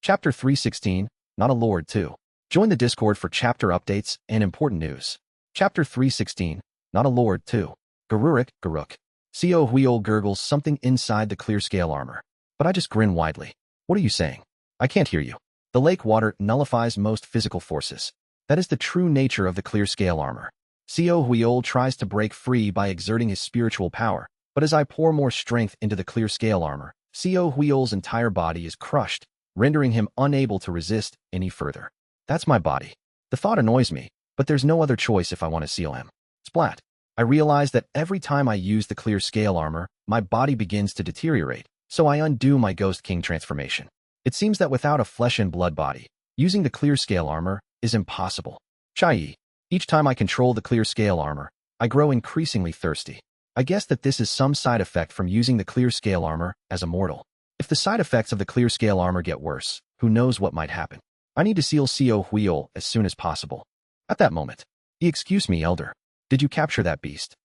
Chapter 316, Not a Lord 2. Join the Discord for chapter updates and important news. Chapter 316, Not a Lord 2. Garuk. Co Huiol gurgles something inside the clear scale armor. But I just grin widely. What are you saying? I can't hear you. The lake water nullifies most physical forces. That is the true nature of the clear scale armor. Co Huiol tries to break free by exerting his spiritual power, but as I pour more strength into the clear scale armor, Co Huiol's entire body is crushed, rendering him unable to resist any further. That's my body. The thought annoys me, but there's no other choice if I want to seal him. Splat. I realize that every time I use the clear scale armor, my body begins to deteriorate, so I undo my Ghost King transformation. It seems that without a flesh and blood body, using the clear scale armor is impossible. Chai. Each time I control the clear scale armor, I grow increasingly thirsty. I guess that this is some side effect from using the clear scale armor as a mortal. If the side effects of the clear scale armor get worse, who knows what might happen. I need to seal Co Huiol as soon as possible. At that moment, excuse me, Elder. Did you capture that beast?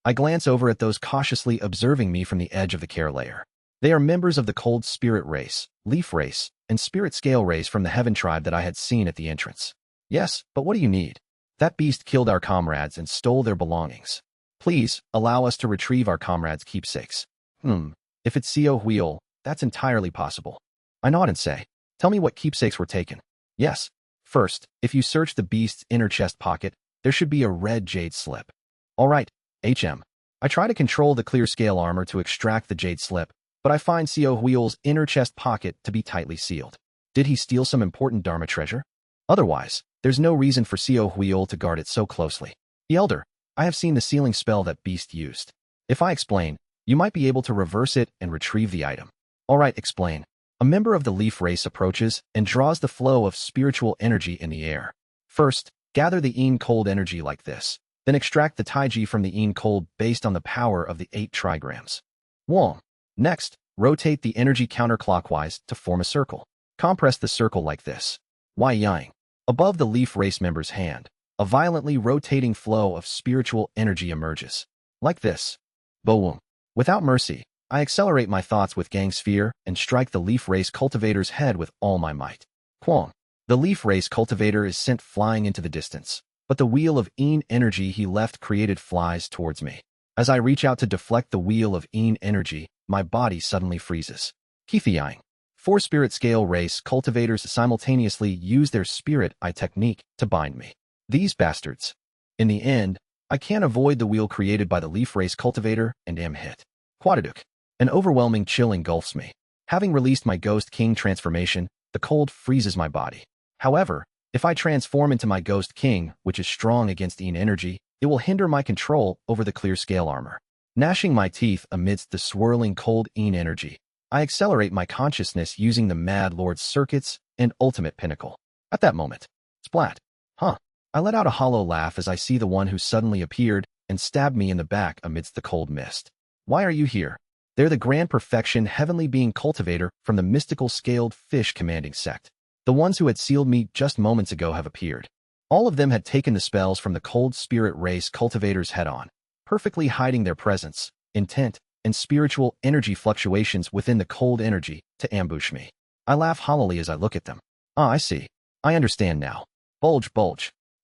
I glance over at those cautiously observing me from the edge of the care layer. They are members of the cold spirit race, leaf race, and spirit scale race from the heaven tribe that I had seen at the entrance. Yes, but what do you need? That beast killed our comrades and stole their belongings. Please, allow us to retrieve our comrades' keepsakes. If it's Co Huiol, that's entirely possible. I nod and say, tell me what keepsakes were taken. Yes. First, if you search the beast's inner chest pocket, there should be a red jade slip. All right, HM. I try to control the clear scale armor to extract the jade slip, but I find Co Huiol's inner chest pocket to be tightly sealed. Did he steal some important Dharma treasure? Otherwise, there's no reason for Co Huiol to guard it so closely. The Elder, I have seen the sealing spell that beast used. If I explain, you might be able to reverse it and retrieve the item. All right, explain. A member of the leaf race approaches and draws the flow of spiritual energy in the air. First, gather the Yin cold energy like this. Then extract the Taiji from the Yin cold based on the power of the 8 trigrams. Wong. Next, rotate the energy counterclockwise to form a circle. Compress the circle like this. Wai Yang. Above the leaf race member's hand, a violently rotating flow of spiritual energy emerges. Like this. Boom. Without mercy, I accelerate my thoughts with Gang Sphere and strike the leaf race cultivator's head with all my might. Quang. The leaf race cultivator is sent flying into the distance, but the wheel of Yin energy he left created flies towards me. As I reach out to deflect the wheel of Yin energy, my body suddenly freezes. Keithiying. 4 spirit scale race cultivators simultaneously use their spirit eye technique to bind me. These bastards. In the end, I can't avoid the wheel created by the leaf race cultivator and am hit. Quadaduk. An overwhelming chill engulfs me. Having released my Ghost King transformation, the cold freezes my body. However, if I transform into my Ghost King, which is strong against Yin energy, it will hinder my control over the clear scale armor. Gnashing my teeth amidst the swirling cold Yin energy, I accelerate my consciousness using the Mad Lord's circuits and ultimate pinnacle. At that moment, splat. I let out a hollow laugh as I see the one who suddenly appeared and stabbed me in the back amidst the cold mist. Why are you here? They're the Grand Perfection Heavenly Being Cultivator from the mystical scaled fish commanding sect. The ones who had sealed me just moments ago have appeared. All of them had taken the spells from the cold spirit race cultivators head on, perfectly hiding their presence, intent, and spiritual energy fluctuations within the cold energy to ambush me. I laugh hollowly as I look at them. I see. I understand now. Bulge.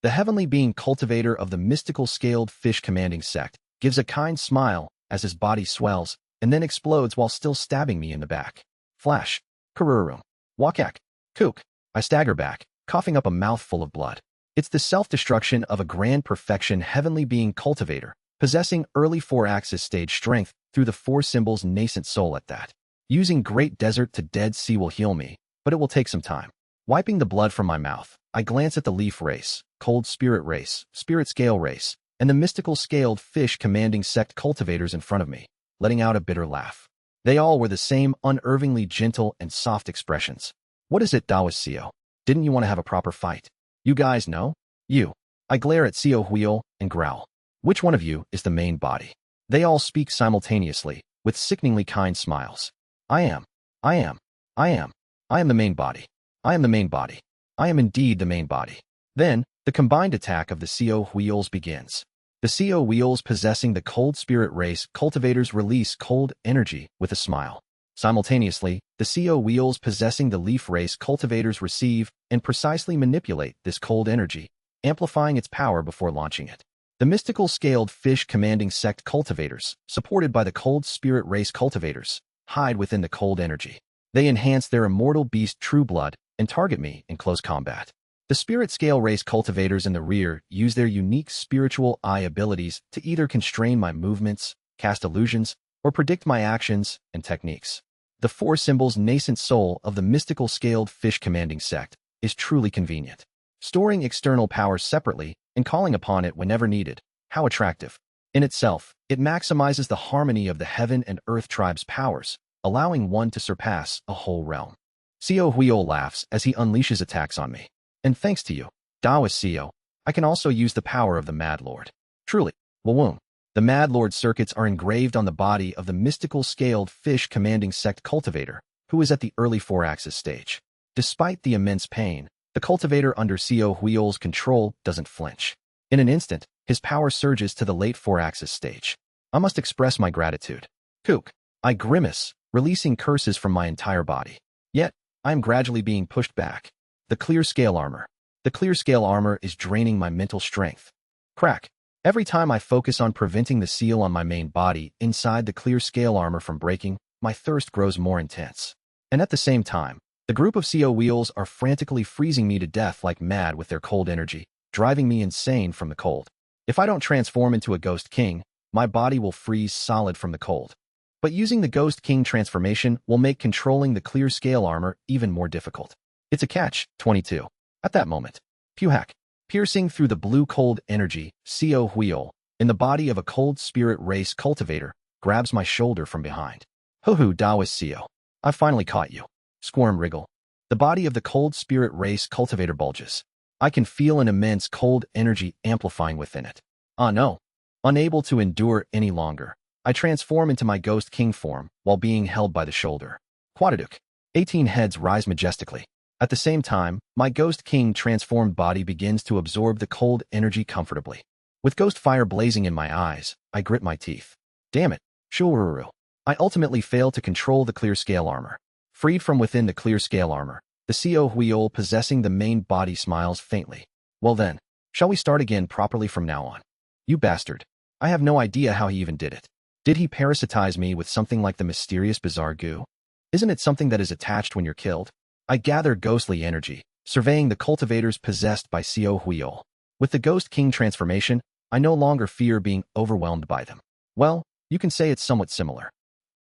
The Heavenly Being Cultivator of the mystical scaled fish commanding sect gives a kind smile as his body swells and then explodes while still stabbing me in the back. Flash. Karurum. Wakak. Kook. I stagger back, coughing up a mouthful of blood. It's the self-destruction of a Grand Perfection Heavenly Being Cultivator, possessing early 4-axis stage strength through the 4 symbols nascent soul at that. Using Great Desert to Dead Sea will heal me, but it will take some time. Wiping the blood from my mouth, I glance at the leaf race, cold spirit race, spirit scale race, and the mystical scaled fish commanding sect cultivators in front of me, letting out a bitter laugh. They all were the same unervingly gentle and soft expressions. What is it, Taoist Co? Didn't you want to have a proper fight? You guys know? You. I glare at Co Huiol and growl. Which one of you is the main body? They all speak simultaneously, with sickeningly kind smiles. I am the main body. I am the main body. I am indeed the main body. Then, the combined attack of the Co Huiols begins. The Co Huiols possessing the cold spirit race cultivators release cold energy with a smile. Simultaneously, the CO wheels possessing the leaf race cultivators receive and precisely manipulate this cold energy, amplifying its power before launching it. The mystical scaled fish commanding sect cultivators, supported by the cold spirit race cultivators, hide within the cold energy. They enhance their immortal beast true blood and target me in close combat. The spirit scale race cultivators in the rear use their unique spiritual eye abilities to either constrain my movements, cast illusions, or predict my actions and techniques. The four symbols nascent soul of the mystical scaled fish commanding sect is truly convenient. Storing external power separately and calling upon it whenever needed. How attractive. In itself, it maximizes the harmony of the heaven and earth tribes' powers, allowing one to surpass a whole realm. CO Huiol laughs as he unleashes attacks on me. And thanks to you, Taoist CO, I can also use the power of the Mad Lord. Truly, Wawoom. The Mad Lord circuits are engraved on the body of the mystical scaled fish commanding sect cultivator, who is at the early 4-axis stage. Despite the immense pain, the cultivator under CO Huiol's control doesn't flinch. In an instant, his power surges to the late 4-axis stage. I must express my gratitude. Kook. I grimace, releasing curses from my entire body. Yet, I am gradually being pushed back. The clear scale armor. The clear scale armor is draining my mental strength. Crack. Every time I focus on preventing the seal on my main body inside the clear scale armor from breaking, my thirst grows more intense. And at the same time, the group of CO wheels are frantically freezing me to death like mad with their cold energy, driving me insane from the cold. If I don't transform into a Ghost King, my body will freeze solid from the cold. But using the Ghost King transformation will make controlling the clear scale armor even more difficult. It's a catch, 22. At that moment, Pewhack. Piercing through the blue cold energy, CO Huiol, in the body of a cold spirit race cultivator, grabs my shoulder from behind. Hoo-hoo, Taoist CO. I've finally caught you. Squirm wriggle. The body of the cold spirit race cultivator bulges. I can feel an immense cold energy amplifying within it. Ah no. Unable to endure any longer, I transform into my Ghost King form while being held by the shoulder. Quadaduk. 18 heads rise majestically. At the same time, my Ghost King transformed body begins to absorb the cold energy comfortably. With ghost fire blazing in my eyes, I grit my teeth. Damn it, Shururu. I ultimately fail to control the clear scale armor. Freed from within the clear scale armor, the CO Huiol possessing the main body smiles faintly. Well then, shall we start again properly from now on? You bastard. I have no idea how he even did it. Did he parasitize me with something like the mysterious bizarre goo? Isn't it something that is attached when you're killed? I gather ghostly energy, surveying the cultivators possessed by CO Huiol. With the Ghost King transformation, I no longer fear being overwhelmed by them. Well, you can say it's somewhat similar.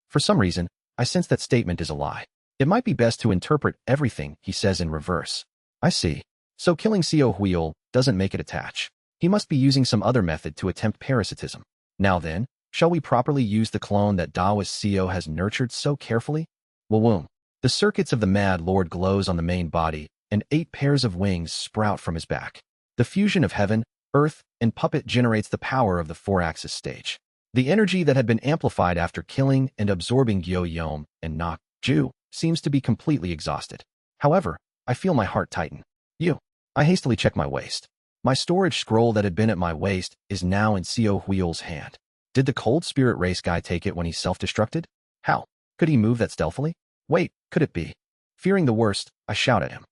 For some reason, I sense that statement is a lie. It might be best to interpret everything he says in reverse. I see. So killing CO Huiol doesn't make it attach. He must be using some other method to attempt parasitism. Now then, shall we properly use the clone that Taoist CO has nurtured so carefully? Wawoom. The circuits of the Mad Lord glows on the main body, and 8 pairs of wings sprout from his back. The fusion of heaven, earth, and puppet generates the power of the 4-axis stage. The energy that had been amplified after killing and absorbing Gyo Yom and Nok Ju seems to be completely exhausted. However, I feel my heart tighten. I hastily check my waist. My storage scroll that had been at my waist is now in CO Huiol's hand. Did the cold spirit race guy take it when he self-destructed? How? Could he move that stealthily? Wait, could it be? Fearing the worst, I shout at him.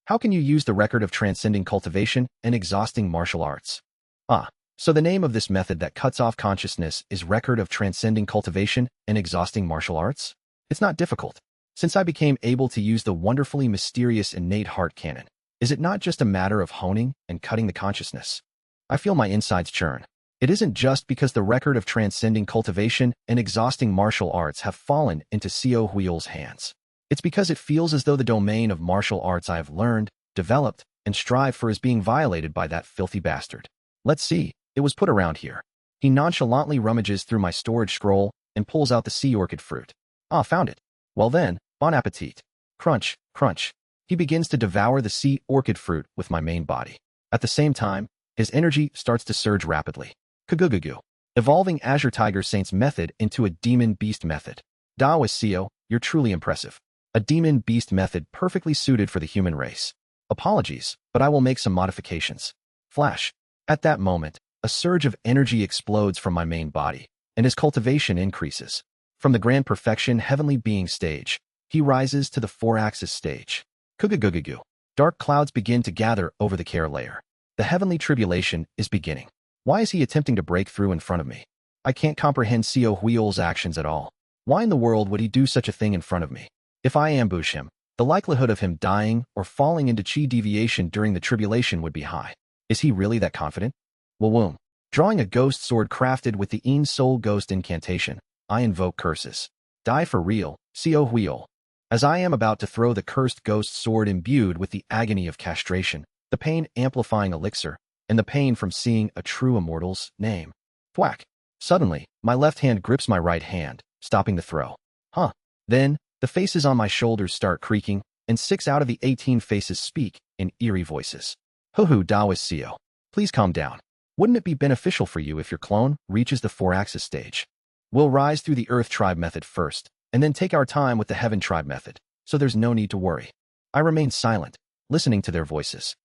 How can you use the record of transcending cultivation and exhausting martial arts? Ah, so the name of this method that cuts off consciousness is record of transcending cultivation and exhausting martial arts? It's not difficult. Since I became able to use the wonderfully mysterious innate heart cannon, is it not just a matter of honing and cutting the consciousness? I feel my insides churn. It isn't just because the record of transcending cultivation and exhausting martial arts have fallen into CO Huiol's hands. It's because it feels as though the domain of martial arts I have learned, developed, and strive for is being violated by that filthy bastard. Let's see, it was put around here. He nonchalantly rummages through my storage scroll and pulls out the sea orchid fruit. Ah, found it. Well then, bon appetit. Crunch, crunch. He begins to devour the sea orchid fruit with my main body. At the same time, his energy starts to surge rapidly. Kagugugu. Evolving Azure Tiger Saint's method into a Demon Beast method. Taoist CO, you're truly impressive. A Demon Beast method perfectly suited for the human race. Apologies, but I will make some modifications. Flash. At that moment, a surge of energy explodes from my main body, and his cultivation increases. From the grand perfection heavenly being stage, he rises to the four-axis stage. Kugugugugu. Dark clouds begin to gather over the care layer. The heavenly tribulation is beginning. Why is he attempting to break through in front of me? I can't comprehend Seo Huiol's actions at all. Why in the world would he do such a thing in front of me? If I ambush him, the likelihood of him dying or falling into chi deviation during the tribulation would be high. Is he really that confident? Wawum. Drawing a ghost sword crafted with the Een Soul Ghost incantation, I invoke curses. Die for real, Seo Huiol. As I am about to throw the cursed ghost sword imbued with the agony of castration, the pain-amplifying elixir, and the pain from seeing a true immortal's name. Thwack. Suddenly, my left hand grips my right hand, stopping the throw. Then, the faces on my shoulders start creaking, and 6 out of the 18 faces speak in eerie voices. Huhu Daoist Seo. Please calm down. Wouldn't it be beneficial for you if your clone reaches the four-axis stage? We'll rise through the Earth Tribe method first, and then take our time with the Heaven Tribe method, so there's no need to worry. I remain silent, listening to their voices.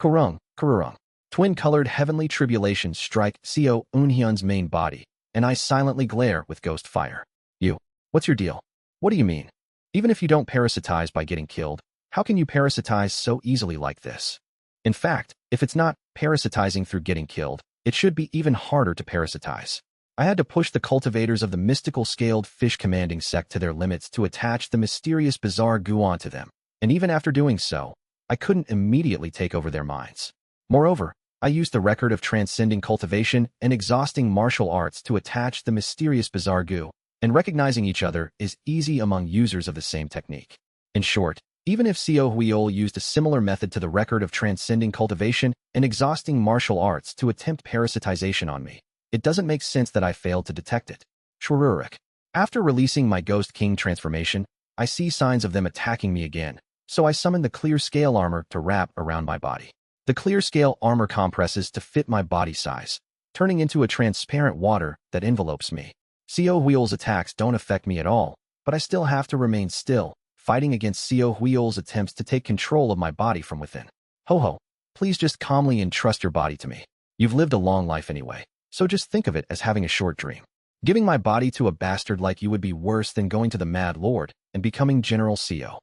Kurung, Kururung. Twin-colored heavenly tribulations strike Seo Eunhyun's main body, and I silently glare with ghost fire. You. What's your deal? What do you mean? Even if you don't parasitize by getting killed, how can you parasitize so easily like this? In fact, if it's not parasitizing through getting killed, it should be even harder to parasitize. I had to push the cultivators of the mystical scaled fish commanding sect to their limits to attach the mysterious bizarre goo onto them, and even after doing so, I couldn't immediately take over their minds. Moreover, I used the record of transcending cultivation and exhausting martial arts to attach the mysterious bizarre goo, and recognizing each other is easy among users of the same technique. In short, even if Seo Huiol used a similar method to the record of transcending cultivation and exhausting martial arts to attempt parasitization on me, it doesn't make sense that I failed to detect it. Shrurik. After releasing my Ghost King transformation, I see signs of them attacking me again, so I summon the clear scale armor to wrap around my body. The clear scale armor compresses to fit my body size, turning into a transparent water that envelopes me. Seo Huiol's attacks don't affect me at all, but I still have to remain still, fighting against Seo Huiol's attempts to take control of my body from within. Ho-ho, please just calmly entrust your body to me. You've lived a long life anyway, so just think of it as having a short dream. Giving my body to a bastard like you would be worse than going to the Mad Lord and becoming General Seo.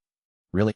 Really?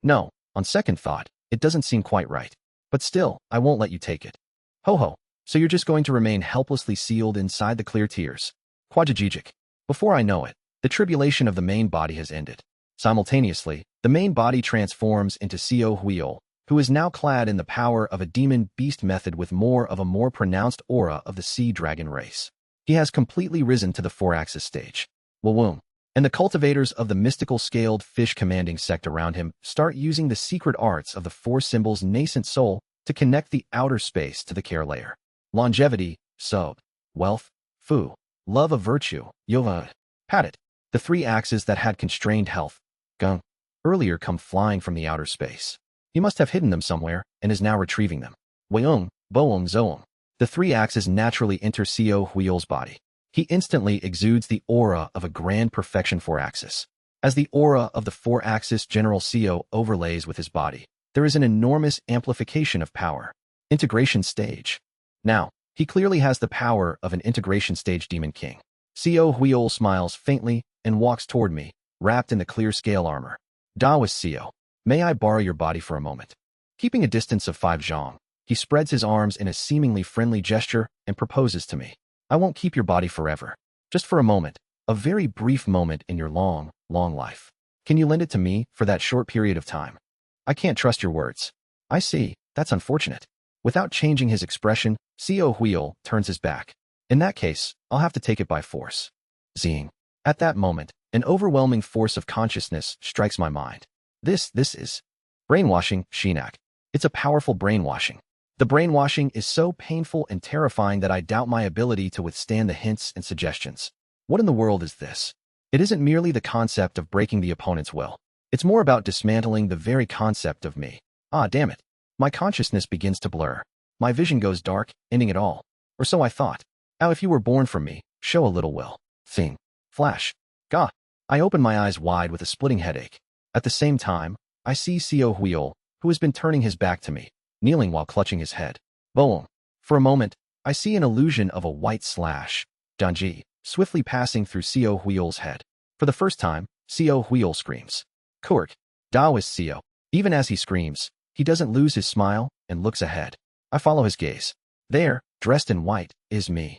No, on second thought, it doesn't seem quite right. But still, I won't let you take it. Ho-ho, so you're just going to remain helplessly sealed inside the clear tears. Quajajijic. Before I know it, the tribulation of the main body has ended. Simultaneously, the main body transforms into Seo Huiol, who is now clad in the power of a demon beast method with more pronounced aura of the sea dragon race. He has completely risen to the four-axis stage. Wawum. And the cultivators of the mystical scaled fish commanding sect around him start using the secret arts of the four symbols nascent soul to connect the outer space to the care layer. Longevity, Sob, wealth, Fu, love of virtue, Yova, Patit. The three axes that had constrained health, Gung, earlier come flying from the outer space. He must have hidden them somewhere and is now retrieving them. Weung, Boung, Zoung. The three axes naturally enter Seo Huiol's body. He instantly exudes the aura of a grand perfection four-axis. As the aura of the four-axis General Seo overlays with his body, there is an enormous amplification of power. Integration stage. Now, he clearly has the power of an integration stage Demon King. Seo Huiol smiles faintly and walks toward me, wrapped in the clear scale armor. Daoist Seo, may I borrow your body for a moment? Keeping a distance of 5 zhong, he spreads his arms in a seemingly friendly gesture and proposes to me. I won't keep your body forever. Just for a moment, a very brief moment in your long, long life. Can you lend it to me for that short period of time? I can't trust your words. I see, that's unfortunate. Without changing his expression, Seo Huiol turns his back. In that case, I'll have to take it by force. Zing. At that moment, an overwhelming force of consciousness strikes my mind. This is brainwashing, Shinak. It's a powerful brainwashing. The brainwashing is so painful and terrifying that I doubt my ability to withstand the hints and suggestions. What in the world is this? It isn't merely the concept of breaking the opponent's will. It's more about dismantling the very concept of me. Ah, damn it. My consciousness begins to blur. My vision goes dark, ending it all. Or so I thought. Now if you were born from me, show a little will. Thing. Flash. Gah. I open my eyes wide with a splitting headache. At the same time, I see Seo Huiol, who has been turning his back to me, kneeling while clutching his head. Boom. For a moment, I see an illusion of a white slash. Danji. swiftly passing through Co Huiol's head. For the first time, Co Huiol screams. Kurk, Taoist Co. Even as he screams, he doesn't lose his smile and looks ahead. I follow his gaze. There, dressed in white, is me.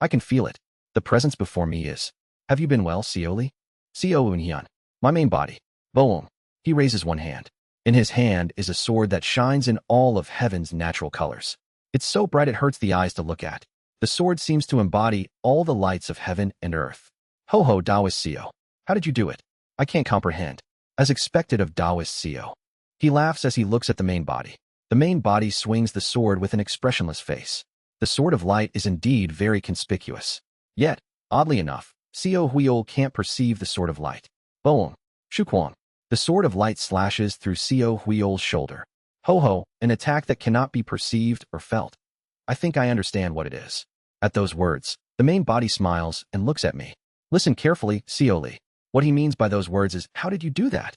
I can feel it. The presence before me is. Have you been well, Seoli? Co Unhyun. My main body. Boom. He raises one hand. In his hand is a sword that shines in all of heaven's natural colors. It's so bright it hurts the eyes to look at. The sword seems to embody all the lights of heaven and earth. Ho ho, Taoist Co. How did you do it? I can't comprehend. As expected of Taoist Co. He laughs as he looks at the main body. The main body swings the sword with an expressionless face. The sword of light is indeed very conspicuous. Yet, oddly enough, Co Huiol can't perceive the sword of light. Boom. Shukwang. The sword of light slashes through Co Huiol's shoulder. Ho ho, an attack that cannot be perceived or felt. I think I understand what it is. At those words, the main body smiles and looks at me. Listen carefully, Seoli. What he means by those words is, how did you do that?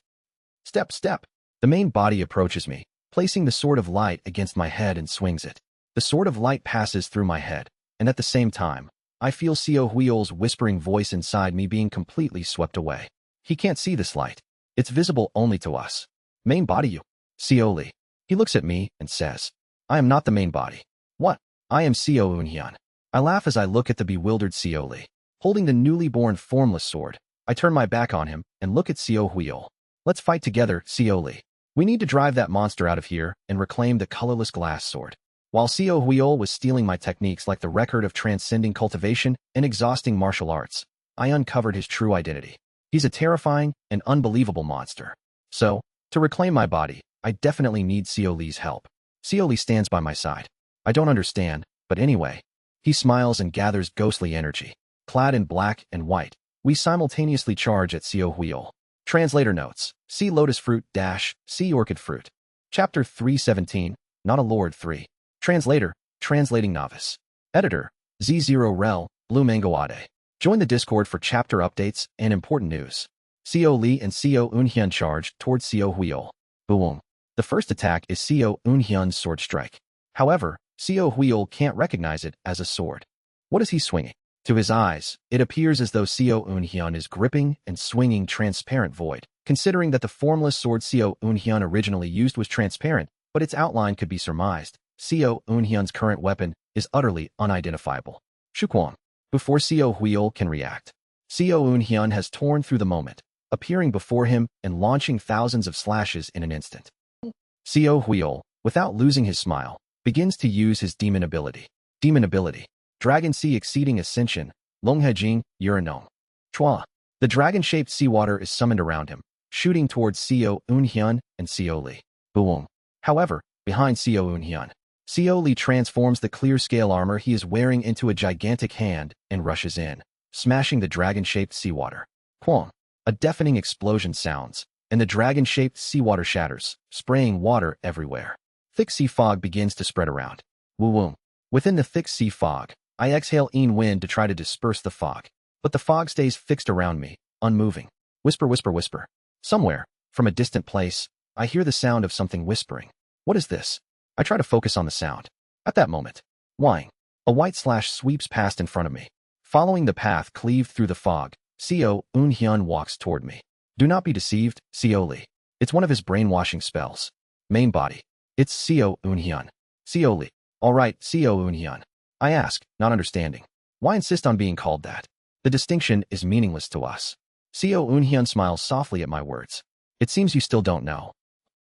Step, step. The main body approaches me, placing the sword of light against my head and swings it. The sword of light passes through my head, and at the same time, I feel Co Huiol's whispering voice inside me being completely swept away. He can't see this light. It's visible only to us. Main body you. Seoli. He looks at me and says, I am not the main body. What? I am Co Unhyun. I laugh as I look at the bewildered Seoli. Holding the newly born formless sword, I turn my back on him and look at Co Huiol. Let's fight together, Seoli. We need to drive that monster out of here and reclaim the colorless glass sword. While Co Huiol was stealing my techniques like the record of transcending cultivation and exhausting martial arts, I uncovered his true identity. He's a terrifying and unbelievable monster. So, to reclaim my body, I definitely need Seoli's help. Seoli stands by my side. I don't understand, but anyway. He smiles and gathers ghostly energy. Clad in black and white, we simultaneously charge at Co Huiol. Translator notes, see lotus fruit - see orchid fruit. Chapter 317, Not a Lord 3. Translator, translating novice. Editor, Z0rel, Blue Mango Ade. Join the Discord for chapter updates and important news. Co Li and Co Unhyun charge towards Co Huiol. Boom. The first attack is Co Unhyun's sword strike. However, Co Huiol can't recognize it as a sword. What is he swinging? To his eyes, it appears as though Co Unhyun is gripping and swinging transparent void. Considering that the formless sword Co Unhyun originally used was transparent, but its outline could be surmised, Co Unhyun's current weapon is utterly unidentifiable. Shukwang. Before Co Huiol can react, Co Unhyun has torn through the moment, appearing before him and launching thousands of slashes in an instant. Co Huiol, without losing his smile, begins to use his demon ability. Demon ability. Dragon Sea Exceeding Ascension, Longhejing, Uranong. Chua. The dragon-shaped seawater is summoned around him, shooting towards Co Unhyun and Seoli. Boom. However, behind Co Unhyun, Seoli transforms the clear scale armor he is wearing into a gigantic hand and rushes in, smashing the dragon-shaped seawater. Quang. A deafening explosion sounds, and the dragon-shaped seawater shatters, spraying water everywhere. Thick sea fog begins to spread around. Woo-woo. Within the thick sea fog, I exhale wind to try to disperse the fog, but the fog stays fixed around me, unmoving. Whisper, whisper, whisper. Somewhere, from a distant place, I hear the sound of something whispering. What is this? I try to focus on the sound. At that moment, whine. A white slash sweeps past in front of me. Following the path cleaved through the fog, Co Unhyun walks toward me. Do not be deceived, Seoli. It's one of his brainwashing spells. Main body. It's Co Unhyun. Seoli. All right, Co Unhyun. I ask, not understanding. Why insist on being called that? The distinction is meaningless to us. Co Unhyun smiles softly at my words. It seems you still don't know.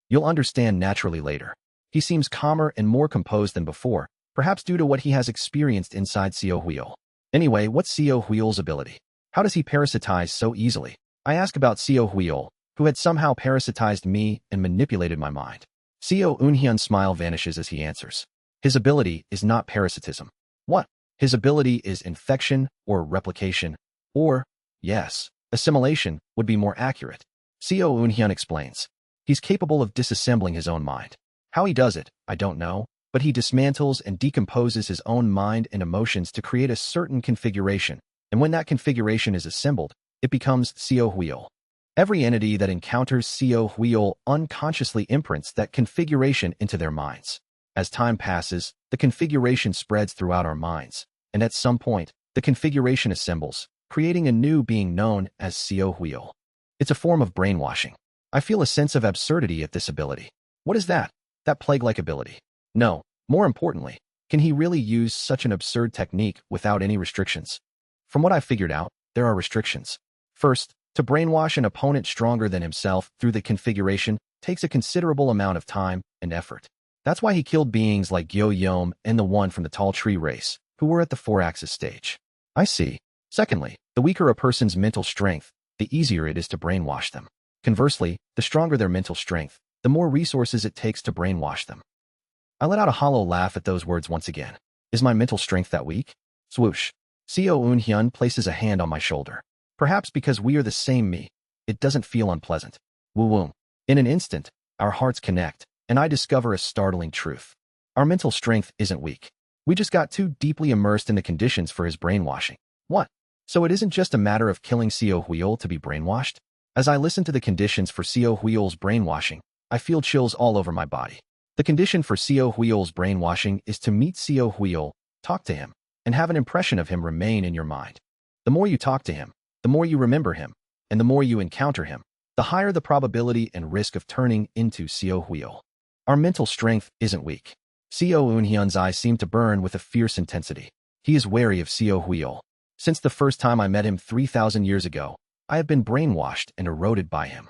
You'll understand naturally later. He seems calmer and more composed than before, perhaps due to what he has experienced inside Co Huiol. Anyway, what's Co Huiol's ability? How does he parasitize so easily? I ask about Co Huiol, who had somehow parasitized me and manipulated my mind. Co Unhyun's smile vanishes as he answers. His ability is not parasitism. What? His ability is infection or replication, or, yes, assimilation would be more accurate. Co Unhyun explains. He's capable of disassembling his own mind. How he does it, I don't know, but he dismantles and decomposes his own mind and emotions to create a certain configuration, and when that configuration is assembled, it becomes Co Huiol. Every entity that encounters Co Huiol unconsciously imprints that configuration into their minds. As time passes, the configuration spreads throughout our minds, and at some point, The configuration assembles, creating a new being known as Seo Huil. It's a form of brainwashing. I feel a sense of absurdity at this ability. What is that? That plague-like ability? No, more importantly, can he really use such an absurd technique without any restrictions? From what I've figured out, there are restrictions. First, to brainwash an opponent stronger than himself through the configuration takes a considerable amount of time and effort. That's why he killed beings like Gyo Yom and the one from the tall tree race, who were at the 4-axis stage. I see. Secondly, the weaker a person's mental strength, the easier it is to brainwash them. Conversely, the stronger their mental strength, the more resources it takes to brainwash them. I let out a hollow laugh at those words once again. Is my mental strength that weak? Swoosh. Seo Eun-hyun places a hand on my shoulder. Perhaps because we are the same me, it doesn't feel unpleasant. Woo-woo. In an instant, our hearts connect, and I discover a startling truth. Our mental strength isn't weak. We just got too deeply immersed in the conditions for his brainwashing. What? So it isn't just a matter of killing Seo Huil to be brainwashed? As I listen to the conditions for Seo Huil's brainwashing, I feel chills all over my body. The condition for Seo Huil's brainwashing is to meet Seo Huil, talk to him, and have an impression of him remain in your mind. The more you talk to him, the more you remember him, and the more you encounter him, the higher the probability and risk of turning into Seo Huil. Our mental strength isn't weak. Seo Eun-hyun's eyes seem to burn with a fierce intensity. He is wary of Seo Huil. Since the first time I met him 3,000 years ago, I have been brainwashed and eroded by him.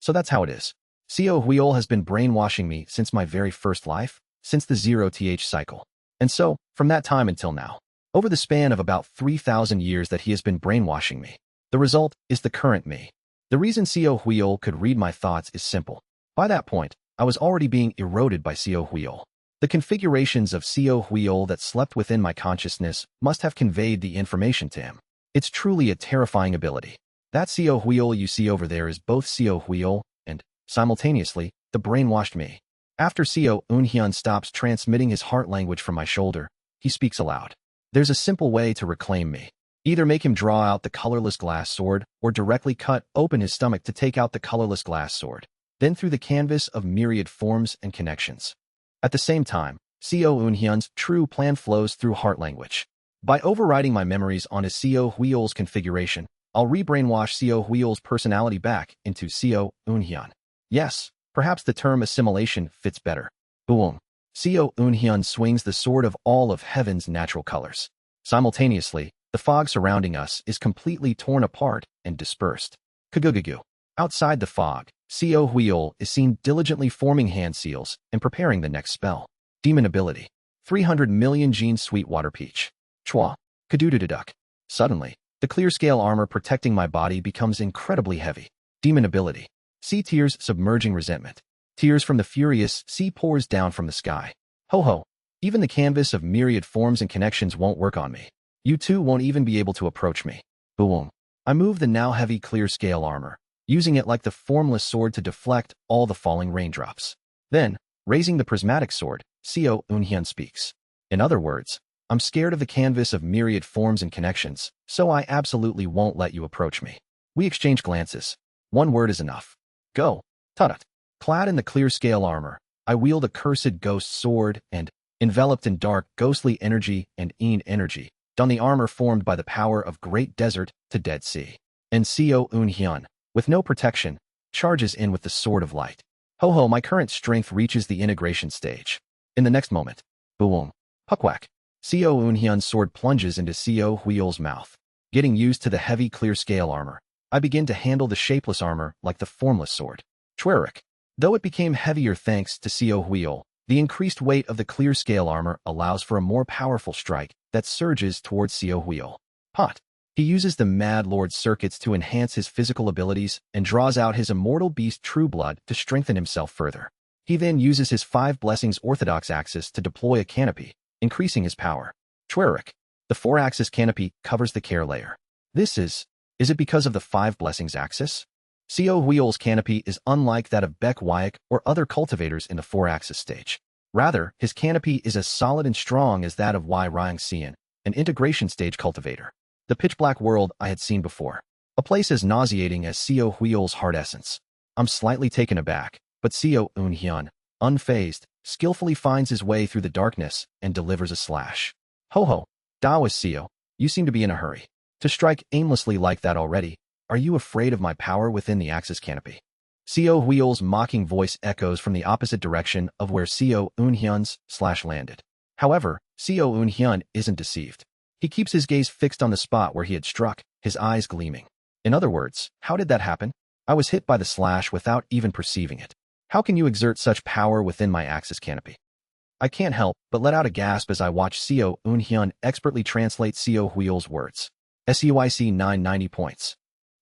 So that's how it is. Seo Huil has been brainwashing me since my very first life, since the 0th cycle. And so, from that time until now, over the span of about 3,000 years that he has been brainwashing me, the result is the current me. The reason Seo Huil could read my thoughts is simple. By that point, I was already being eroded by Seo Huil. The configurations of Seo Huil that slept within my consciousness must have conveyed the information to him. It's truly a terrifying ability. That Seo Huil you see over there is both Seo Huil and, simultaneously, the brainwashed me. After Seo Eun-hyun stops transmitting his heart language from my shoulder, he speaks aloud. There's a simple way to reclaim me. Either make him draw out the colorless glass sword, or directly cut open his stomach to take out the colorless glass sword, then through the canvas of myriad forms and connections. At the same time, Seo Eun-hyun's true plan flows through heart language. By overriding my memories on his Seo Huil's configuration, I'll re-brainwash Seo Huil's personality back into Seo Eun-hyun. Yes, perhaps the term assimilation fits better. Boom. Seo Eun-hyun swings the sword of all of heaven's natural colors. Simultaneously, the fog surrounding us is completely torn apart and dispersed. Kagugagu. Outside the fog, Seo Huil is seen diligently forming hand seals and preparing the next spell. Demon ability. 300 million gene Sweetwater Peach. Chua. Kadudududuk. Suddenly, the clear scale armor protecting my body becomes incredibly heavy. Demon ability. Sea tears submerging resentment. Tears from the furious sea pours down from the sky. Ho ho. Even the canvas of myriad forms and connections won't work on me. You too won't even be able to approach me. Boom. I move the now heavy clear scale armor, using it like the formless sword to deflect all the falling raindrops. Then, raising the prismatic sword, Seo Eun-hyun speaks. In other words, I'm scared of the canvas of myriad forms and connections, so I absolutely won't let you approach me. We exchange glances. One word is enough. Go. Tutut. Clad in the clear scale armor, I wield a cursed ghost sword and, enveloped in dark ghostly energy and energy, don the armor formed by the power of great desert to Dead Sea. And Seo Eun-hyun, with no protection, charges in with the sword of light. Ho ho, my current strength reaches the integration stage. In the next moment, boom, puckwhack. Seo Eun-hyun's sword plunges into Seo Huil's mouth. Getting used to the heavy clear scale armor, I begin to handle the shapeless armor like the formless sword. Chwerik. Though it became heavier thanks to Seo Huil, the increased weight of the clear scale armor allows for a more powerful strike that surges towards Seo Huil. Pot. He uses the Mad Lord circuits to enhance his physical abilities and draws out his immortal beast True Blood to strengthen himself further. He then uses his 5 Blessings Orthodox axis to deploy a canopy, increasing his power. Chwerik. The 4-axis canopy covers the care layer. Is it because of the 5 Blessings axis? Seo Huil's canopy is unlike that of Baek Wyack or other cultivators in the 4-axis stage. Rather, his canopy is as solid and strong as that of Y Ryang Sian, an integration stage cultivator. The pitch-black world I had seen before. A place as nauseating as Seo Huil's heart essence. I'm slightly taken aback, but Seo Eun-hyun, unfazed, skillfully finds his way through the darkness and delivers a slash. Ho ho. Da was Seo. You seem to be in a hurry to strike aimlessly like that already. Are you afraid of my power within the Axis canopy? Co Wheel's mocking voice echoes from the opposite direction of where Co Eunhyun's slash landed. However, Co Eunhyun isn't deceived. He keeps his gaze fixed on the spot where he had struck, his eyes gleaming. In other words, how did that happen? I was hit by the slash without even perceiving it. How can you exert such power within my Axis canopy? I can't help but let out a gasp as I watch Co Eunhyun expertly translate Co Wheel's words. SUIC 990 points.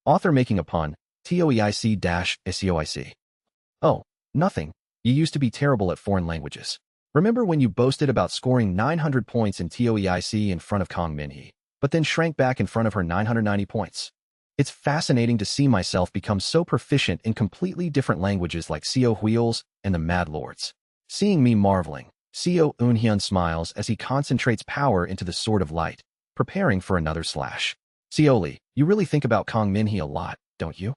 Author making a pun, TOEIC-SEOIC. Oh, nothing. You used to be terrible at foreign languages. Remember when you boasted about scoring 900 points in TOEIC in front of Kong Minhee, but then shrank back in front of her 990 points? It's fascinating to see myself become so proficient in completely different languages like Co Wheels and the Mad Lords. Seeing me marveling, Co Eunhyun smiles as he concentrates power into the Sword of Light, preparing for another slash. Seoli, you really think about Kong Minhee a lot, don't you?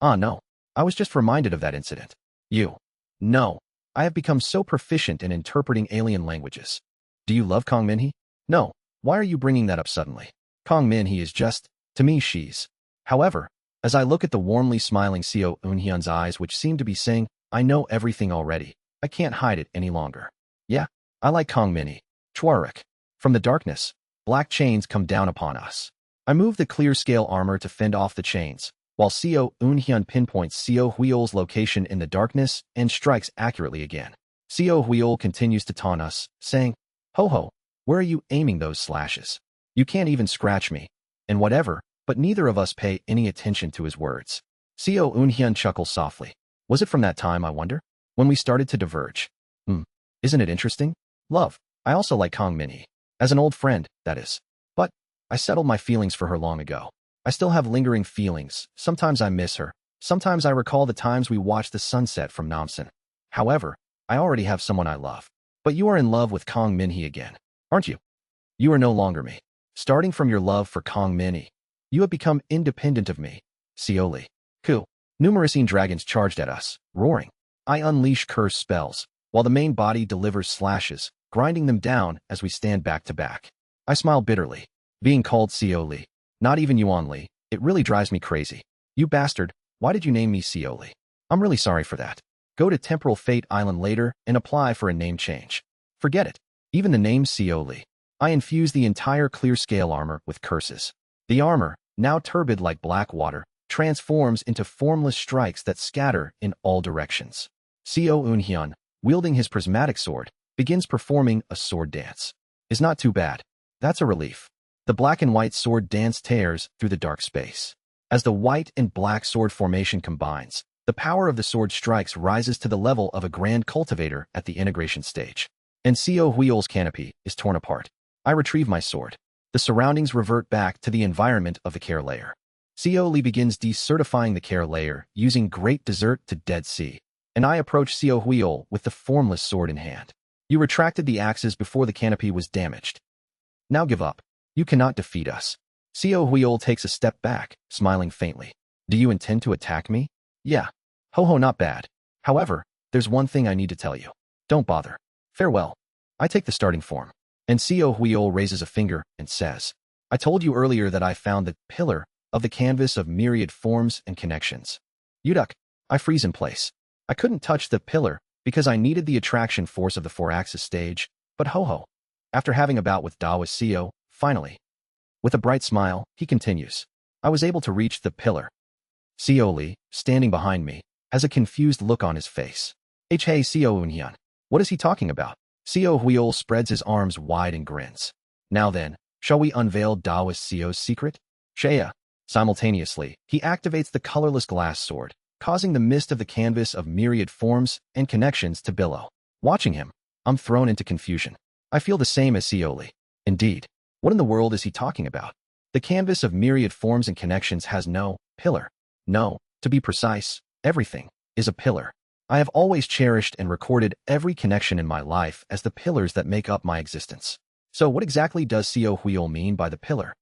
Ah, no. I was just reminded of that incident. You. No. I have become so proficient in interpreting alien languages. Do you love Kong Minhee? No. Why are you bringing that up suddenly? Kong Minhee is just, to me, she's. However, as I look at the warmly smiling Co Eunhyun's eyes which seem to be saying, I know everything already, I can't hide it any longer. Yeah, I like Kong Minhee. Chwarik. From the darkness, black chains come down upon us. I move the clear scale armor to fend off the chains, while Co Eunhyun pinpoints Co Wheel's location in the darkness and strikes accurately again. Co Wheel continues to taunt us, saying, Ho ho, where are you aiming those slashes? You can't even scratch me. And whatever, but neither of us pay any attention to his words. Co Eunhyun chuckles softly. Was it from that time, I wonder? When we started to diverge? Isn't it interesting? Love. I also like Kong Minhee. As an old friend, that is. But I settled my feelings for her long ago. I still have lingering feelings. Sometimes I miss her. Sometimes I recall the times we watched the sunset from Namsan. However, I already have someone I love. But you are in love with Kong Minhee again, aren't you? You are no longer me. Starting from your love for Kong Minhee, you have become independent of me. Seoli. Ku. Numerous dragons charged at us, roaring. I unleash curse spells, while the main body delivers slashes, grinding them down as we stand back to back. I smile bitterly. Being called Seoli, not even Yuan Li, it really drives me crazy. You bastard, why did you name me Seoli? I'm really sorry for that. Go to Temporal Fate Island later and apply for a name change. Forget it. Even the name Seoli. I infuse the entire clear scale armor with curses. The armor, now turbid like black water, transforms into formless strikes that scatter in all directions. Co Eunhyun, wielding his prismatic sword, begins performing a sword dance. Is not too bad. That's a relief. The black and white sword dance tears through the dark space. As the white and black sword formation combines, the power of the sword strikes rises to the level of a grand cultivator at the integration stage. And Co Wheel's canopy is torn apart. I retrieve my sword. The surroundings revert back to the environment of the care layer. Co Lee begins decertifying the care layer using Great Desert to Dead Sea, and I approach Co Wheel with the formless sword in hand. You retracted the axes before the canopy was damaged. Now give up. You cannot defeat us. Co Wheel takes a step back, smiling faintly. Do you intend to attack me? Yeah. Ho ho, not bad. However, there's one thing I need to tell you. Don't bother. Farewell. I take the starting form. And Co Wheel raises a finger and says, I told you earlier that I found the pillar of the canvas of myriad forms and connections. Uduk. I freeze in place. I couldn't touch the pillar because I needed the attraction force of the 4-axis stage, but ho-ho. After having a bout with Daoist Co, finally. With a bright smile, he continues. I was able to reach the pillar. Co Lee, standing behind me, has a confused look on his face. Hey Co Eunhyun. What is he talking about? Co Wheel spreads his arms wide and grins. Now then, shall we unveil Daoist Co's secret? Shea. Simultaneously, he activates the colorless glass sword, causing the mist of the canvas of myriad forms and connections to billow. Watching him, I'm thrown into confusion. I feel the same as Co Lee. Indeed. What in the world is he talking about? The canvas of myriad forms and connections has no pillar. No, to be precise, everything is a pillar. I have always cherished and recorded every connection in my life as the pillars that make up my existence. So what exactly does Co Wheel mean by the pillar?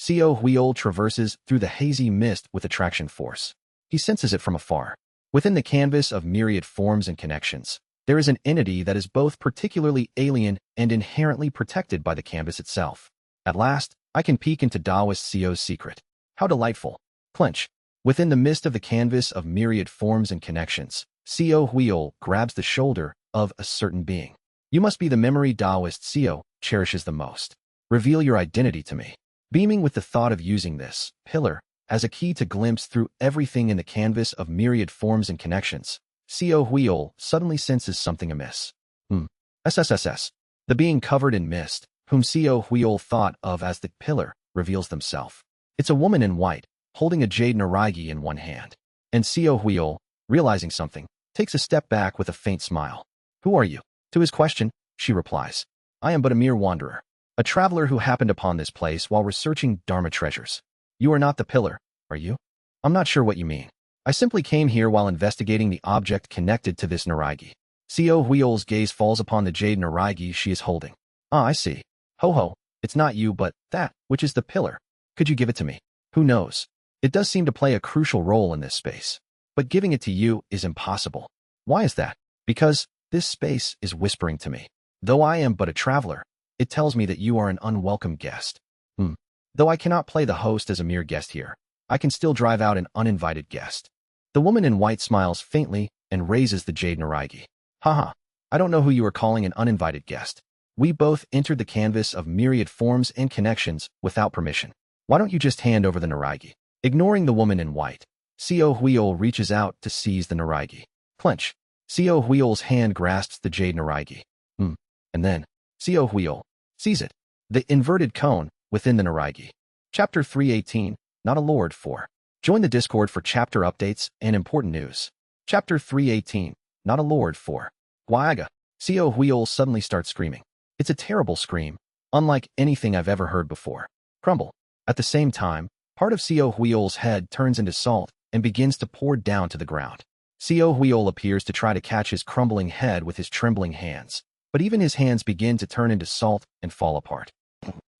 Co Wheel traverses through the hazy mist with attraction force. He senses it from afar. Within the canvas of myriad forms and connections, there is an entity that is both particularly alien and inherently protected by the canvas itself. At last, I can peek into Taoist Sio's secret. How delightful. Clench. Within the mist of the canvas of myriad forms and connections, Sio Huiol grabs the shoulder of a certain being. You must be the memory Taoist Sio cherishes the most. Reveal your identity to me. Beaming with the thought of using this pillar as a key to glimpse through everything in the canvas of myriad forms and connections, Sio Huiol suddenly senses something amiss. SSSS. The being covered in mist, whom Sio Huiol thought of as the pillar, reveals themselves. It's a woman in white, holding a jade naraigi in one hand. And Sio Huiol, realizing something, takes a step back with a faint smile. Who are you? To his question, she replies, I am but a mere wanderer, a traveler who happened upon this place while researching Dharma treasures. You are not the pillar, are you? I'm not sure what you mean. I simply came here while investigating the object connected to this naraigi. Sio Huiol's gaze falls upon the jade naraigi she is holding. Ah, I see. Ho ho, it's not you but that, which is the pillar. Could you give it to me? Who knows? It does seem to play a crucial role in this space. But giving it to you is impossible. Why is that? Because this space is whispering to me. Though I am but a traveler, it tells me that you are an unwelcome guest. Though I cannot play the host as a mere guest here, I can still drive out an uninvited guest. The woman in white smiles faintly and raises the jade naraigi. Haha, I don't know who you are calling an uninvited guest. We both entered the canvas of myriad forms and connections without permission. Why don't you just hand over the naraigi? Ignoring the woman in white, Sio Huiol reaches out to seize the naraigi. Clench. Sio Huiol's hand grasps the jade naraigi. And then, Sio Huiol sees it. The inverted cone within the naraigi. Chapter 318, Not a Lord 4. Join the Discord for chapter updates and important news. Chapter 318, Not a Lord 4. Guayaga. Sio Huiol suddenly starts screaming. It's a terrible scream, unlike anything I've ever heard before. Crumble. At the same time, part of Sio Huiol's head turns into salt and begins to pour down to the ground. Sio Huiol appears to try to catch his crumbling head with his trembling hands, but even his hands begin to turn into salt and fall apart.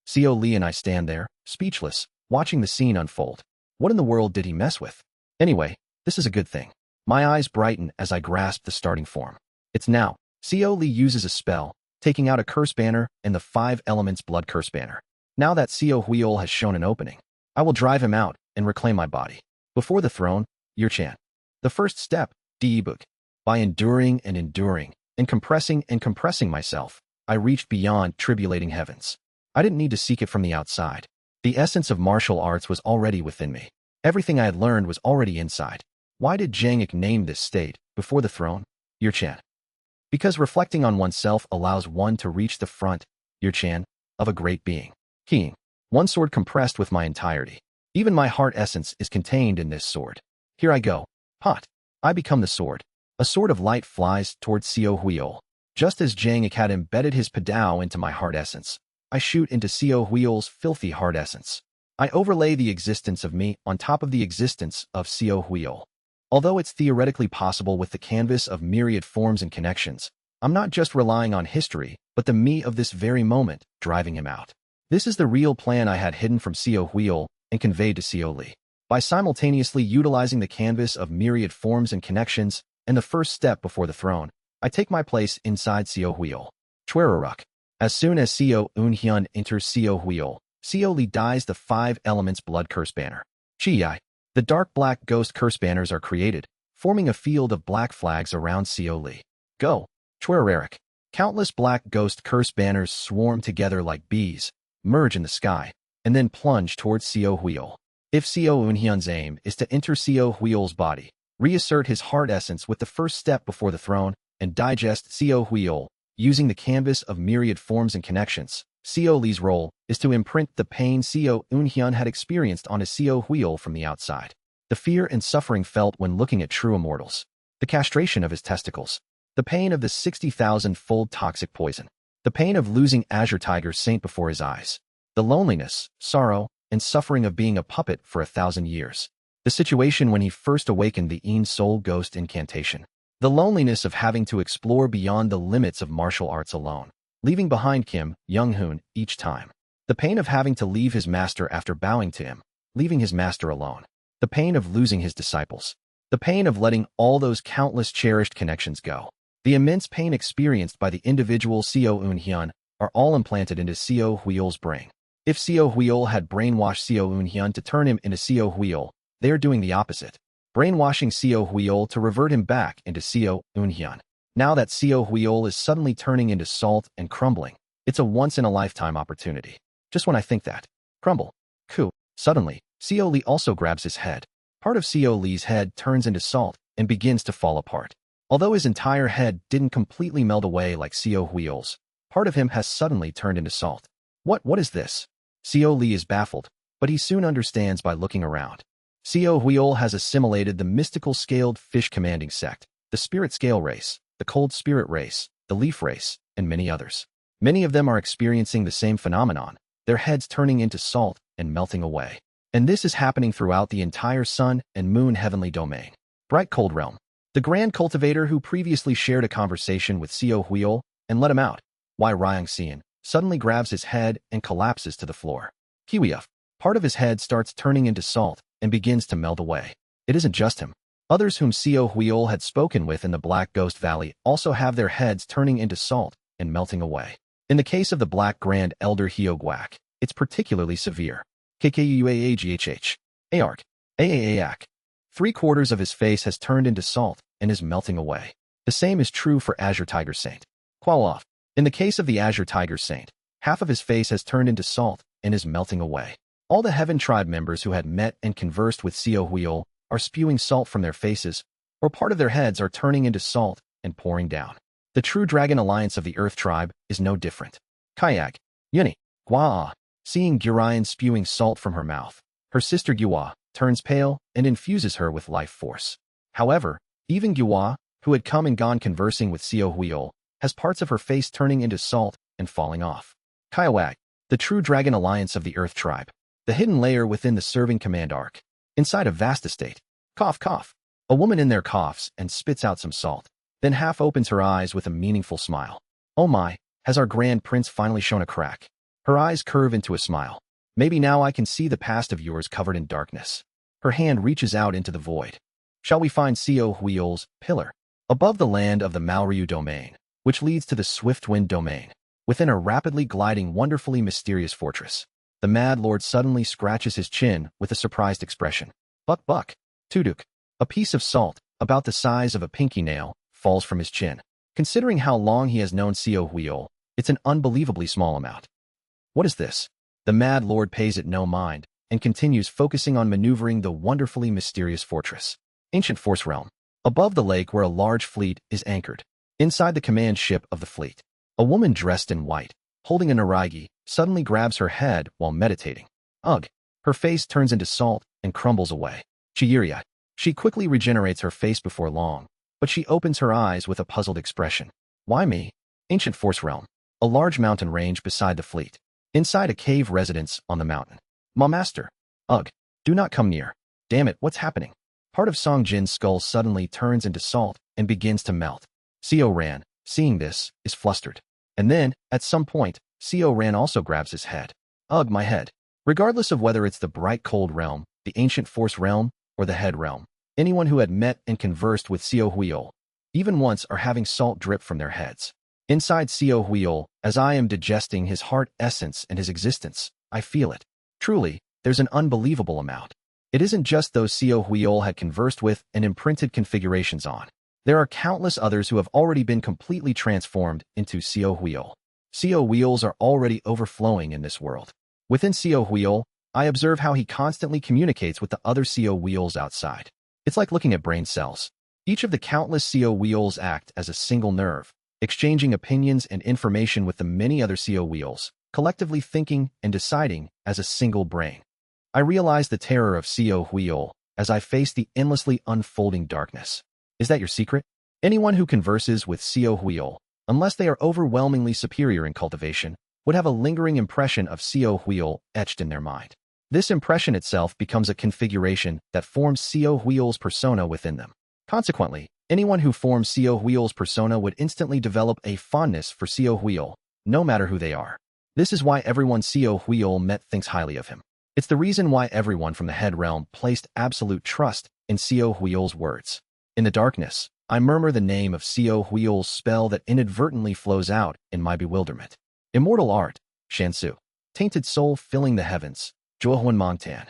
Sio Li and I stand there, speechless, watching the scene unfold. What in the world did he mess with? Anyway, this is a good thing. My eyes brighten as I grasp the starting form. It's now. Sio Li uses a spell, taking out a curse banner and the 5 elements blood curse banner. Now that Sio Huiol has shown an opening, I will drive him out and reclaim my body. Before the throne, your chant. The first step, Audiobook. By enduring and compressing myself, I reached beyond tribulating heavens. I didn't need to seek it from the outside. The essence of martial arts was already within me. Everything I had learned was already inside. Why did Zhang Yi name this state, before the throne, your chant? Because reflecting on oneself allows one to reach the front, your chant, of a great being. Keying. One sword compressed with my entirety. Even my heart essence is contained in this sword. Here I go. Pot. I become the sword. A sword of light flies towards Sio Huiol. Just as Zhang Yi had embedded his padao into my heart essence, I shoot into Sio Huiol's filthy heart essence. I overlay the existence of me on top of the existence of Sio Huiol. Although it's theoretically possible with the canvas of myriad forms and connections, I'm not just relying on history, but the me of this very moment, driving him out. This is the real plan I had hidden from Sio Huiol and conveyed to Sio Li. By simultaneously utilizing the canvas of myriad forms and connections and the first step before the throne, I take my place inside Sio Huiol. Chweraruk. As soon as Sio Eunhyun enters Sio Huiol, Sio Li dyes the 5 elements blood curse banner. Chi. The dark black ghost curse banners are created, forming a field of black flags around Sio Li. Go. Chweraruk. Countless black ghost curse banners swarm together like bees, merge in the sky, and then plunge towards Sio Huiol. If Sio Eunhyun's aim is to enter Sio Huiol's body, reassert his heart essence with the first step before the throne, and digest Sio Huiol, using the canvas of myriad forms and connections, Sio Li's role is to imprint the pain Sio Eunhyun had experienced onto Sio Huiol from the outside. The fear and suffering felt when looking at true immortals. The castration of his testicles. The pain of the 60,000-fold toxic poison. The pain of losing Azure Tiger Saint before his eyes. The loneliness, sorrow, and suffering of being a puppet for 1,000 years. The situation when he first awakened the Een Soul Ghost incantation. The loneliness of having to explore beyond the limits of martial arts alone, leaving behind Kim Young-hoon each time. The pain of having to leave his master after bowing to him, leaving his master alone. The pain of losing his disciples. The pain of letting all those countless cherished connections go. The immense pain experienced by the individual Sio Eunhyun are all implanted into Sio Huiol's brain. If Seo Huil had brainwashed Seo Eunhyun to turn him into Seo Huil, they are doing the opposite, brainwashing Seo Huil to revert him back into Seo Eunhyun. Now that Seo Huil is suddenly turning into salt and crumbling, it's a once-in-a-lifetime opportunity. Just when I think that. Crumble. Coup. Suddenly, Seo Lee also grabs his head. Part of Seo Lee's head turns into salt and begins to fall apart. Although his entire head didn't completely melt away like Seo Huil's, part of him has suddenly turned into salt. What is this? Seo Lee is baffled, but he soon understands by looking around. Seo Huil has assimilated the mystical scaled fish commanding sect, the spirit scale race, the cold spirit race, the leaf race, and many others. Many of them are experiencing the same phenomenon, their heads turning into salt and melting away. And this is happening throughout the entire sun and moon heavenly domain. Bright Cold Realm. The Grand Cultivator who previously shared a conversation with Seo Huil and let him out, Wai Ryang Xian, suddenly grabs his head and collapses to the floor. Kiwiuf. Part of his head starts turning into salt and begins to melt away. It isn't just him. Others whom Seo Huil had spoken with in the Black Ghost Valley also have their heads turning into salt and melting away. In the case of the Black Grand Elder Hyogwak, it's particularly severe. KKUAAGHH. Aark. Aaaak. 3/4 of his face has turned into salt and is melting away. The same is true for Azure Tiger Saint. Quaoff. In the case of the Azure Tiger Saint, half of his face has turned into salt and is melting away. All the Heaven Tribe members who had met and conversed with Seo Huil are spewing salt from their faces, or part of their heads are turning into salt and pouring down. The True Dragon Alliance of the Earth Tribe is no different. Kayak. Yuni. Gua. Seeing Gurion spewing salt from her mouth, her sister Gua turns pale and infuses her with life force. However, even Gua, who had come and gone conversing with Seo Huil, has parts of her face turning into salt and falling off. Kaiwag. The True Dragon Alliance of the Earth Tribe. The hidden layer within the Serving Command Arc. Inside a vast estate. Cough, cough. A woman in there coughs and spits out some salt, then half opens her eyes with a meaningful smile. Oh my, has our Grand Prince finally shown a crack? Her eyes curve into a smile. Maybe now I can see the past of yours covered in darkness. Her hand reaches out into the void. Shall we find Seo Huil's pillar? Above the land of the Malryu domain, which leads to the Swiftwind domain, within a rapidly gliding, wonderfully mysterious fortress, the Mad Lord suddenly scratches his chin with a surprised expression. Buck buck. Tuduk. A piece of salt, about the size of a pinky nail, falls from his chin. Considering how long he has known Seo Huil, it's an unbelievably small amount. What is this? The Mad Lord pays it no mind and continues focusing on maneuvering the wonderfully mysterious fortress. Ancient Force Realm. Above the lake where a large fleet is anchored. Inside the command ship of the fleet, a woman dressed in white, holding a naragi, suddenly grabs her head while meditating. Ugh. Her face turns into salt and crumbles away. Chiiriya. She quickly regenerates her face before long, but she opens her eyes with a puzzled expression. Why me? Ancient Force Realm. A large mountain range beside the fleet. Inside a cave residence on the mountain. Ma Master. Ugh. Do not come near. Damn it, what's happening? Part of Song Jin's skull suddenly turns into salt and begins to melt. Seo Ran, seeing this, is flustered. And then, at some point, Seo Ran also grabs his head. Ugh, my head. Regardless of whether it's the Bright Cold Realm, the Ancient Force Realm, or the Head Realm, anyone who had met and conversed with Seo Huil, even once, are having salt drip from their heads. Inside Seo Huil, as I am digesting his heart essence and his existence, I feel it. Truly, there's an unbelievable amount. It isn't just those Seo Huil had conversed with and imprinted configurations on. There are countless others who have already been completely transformed into Seo Huil. Seo Huils are already overflowing in this world. Within Seo Huil, I observe how he constantly communicates with the other Seo Huils outside. It's like looking at brain cells. Each of the countless Seo Huils act as a single nerve, exchanging opinions and information with the many other Seo Huils, collectively thinking and deciding as a single brain. I realize the terror of Seo Huil as I face the endlessly unfolding darkness. Is that your secret? Anyone who converses with Seo Huil, unless they are overwhelmingly superior in cultivation, would have a lingering impression of Seo Huil etched in their mind. This impression itself becomes a configuration that forms Seo Huil's persona within them. Consequently, anyone who forms Seo Huil's persona would instantly develop a fondness for Seo Huil, no matter who they are. This is why everyone Seo Huil met thinks highly of him. It's the reason why everyone from the Head Realm placed absolute trust in Seo Huil's words. In the darkness, I murmur the name of Seo Huil's spell that inadvertently flows out in my bewilderment. Immortal Art, Shansu. Tainted soul filling the heavens. Joahuan Montan.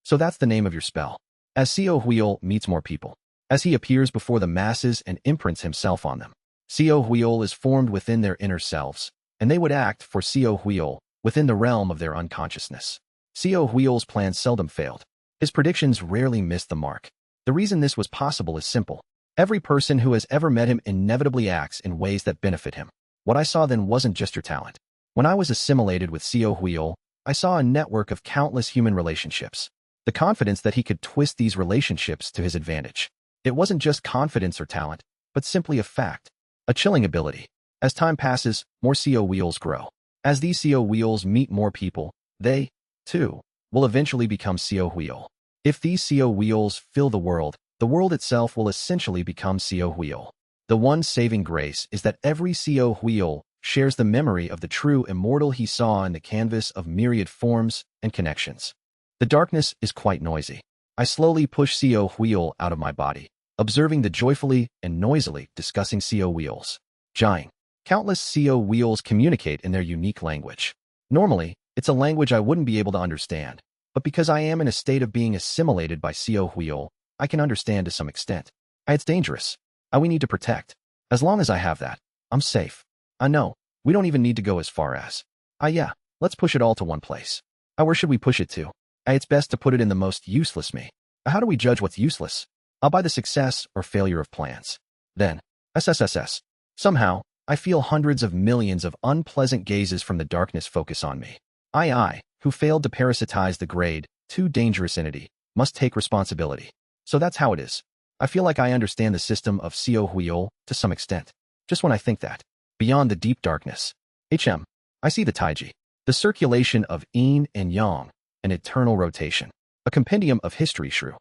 So that's the name of your spell. As Seo Huil meets more people, as he appears before the masses and imprints himself on them, Seo Huil is formed within their inner selves, and they would act for Seo Huil within the realm of their unconsciousness. Seo Huil's plans seldom failed. His predictions rarely missed the mark. The reason this was possible is simple. Every person who has ever met him inevitably acts in ways that benefit him. What I saw then wasn't just your talent. When I was assimilated with Seo Huil, I saw a network of countless human relationships. The confidence that he could twist these relationships to his advantage. It wasn't just confidence or talent, but simply a fact. A chilling ability. As time passes, more Seo Huils grow. As these Seo Huils meet more people, they, too, will eventually become Seo Huil. If these Seo Huils fill the world itself will essentially become Seo Huil. The one saving grace is that every Seo Huil shares the memory of the true immortal he saw in the canvas of myriad forms and connections. The darkness is quite noisy. I slowly push Seo Huil out of my body, observing the joyfully and noisily discussing Seo Huils. Jying. Countless Seo Huils communicate in their unique language. Normally, it's a language I wouldn't be able to understand, but because I am in a state of being assimilated by Seo Huil, I can understand to some extent. It's dangerous. We need to protect. As long as I have that, I'm safe. I know. We don't even need to go as far as. Yeah, let's push it all to one place. Where should we push it to? It's best to put it in the most useless me. How do we judge what's useless? By the success or failure of plans. Then, SSSS. Somehow, I feel hundreds of millions of unpleasant gazes from the darkness focus on me. I, who failed to parasitize the grade 2 dangerous entity, must take responsibility. So that's how it is. I feel like I understand the system of Seo Huil to some extent. Just when I think that. Beyond the deep darkness. I see the Taiji. The circulation of yin and yang, an eternal rotation. A compendium of history shrew.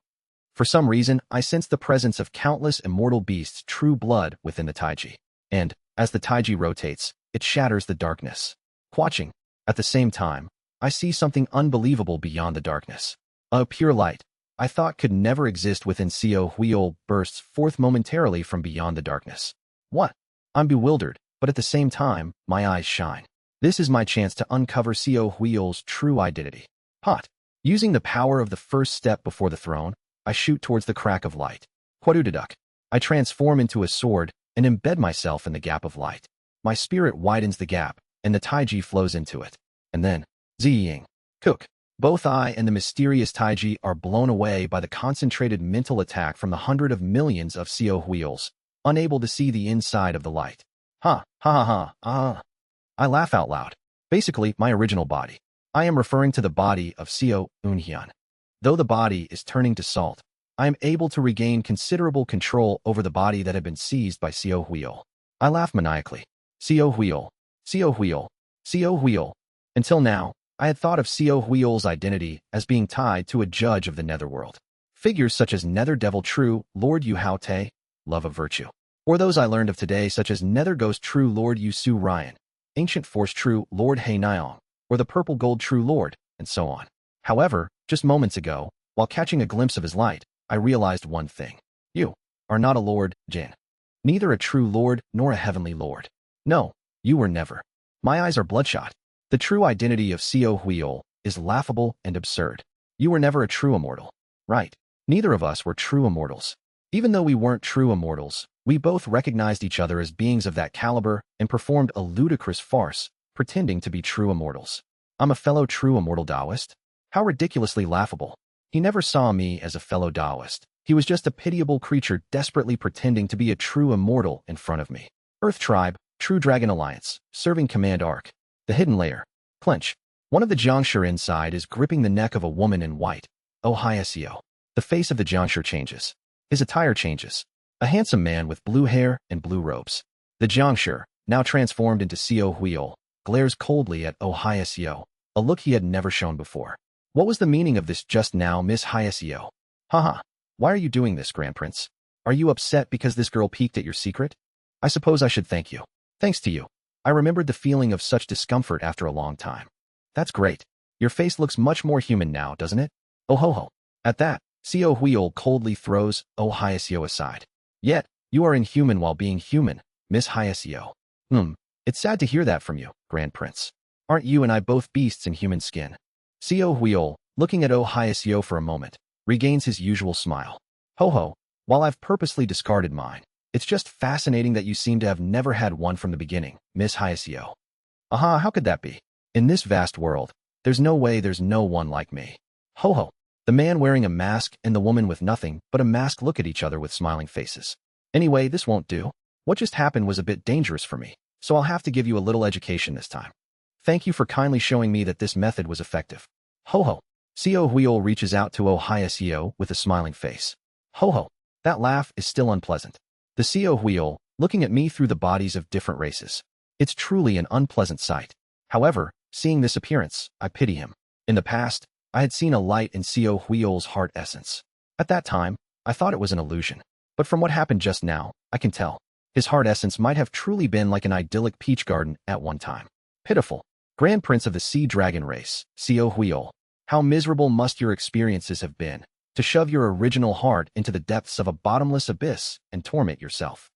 For some reason, I sense the presence of countless immortal beasts' true blood within the Taiji. And, as the Taiji rotates, it shatters the darkness. Watching. At the same time, I see something unbelievable beyond the darkness. A pure light I thought could never exist within Seo Huil bursts forth momentarily from beyond the darkness. What? I'm bewildered, but at the same time, my eyes shine. This is my chance to uncover Seo Huil's true identity. Using the power of the first step before the throne, I shoot towards the crack of light. Huadudaduk. I transform into a sword and embed myself in the gap of light. My spirit widens the gap, and the Taiji flows into it. And then, Ziying. Cook. Both I and the mysterious Taiji are blown away by the concentrated mental attack from the hundred of millions of Seo Huils, unable to see the inside of the light. Ha ha ha ha. I laugh out loud. Basically, my original body. I am referring to the body of Seo Unhyun. Though the body is turning to salt, I am able to regain considerable control over the body that had been seized by Seo Huil. I laugh maniacally. Seo Huil. Seo Huil. Seo Huil. Until now, I had thought of Seo Huil's identity as being tied to a judge of the netherworld. Figures such as Nether Devil True Lord Yu Hao Te, Love of Virtue. Or those I learned of today such as Nether Ghost True Lord Yu Su Ryan, Ancient Force True Lord He Nyong, or the Purple Gold True Lord, and so on. However, just moments ago, while catching a glimpse of his light, I realized one thing. You are not a Lord, Jin. Neither a true Lord nor a heavenly Lord. No, you were never. My eyes are bloodshot. The true identity of Seo Huil is laughable and absurd. You were never a true immortal. Right. Neither of us were true immortals. Even though we weren't true immortals, we both recognized each other as beings of that caliber and performed a ludicrous farce, pretending to be true immortals. I'm a fellow true immortal Taoist? How ridiculously laughable. He never saw me as a fellow Taoist. He was just a pitiable creature desperately pretending to be a true immortal in front of me. Earth Tribe, True Dragon Alliance, Serving Command Arc. The Hidden Layer. Clench. One of the Jiangshi inside is gripping the neck of a woman in white. Oh Hyaseo. The face of the Jiangshi changes. His attire changes. A handsome man with blue hair and blue robes. The Jiangshi, now transformed into Seo Huil, glares coldly at Oh Hyaseo, a look he had never shown before. What was the meaning of this just now, Miss Hyaseo? Haha. Why are you doing this, Grand Prince? Are you upset because this girl peeked at your secret? I suppose I should thank you. Thanks to you. I remembered the feeling of such discomfort after a long time. That's great. Your face looks much more human now, doesn't it? Oh ho ho. At that, Seo Huil coldly throws Oh Hyaseo aside. Yet, you are inhuman while being human, Miss Hyaseo. It's sad to hear that from you, Grand Prince. Aren't you and I both beasts in human skin? Co Huiol, looking at Oh Hyasio for a moment, regains his usual smile. Ho ho, while I've purposely discarded mine, it's just fascinating that you seem to have never had one from the beginning, Miss Hyasio. Aha, how could that be? In this vast world, there's no way there's no one like me. Ho ho. The man wearing a mask and the woman with nothing but a mask look at each other with smiling faces. Anyway, this won't do. What just happened was a bit dangerous for me, so I'll have to give you a little education this time. Thank you for kindly showing me that this method was effective. Ho ho. Co Huiol reaches out to Oh Hyasio with a smiling face. Ho ho. That laugh is still unpleasant. The Co Huiol, looking at me through the bodies of different races. It's truly an unpleasant sight. However, seeing this appearance, I pity him. In the past, I had seen a light in Co Huiol's heart essence. At that time, I thought it was an illusion. But from what happened just now, I can tell. His heart essence might have truly been like an idyllic peach garden at one time. Pitiful. Grand Prince of the Sea Dragon race, Co Huiol. How miserable must your experiences have been, to shove your original heart into the depths of a bottomless abyss and torment yourself.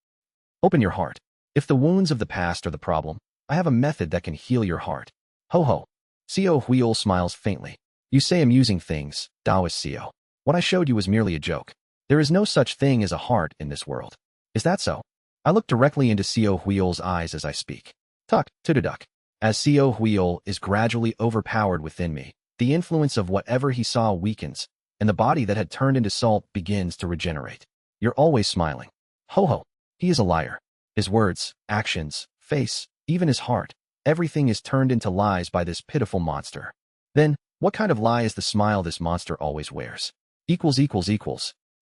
Open your heart. If the wounds of the past are the problem, I have a method that can heal your heart. Ho ho. Co Huiol smiles faintly. You say amusing things, Taoist Co. What I showed you was merely a joke. There is no such thing as a heart in this world. Is that so? I look directly into Co Huiol's eyes as I speak. Tuck, tudaduck. As Co Huiol is gradually overpowered within me, the influence of whatever he saw weakens, and the body that had turned into salt begins to regenerate. You're always smiling. Ho ho. He is a liar. His words, actions, face, even his heart, everything is turned into lies by this pitiful monster. Then, what kind of lie is the smile this monster always wears?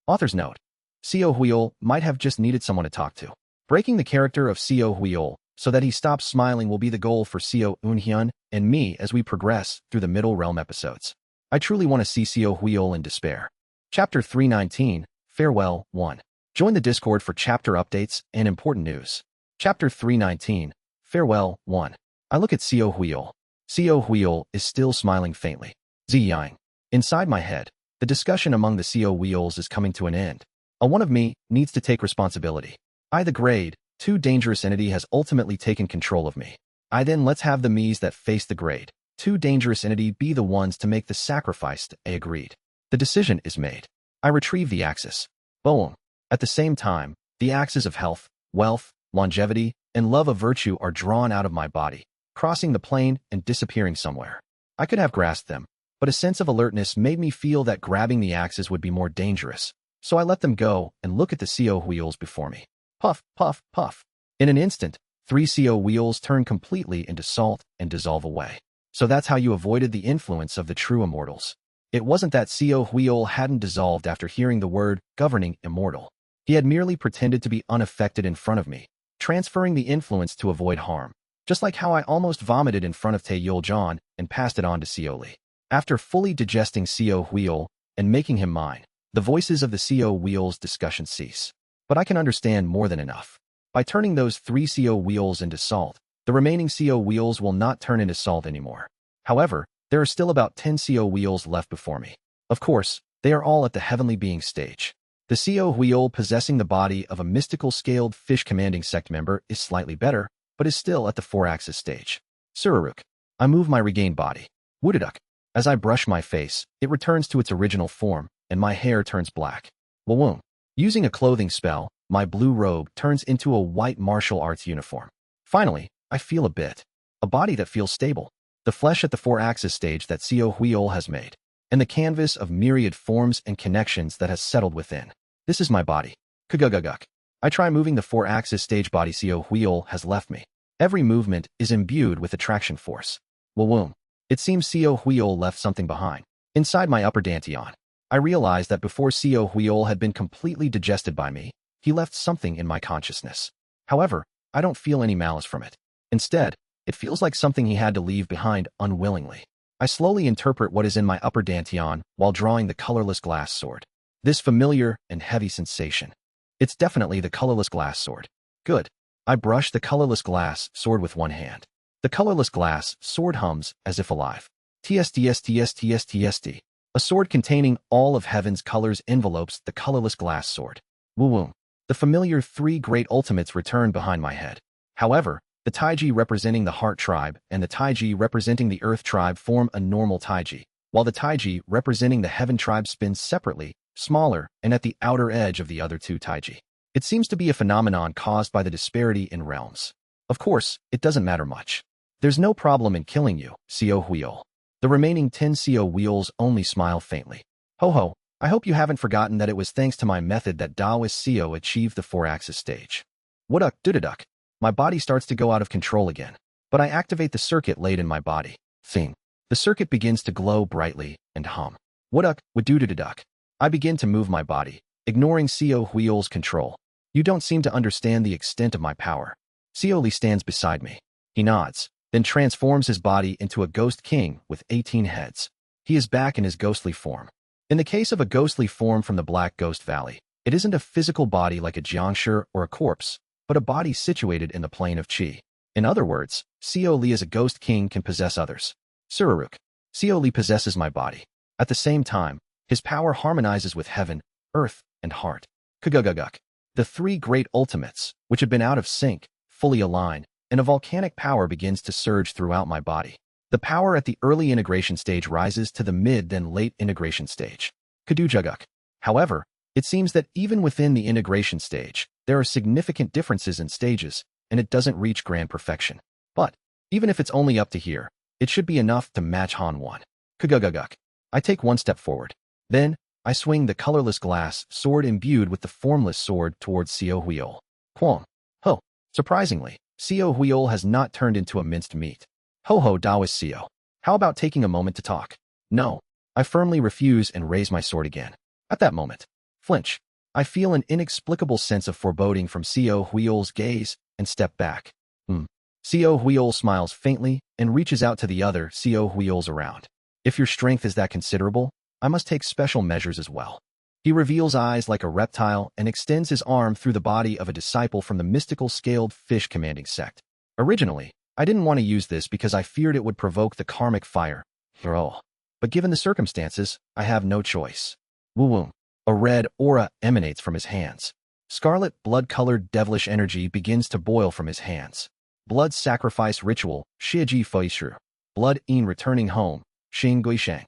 Author's note. Co Huiol might have just needed someone to talk to. Breaking the character of Co Huiol so that he stops smiling will be the goal for Co Eunhyun and me as we progress through the Middle Realm episodes. I truly want to see Co Huiol in despair. Chapter 319, Farewell 1. Join the Discord for chapter updates and important news. Chapter 319, Farewell 1. I look at Co Huiol. Co Huiol is still smiling faintly. Ziyang. Inside my head, the discussion among the Co Huiols is coming to an end. A one of me needs to take responsibility. I the grade, 2 dangerous entity has ultimately taken control of me. I then let's have the me's that face the grade, 2 dangerous entity be the ones to make the sacrifice. I agreed. The decision is made. I retrieve the axis. Boom. At the same time, the axes of health, wealth, longevity, and love of virtue are drawn out of my body, crossing the plane and disappearing somewhere. I could have grasped them, but a sense of alertness made me feel that grabbing the axes would be more dangerous, so I let them go and look at the CO wheels before me. Puff, puff, puff. In an instant, 3 CO wheels turn completely into salt and dissolve away. So that's how you avoided the influence of the true immortals. It wasn't that CO wheel hadn't dissolved after hearing the word governing immortal. He had merely pretended to be unaffected in front of me, transferring the influence to avoid harm, just like how I almost vomited in front of Taeyul John and passed it on to Co Li. After fully digesting CO wheel and making him mine, the voices of the CO wheels discussion cease. But I can understand more than enough. By turning those 3 CO wheels into salt, the remaining CO wheels will not turn into salt anymore. However, there are still about 10 CO wheels left before me. Of course, they are all at the heavenly being stage. The CO wheel possessing the body of a mystical scaled fish commanding sect member is slightly better, but is still at the 4-axis stage. Sururuk. I move my regained body. Woodaduk. As I brush my face, it returns to its original form, and my hair turns black. Wawoom. Using a clothing spell, my blue robe turns into a white martial arts uniform. Finally, I feel a bit. A body that feels stable. The flesh at the 4-axis stage that CO Huiol has made, and the canvas of myriad forms and connections that has settled within. This is my body. Kuguguguk. I try moving the 4-axis stage body CO Huiol has left me. Every movement is imbued with attraction force. Wawoom. It seems CO Huiol left something behind. Inside my upper dantian, I realized that before CO Huiol had been completely digested by me, he left something in my consciousness. However, I don't feel any malice from it. Instead, it feels like something he had to leave behind unwillingly. I slowly interpret what is in my upper dantian while drawing the colorless glass sword. This familiar and heavy sensation. It's definitely the colorless glass sword. Good. I brush the colorless glass sword with one hand. The colorless glass sword hums as if alive. TSTSTSTSTST. A sword containing all of heaven's colors envelopes the colorless glass sword. Woo-woo. The familiar 3 great ultimates return behind my head. However, The Taiji representing the Heart tribe and the Taiji representing the Earth tribe form a normal Taiji, while the Taiji representing the Heaven tribe spins separately, smaller, and at the outer edge of the other two Taiji. It seems to be a phenomenon caused by the disparity in realms. Of course, it doesn't matter much. There's no problem in killing you, Co Wheel. The remaining 10 Co Wheels only smile faintly. Ho ho, I hope you haven't forgotten that it was thanks to my method that Taoist Co achieved the 4-axis stage. Whaduck dudaduck. My body starts to go out of control again. But I activate the circuit laid in my body. Feng. The circuit begins to glow brightly and hum. Whaduck wadudaduck. I begin to move my body, ignoring Co Wheel's control. You don't seem to understand the extent of my power. Co Li stands beside me. He nods, then transforms his body into a ghost king with 18 heads. He is back in his ghostly form. In the case of a ghostly form from the Black Ghost Valley, it isn't a physical body like a jiangshi or a corpse, but a body situated in the plane of qi. In other words, Co Li as a ghost king can possess others. Suraruk. Co Li possesses my body. At the same time, his power harmonizes with heaven, earth, and heart. Kuguguguk. The three great ultimates, which have been out of sync, fully align, and a volcanic power begins to surge throughout my body. The power at the early integration stage rises to the mid then late integration stage. Kadujuguk. However, it seems that even within the integration stage, there are significant differences in stages, and it doesn't reach grand perfection. But, even if it's only up to here, it should be enough to match Han 1. Kuguguguk. I take one step forward. Then, I swing the colorless glass sword imbued with the formless sword towards Co Wheel. Quong. Ho. Surprisingly, Co Wheel has not turned into a minced meat. Ho ho Taoist Co. How about taking a moment to talk? No. I firmly refuse and raise my sword again. At that moment, flinch. I feel an inexplicable sense of foreboding from Co Wheel's gaze and step back. Co Wheel smiles faintly and reaches out to the other Co Wheels around. If your strength is that considerable, I must take special measures as well. He reveals eyes like a reptile and extends his arm through the body of a disciple from the mystical scaled fish commanding sect. Originally, I didn't want to use this because I feared it would provoke the karmic fire. But given the circumstances, I have no choice. Woo-woo. A red aura emanates from his hands. Scarlet, blood-colored devilish energy begins to boil from his hands. Blood sacrifice ritual, Shiji Feishu. Blood in returning home, Xing Guisheng.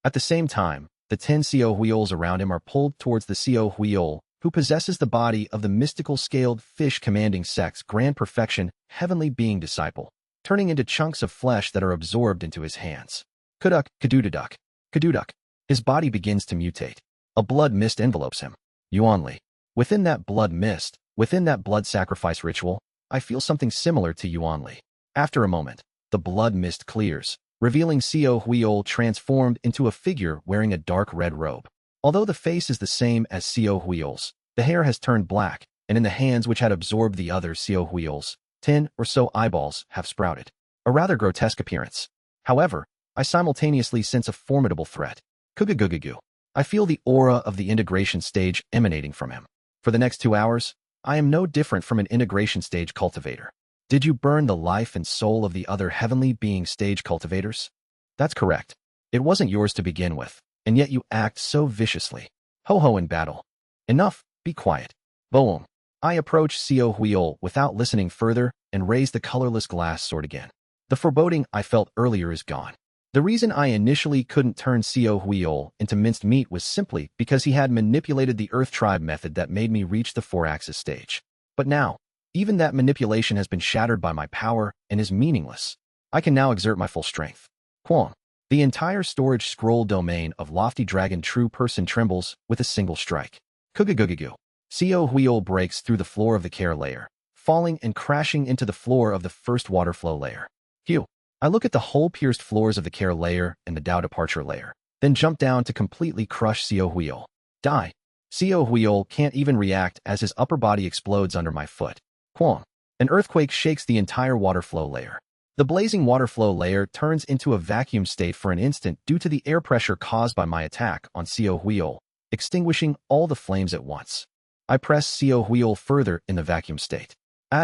At the same time, the 10 Co Wheels around him are pulled towards the Co Wheel, who possesses the body of the mystical scaled fish commanding sect's grand perfection, heavenly being disciple, turning into chunks of flesh that are absorbed into his hands. Kuduk, kadududuk, kaduduk. His body begins to mutate. A blood mist envelopes him. Yuanli. Within that blood mist, within that blood sacrifice ritual, I feel something similar to Yuanli. After a moment, the blood mist clears, revealing Co Wheel transformed into a figure wearing a dark red robe. Although the face is the same as Co Wheel's, the hair has turned black, and in the hands which had absorbed the other Co Wheels, 10 or so eyeballs have sprouted. A rather grotesque appearance. However, I simultaneously sense a formidable threat. Kugugugugu. I feel the aura of the integration stage emanating from him. For the next 2 hours, I am no different from an integration stage cultivator. Did you burn the life and soul of the other heavenly being stage cultivators? That's correct. It wasn't yours to begin with, and yet you act so viciously. Ho-ho in battle. Enough, be quiet. Boom. I approach Co Wheel without listening further and raise the colorless glass sword again. The foreboding I felt earlier is gone. The reason I initially couldn't turn Co Wheel into minced meat was simply because he had manipulated the Earth Tribe method that made me reach the 4-axis stage. But now, even that manipulation has been shattered by my power and is meaningless. I can now exert my full strength. Quong. The entire storage scroll domain of Lofty Dragon True Person trembles with a single strike. Kugugugugu. Co Wheel breaks through the floor of the care layer, falling and crashing into the floor of the first water flow layer. Phew. I look at the hole-pierced floors of the care layer and the Dao departure layer, then jump down to completely crush Co Wheel. Die. Co Wheel can't even react as his upper body explodes under my foot. Quong. An earthquake shakes the entire water flow layer. The blazing water flow layer turns into a vacuum state for an instant due to the air pressure caused by my attack on Co Wheel, extinguishing all the flames at once. I press Co Wheel further in the vacuum state.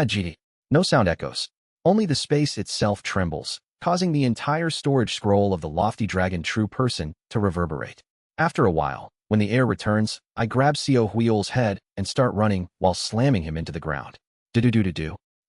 Gee. No sound echoes. Only the space itself trembles, causing the entire storage scroll of the Lofty Dragon True Person to reverberate. After a while, when the air returns, I grab Co Wheel's head and start running while slamming him into the ground. Do-do-do-do-do.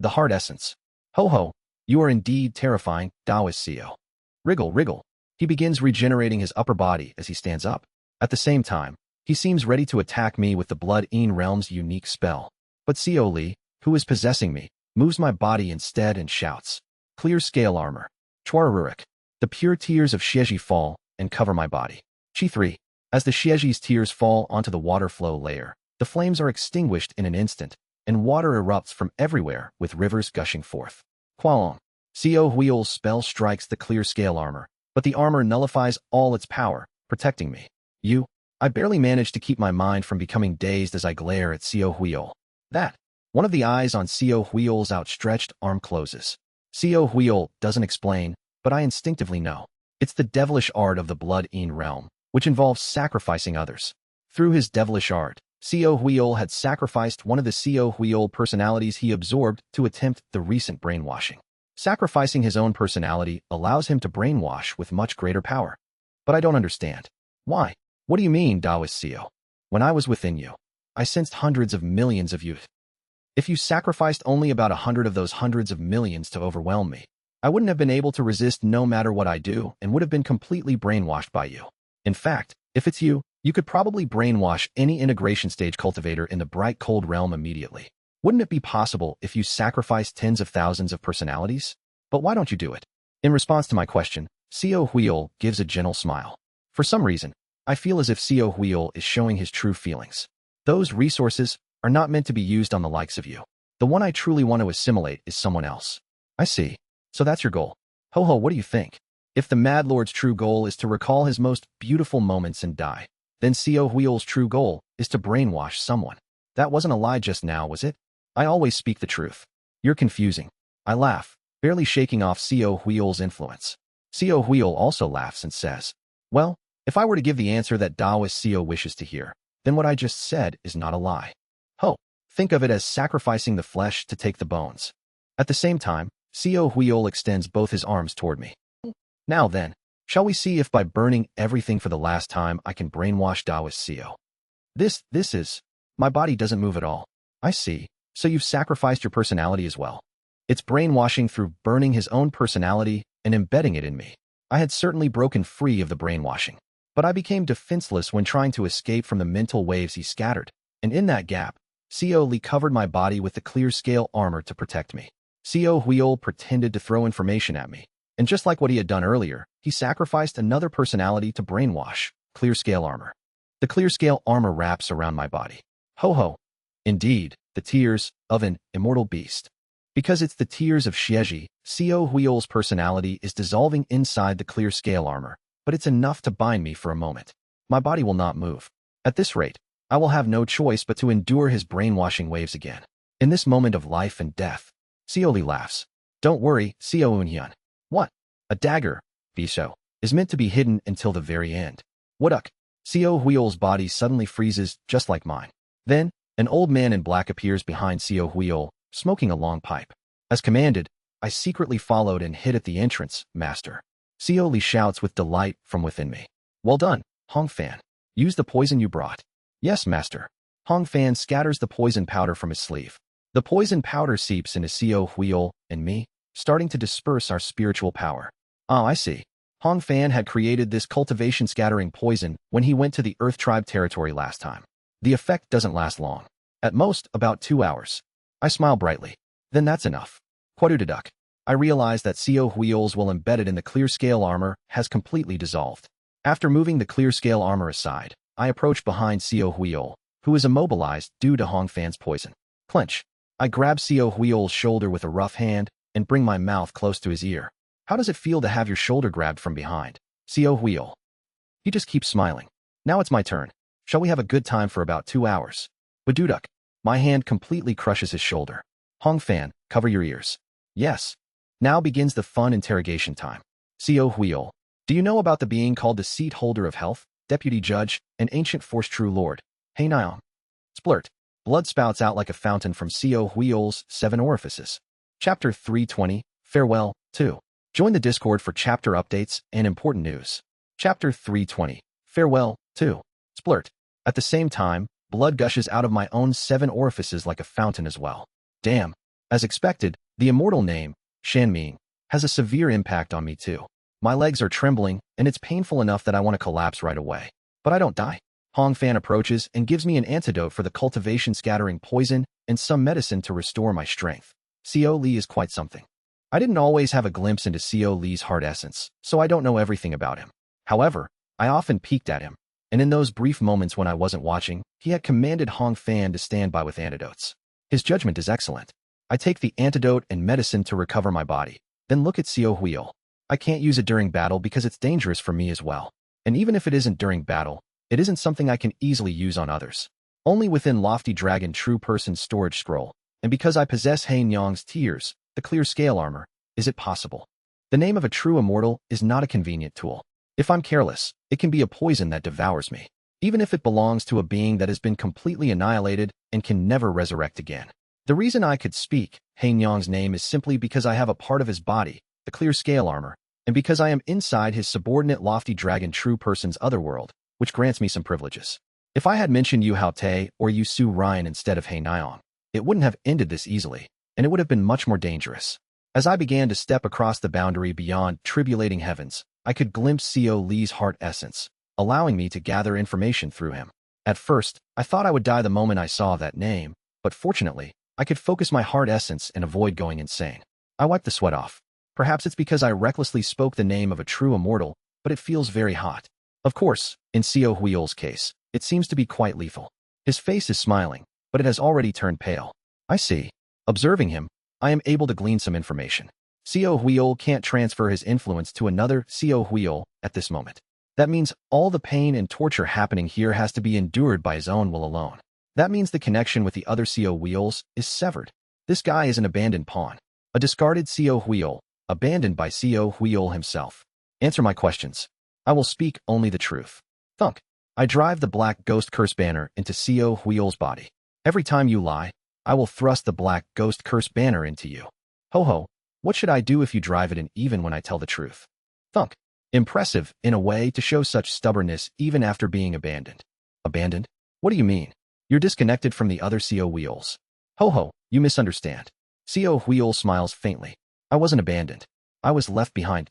The heart essence. Ho ho, you are indeed terrifying, Taoist CEO. Wriggle, wriggle. He begins regenerating his upper body as he stands up. At the same time, he seems ready to attack me with the Blood-Een realm's unique spell. But CEO Li, who is possessing me, moves my body instead and shouts, "Clear scale armor. Chwarurik." The pure tears of Xieji fall and cover my body. Chi 3. As the Xieji's tears fall onto the water flow layer, the flames are extinguished in an instant, and water erupts from everywhere with rivers gushing forth. Hualong. CEO Hui's spell strikes the clear scale armor, but the armor nullifies all its power, protecting me. I barely manage to keep my mind from becoming dazed as I glare at CEO Huil. That. One of the eyes on CEO Huil's outstretched arm closes. CEO Huil doesn't explain, but I instinctively know. It's the devilish art of the Blood-Een realm, which involves sacrificing others. Through his devilish art, CEO Huil had sacrificed one of the CEO Huil personalities he absorbed to attempt the recent brainwashing. Sacrificing his own personality allows him to brainwash with much greater power. But I don't understand. Why? What do you mean, Taoist CEO? When I was within you, I sensed hundreds of millions of youth. If you sacrificed only about 100 of those hundreds of millions to overwhelm me, I wouldn't have been able to resist no matter what I do and would have been completely brainwashed by you. In fact, if it's you, you could probably brainwash any integration stage cultivator in the bright cold realm immediately. Wouldn't it be possible if you sacrificed tens of thousands of personalities? But why don't you do it? In response to my question, CEO Huil gives a gentle smile. For some reason, I feel as if CEO Huil is showing his true feelings. Those resources are not meant to be used on the likes of you. The one I truly want to assimilate is someone else. I see. So that's your goal. Ho ho, what do you think? If the Mad Lord's true goal is to recall his most beautiful moments and die, then CEO Huil's true goal is to brainwash someone. That wasn't a lie just now, was it? I always speak the truth. You're confusing. I laugh, barely shaking off CEO Huil's influence. CEO Huil also laughs and says, well, if I were to give the answer that Taoist CEO wishes to hear, then what I just said is not a lie. Ho, think of it as sacrificing the flesh to take the bones. At the same time, CEO Huil extends both his arms toward me. Now then, shall we see if by burning everything for the last time I can brainwash Taoist CEO? This is... My body doesn't move at all. I see. So you've sacrificed your personality as well. It's brainwashing through burning his own personality and embedding it in me. I had certainly broken free of the brainwashing, but I became defenseless when trying to escape from the mental waves he scattered, and in that gap, CEO Li covered my body with the clear scale armor to protect me. CEO Huil pretended to throw information at me, and just like what he had done earlier, he sacrificed another personality to brainwash, clear scale armor. The clear scale armor wraps around my body. Ho ho. Indeed, the tears of an immortal beast. Because it's the tears of Xieji, CEO Huil's personality is dissolving inside the clear scale armor, but it's enough to bind me for a moment. My body will not move. At this rate, I will have no choice but to endure his brainwashing waves again. In this moment of life and death, CEO Li laughs. Don't worry, CEO Unhyun. What? A dagger, Bisho, is meant to be hidden until the very end. Whatuk? CEO Huil's body suddenly freezes just like mine. Then, an old man in black appears behind CEO Huil, smoking a long pipe. As commanded, I secretly followed and hid at the entrance, Master. CEO Li shouts with delight from within me. Well done, Hong Fan. Use the poison you brought. Yes, Master. Hong Fan scatters the poison powder from his sleeve. The poison powder seeps into CEO Huil and me, starting to disperse our spiritual power. Oh, I see. Hong Fan had created this cultivation scattering poison when he went to the Earth Tribe territory last time. The effect doesn't last long. At most, about 2 hours. I smile brightly. Then that's enough. Quadudaduck. I realize that CO wheels while embedded in the clear scale armor has completely dissolved. After moving the clear scale armor aside, I approach behind CO Wheel, who is immobilized due to Hong Fan's poison. Clench. I grab CO Wheel's shoulder with a rough hand and bring my mouth close to his ear. How does it feel to have your shoulder grabbed from behind? CO Wheel. He just keeps smiling. Now it's my turn. Shall we have a good time for about 2 hours? Quadudaduck. My hand completely crushes his shoulder. Hong Fan, cover your ears. Yes. Now begins the fun interrogation time. CO Wheel. Do you know about the being called the seat holder of health, deputy judge, and ancient force true lord? Hey Niam. Splurt. Blood spouts out like a fountain from CO Wheel's 7 orifices. Chapter 320, Farewell, 2. Join the Discord for chapter updates and important news. Chapter 320, Farewell, 2. Splurt. At the same time, blood gushes out of my own 7 orifices like a fountain as well. Damn. As expected, the immortal name, Shanming, has a severe impact on me too. My legs are trembling, and it's painful enough that I want to collapse right away. But I don't die. Hong Fan approaches and gives me an antidote for the cultivation scattering poison and some medicine to restore my strength. CO Lee is quite something. I didn't always have a glimpse into CO Lee's heart essence, so I don't know everything about him. However, I often peeked at him, and in those brief moments when I wasn't watching, he had commanded Hong Fan to stand by with antidotes. His judgment is excellent. I take the antidote and medicine to recover my body, then look at CO Wheel. I can't use it during battle because it's dangerous for me as well. And even if it isn't during battle, it isn't something I can easily use on others. Only within Lofty Dragon True Person Storage Scroll, and because I possess Hei Nyang's tears, the clear scale armor, is it possible. The name of a true immortal is not a convenient tool. If I'm careless, it can be a poison that devours me, even if it belongs to a being that has been completely annihilated and can never resurrect again. The reason I could speak Hei Nyang's name is simply because I have a part of his body, the clear scale armor, and because I am inside his subordinate Lofty Dragon True Person's otherworld, which grants me some privileges. If I had mentioned Yu Hao Te or Yu Su Ryan instead of Hei Nyang, it wouldn't have ended this easily, and it would have been much more dangerous. As I began to step across the boundary beyond tribulating heavens, I could glimpse CO Lee's heart essence, allowing me to gather information through him. At first, I thought I would die the moment I saw that name, but fortunately, I could focus my heart essence and avoid going insane. I wiped the sweat off. Perhaps it's because I recklessly spoke the name of a true immortal, but it feels very hot. Of course, in CO Wheel's case, it seems to be quite lethal. His face is smiling, but it has already turned pale. I see. Observing him, I am able to glean some information. CO Wheel can't transfer his influence to another CO Wheel at this moment. That means all the pain and torture happening here has to be endured by his own will alone. That means the connection with the other CO Wheels is severed. This guy is an abandoned pawn. A discarded CO Wheel, abandoned by CO Wheel himself. Answer my questions. I will speak only the truth. Thunk. I drive the black ghost curse banner into CO Wheel's body. Every time you lie, I will thrust the black ghost curse banner into you. Ho ho, what should I do if you drive it in even when I tell the truth? Thunk. Impressive, in a way, to show such stubbornness even after being abandoned. Abandoned? What do you mean? You're disconnected from the other CO Wheels. Ho ho, you misunderstand. CO Wheel smiles faintly. I wasn't abandoned. I was left behind.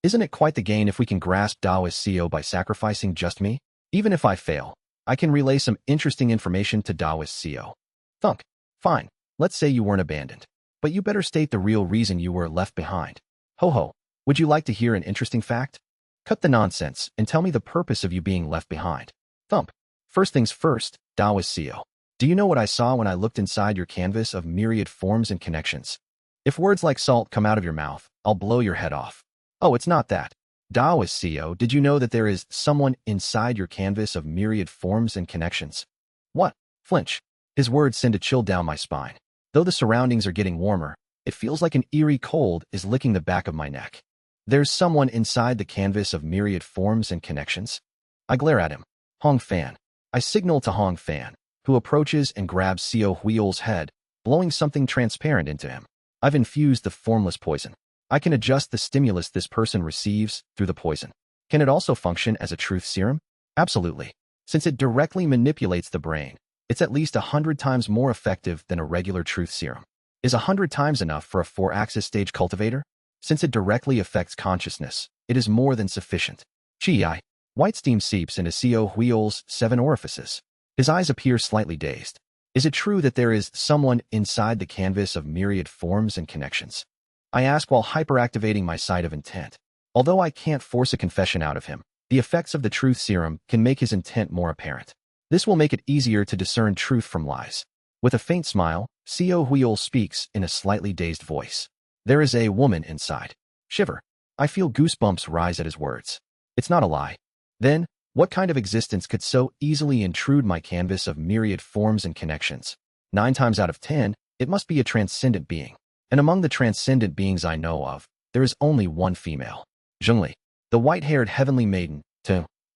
Isn't it quite the gain if we can grasp Daoist CO by sacrificing just me? Even if I fail, I can relay some interesting information to Daoist CO. Thunk. Fine, let's say you weren't abandoned. But you better state the real reason you were left behind. Ho ho, would you like to hear an interesting fact? Cut the nonsense and tell me the purpose of you being left behind. Thump. First things first, Daoist CO. Do you know what I saw when I looked inside your canvas of myriad forms and connections? If words like salt come out of your mouth, I'll blow your head off. Oh, it's not that. Daoist CO, did you know that there is someone inside your canvas of myriad forms and connections? What? Flinch. His words send a chill down my spine. Though the surroundings are getting warmer, it feels like an eerie cold is licking the back of my neck. There's someone inside the canvas of myriad forms and connections? I glare at him. Hong Fan. I signal to Hong Fan, who approaches and grabs CO Wheel's head, blowing something transparent into him. I've infused the formless poison. I can adjust the stimulus this person receives through the poison. Can it also function as a truth serum? Absolutely. Since it directly manipulates the brain, it's at least 100 times more effective than a regular truth serum. Is 100 times enough for a 4-axis stage cultivator? Since it directly affects consciousness, It is more than sufficient. Chi. White steam seeps into Co Wheel's 7 orifices. His eyes appear slightly dazed. Is it true that there is someone inside the canvas of myriad forms and connections? I ask while hyperactivating my sight of intent. Although I can't force a confession out of him, the effects of the truth serum can make his intent more apparent. This will make it easier to discern truth from lies. With a faint smile, Co Wheel speaks in a slightly dazed voice. There is a woman inside. Shiver. I feel goosebumps rise at his words. It's not a lie. Then, what kind of existence could so easily intrude my canvas of myriad forms and connections? 9 times out of 10, it must be a transcendent being. And among the transcendent beings I know of, there is only one female. Zhengli, the white-haired heavenly maiden,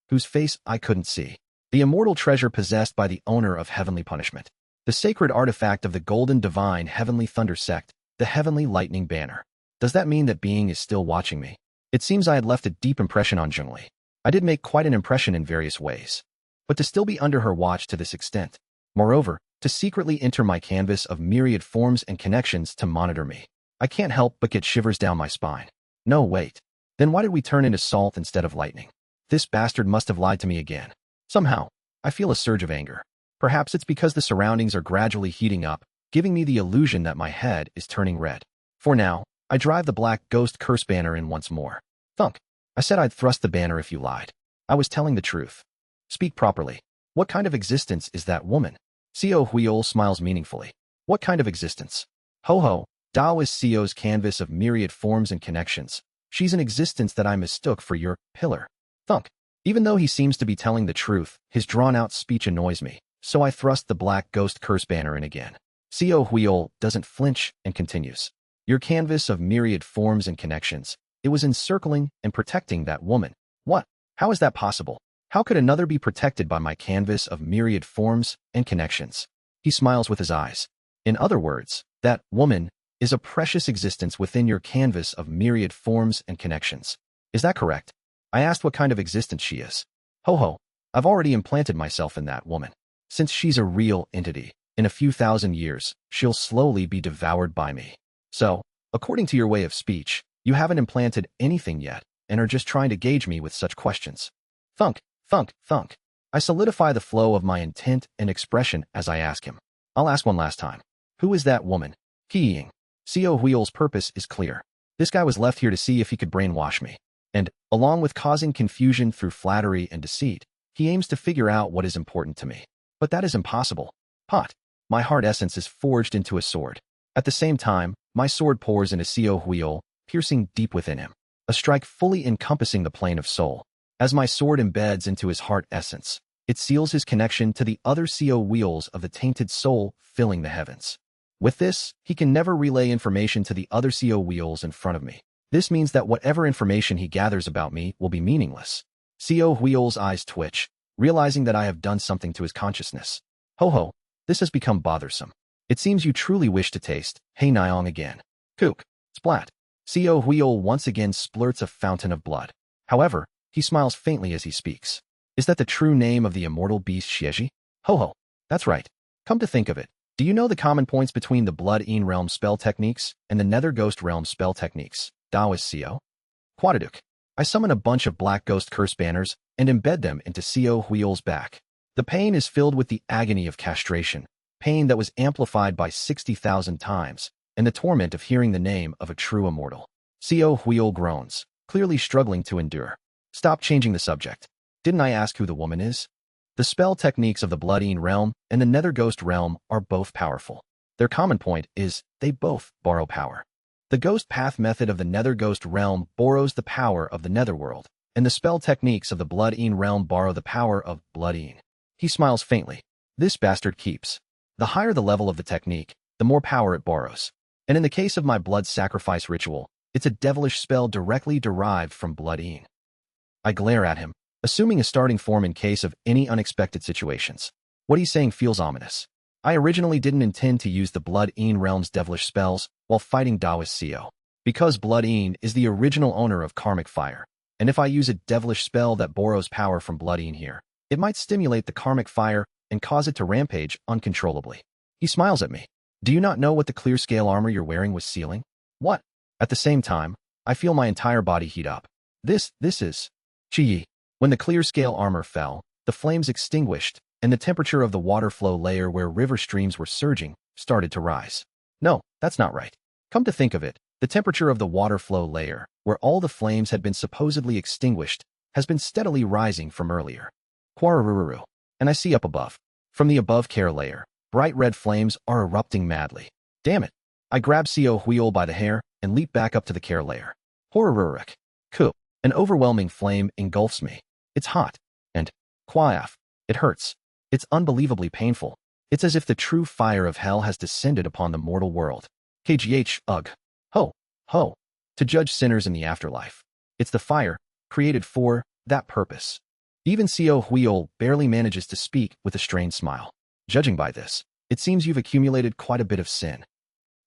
whose face I couldn't see. The immortal treasure possessed by the owner of heavenly punishment. The sacred artifact of the golden divine heavenly thunder sect, the heavenly lightning banner. Does that mean that being is still watching me? It seems I had left a deep impression on Zhengli. I did make quite an impression in various ways. But to still be under her watch to this extent. Moreover, to secretly enter my canvas of myriad forms and connections to monitor me. I can't help but get shivers down my spine. No, wait. Then why did we turn into salt instead of lightning? This bastard must have lied to me again. Somehow, I feel a surge of anger. Perhaps it's because the surroundings are gradually heating up, giving me the illusion that my head is turning red. For now, I drive the black ghost curse banner in once more. Thunk. I said I'd thrust the banner if you lied. I was telling the truth. Speak properly. What kind of existence is that woman? Co Wheel smiles meaningfully. What kind of existence? Ho ho, Dao is Co's canvas of myriad forms and connections. She's an existence that I mistook for your pillar. Thunk. Even though he seems to be telling the truth, his drawn-out speech annoys me, so I thrust the black ghost curse banner in again. Co Wheel doesn't flinch and continues. Your canvas of myriad forms and connections. It was encircling and protecting that woman. What? How is that possible? How could another be protected by my canvas of myriad forms and connections? He smiles with his eyes. In other words, that woman is a precious existence within your canvas of myriad forms and connections. Is that correct? I asked what kind of existence she is. Ho ho, I've already implanted myself in that woman. Since she's a real entity, in a few thousand years, she'll slowly be devoured by me. So, according to your way of speech, you haven't implanted anything yet, and are just trying to gauge me with such questions. Thunk, thunk, thunk. I solidify the flow of my intent and expression as I ask him. I'll ask one last time. Who is that woman? Keying. Co Wheel's purpose is clear. This guy was left here to see if he could brainwash me. And, along with causing confusion through flattery and deceit, he aims to figure out what is important to me. But that is impossible. Pot. My heart essence is forged into a sword. At the same time, my sword pours into Co Wheel, piercing deep within him. A strike fully encompassing the plane of soul. As my sword embeds into his heart essence, it seals his connection to the other Co Wheels of the tainted soul filling the heavens. With this, he can never relay information to the other Co Wheels in front of me. This means that whatever information he gathers about me will be meaningless. Co Wheel's eyes twitch, realizing that I have done something to his consciousness. Ho ho, this has become bothersome. It seems you truly wish to taste Hei Nyong again. Kook. Splat. Co Wheel once again splurts a fountain of blood. However, he smiles faintly as he speaks. Is that the true name of the immortal beast Xieji? Ho ho, that's right. Come to think of it, do you know the common points between the Blood-Ean realm spell techniques and the Nether Ghost realm spell techniques? Daoist Co. Quadaduk. I summon a bunch of black ghost curse banners and embed them into Co Wheel's back. The pain is filled with the agony of castration, pain that was amplified by 60,000 times, and the torment of hearing the name of a true immortal. Co Wheel groans, clearly struggling to endure. Stop changing the subject. Didn't I ask who the woman is? The spell techniques of the Blood-Ean realm and the Nether Ghost realm are both powerful. Their common point is they both borrow power. The Ghost Path method of the Nether Ghost realm borrows the power of the Netherworld, and the spell techniques of the Blood-Ean realm borrow the power of Blood-Ean. He smiles faintly. This bastard keeps. The higher the level of the technique, the more power it borrows. And in the case of my blood sacrifice ritual, it's a devilish spell directly derived from Blood-Ean. I glare at him, assuming a starting form in case of any unexpected situations. What he's saying feels ominous. I originally didn't intend to use the Blood-Ean realm's devilish spells while fighting Daoist Co. Because Blood-Ean is the original owner of karmic fire, and if I use a devilish spell that borrows power from Blood-Ean here, it might stimulate the karmic fire and cause it to rampage uncontrollably. He smiles at me. Do you not know what the clear scale armor you're wearing was sealing? What? At the same time, I feel my entire body heat up. This is Chi. When the clear scale armor fell, the flames extinguished, and the temperature of the water flow layer where river streams were surging started to rise. No, that's not right. Come to think of it, the temperature of the water flow layer, where all the flames had been supposedly extinguished, has been steadily rising from earlier. Quararururu. And I see up above. From the above care layer, bright red flames are erupting madly. Damn it. I grab Co Huiol by the hair and leap back up to the care layer. Horroruric. Ku. An overwhelming flame engulfs me. It's hot. And, Quaaf. It hurts. It's unbelievably painful. It's as if the true fire of hell has descended upon the mortal world. KGH, ugh. Ho. Ho. To judge sinners in the afterlife. It's the fire, created for that purpose. Even Co Huiol barely manages to speak with a strained smile. Judging by this, it seems you've accumulated quite a bit of sin.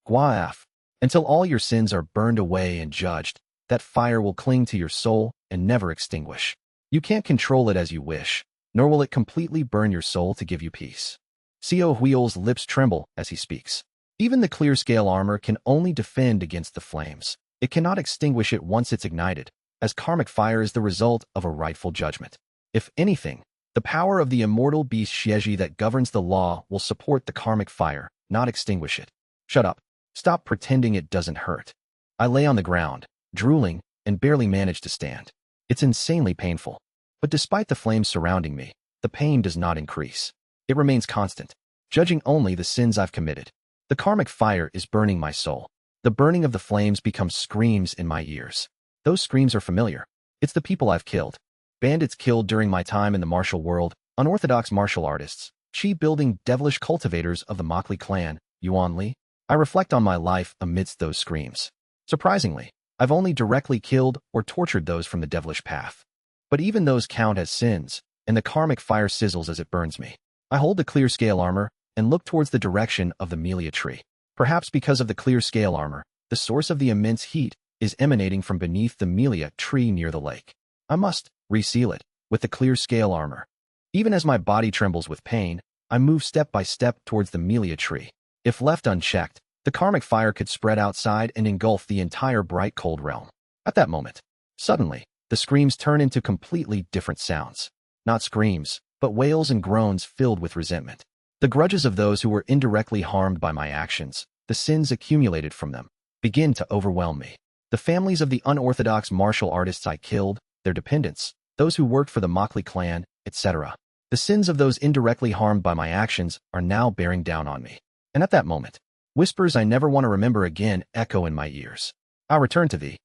Quaaf. Until all your sins are burned away and judged, that fire will cling to your soul and never extinguish. You can't control it as you wish, nor will it completely burn your soul to give you peace. Co Huiol's lips tremble as he speaks. Even the clear scale armor can only defend against the flames. It cannot extinguish it once it's ignited, as karmic fire is the result of a rightful judgment. If anything, the power of the immortal beast Xieji that governs the law will support the karmic fire, not extinguish it. Shut up. Stop pretending it doesn't hurt. I lay on the ground, drooling, and barely manage to stand. It's insanely painful. But despite the flames surrounding me, the pain does not increase. It remains constant, judging only the sins I've committed. The karmic fire is burning my soul. The burning of the flames becomes screams in my ears. Those screams are familiar. It's the people I've killed. Bandits killed during my time in the martial world, unorthodox martial artists, chi-building devilish cultivators of the Mokli clan, Yuan Li. I reflect on my life amidst those screams. Surprisingly, I've only directly killed or tortured those from the devilish path. But even those count as sins, and the karmic fire sizzles as it burns me. I hold the clear scale armor and look towards the direction of the Melia tree. Perhaps because of the clear scale armor, the source of the immense heat is emanating from beneath the Melia tree near the lake. I must reseal it with the clear scale armor. Even as my body trembles with pain, I move step by step towards the Melia tree. If left unchecked, the karmic fire could spread outside and engulf the entire bright cold realm. At that moment, suddenly, the screams turn into completely different sounds. Not screams, but wails and groans filled with resentment. The grudges of those who were indirectly harmed by my actions, the sins accumulated from them, begin to overwhelm me. The families of the unorthodox martial artists I killed, their dependents, those who worked for the Mokli clan, etc. The sins of those indirectly harmed by my actions are now bearing down on me. And at that moment, whispers I never want to remember again echo in my ears. I'll return to thee.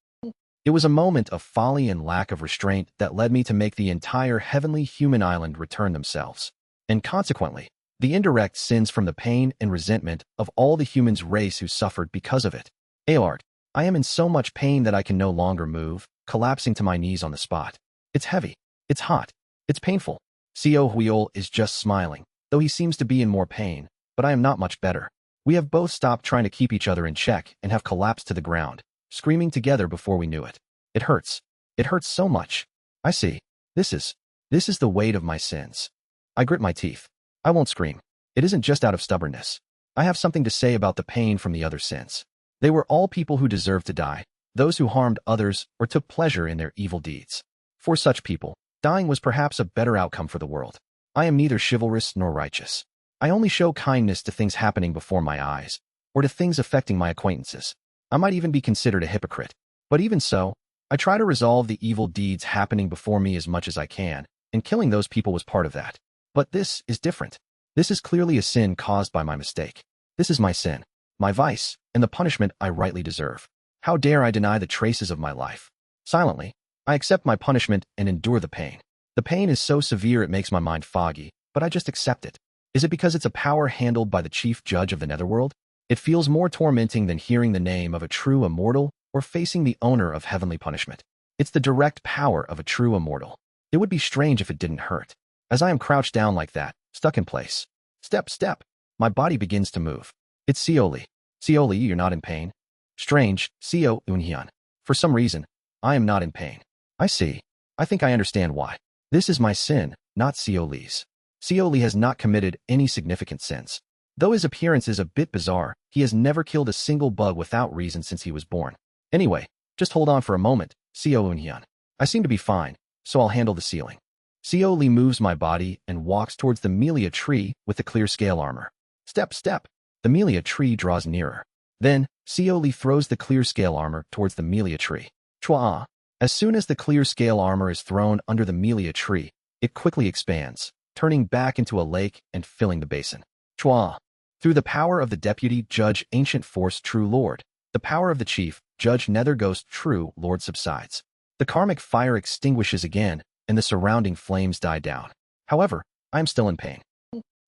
It was a moment of folly and lack of restraint that led me to make the entire heavenly human island return themselves. And consequently, the indirect sins from the pain and resentment of all the humans' race who suffered because of it. Aard, I am in so much pain that I can no longer move, collapsing to my knees on the spot. It's heavy. It's hot. It's painful. Co Huiol is just smiling, though he seems to be in more pain, but I am not much better. We have both stopped trying to keep each other in check and have collapsed to the ground, screaming together before we knew it. It hurts. It hurts so much. I see. This is the weight of my sins. I grit my teeth. I won't scream. It isn't just out of stubbornness. I have something to say about the pain from the other sins. They were all people who deserved to die, those who harmed others or took pleasure in their evil deeds. For such people, dying was perhaps a better outcome for the world. I am neither chivalrous nor righteous. I only show kindness to things happening before my eyes, or to things affecting my acquaintances. I might even be considered a hypocrite. But even so, I try to resolve the evil deeds happening before me as much as I can, and killing those people was part of that. But this is different. This is clearly a sin caused by my mistake. This is my sin, my vice, and the punishment I rightly deserve. How dare I deny the traces of my life? Silently, I accept my punishment and endure the pain. The pain is so severe it makes my mind foggy, but I just accept it. Is it because it's a power handled by the chief judge of the netherworld? It feels more tormenting than hearing the name of a true immortal or facing the owner of heavenly punishment. It's the direct power of a true immortal. It would be strange if it didn't hurt. As I am crouched down like that, stuck in place. Step, step. My body begins to move. It's Seoli. Seoli, you're not in pain? Strange, Co Unhyun. For some reason, I am not in pain. I see. I think I understand why. This is my sin, not Seoli's. Seoli has not committed any significant sins. Though his appearance is a bit bizarre, he has never killed a single bug without reason since he was born. Anyway, just hold on for a moment, Co Unhyun. I seem to be fine, so I'll handle the ceiling. Seo Li moves my body and walks towards the Melia tree with the clear scale armor. Step, step. The Melia tree draws nearer. Then, Seo Li throws the clear scale armor towards the Melia tree. Chua. As soon as the clear scale armor is thrown under the Melia tree, it quickly expands, turning back into a lake and filling the basin. Chua. Through the power of the Deputy Judge Ancient Force True Lord, the power of the Chief Judge Nether Ghost True Lord subsides. The karmic fire extinguishes again, and the surrounding flames die down. However, I am still in pain.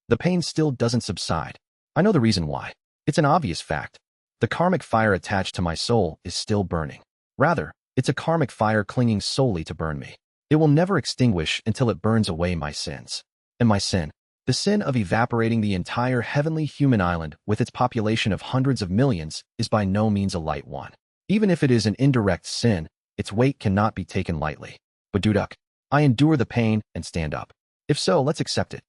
The pain still doesn't subside. I know the reason why. It's an obvious fact. The karmic fire attached to my soul is still burning. Rather, it's a karmic fire clinging solely to burn me. It will never extinguish until it burns away my sins. And my sin, the sin of evaporating the entire heavenly human island with its population of hundreds of millions, is by no means a light one. Even if it is an indirect sin, its weight cannot be taken lightly. But Duduk, I endure the pain and stand up. If so, let's accept it.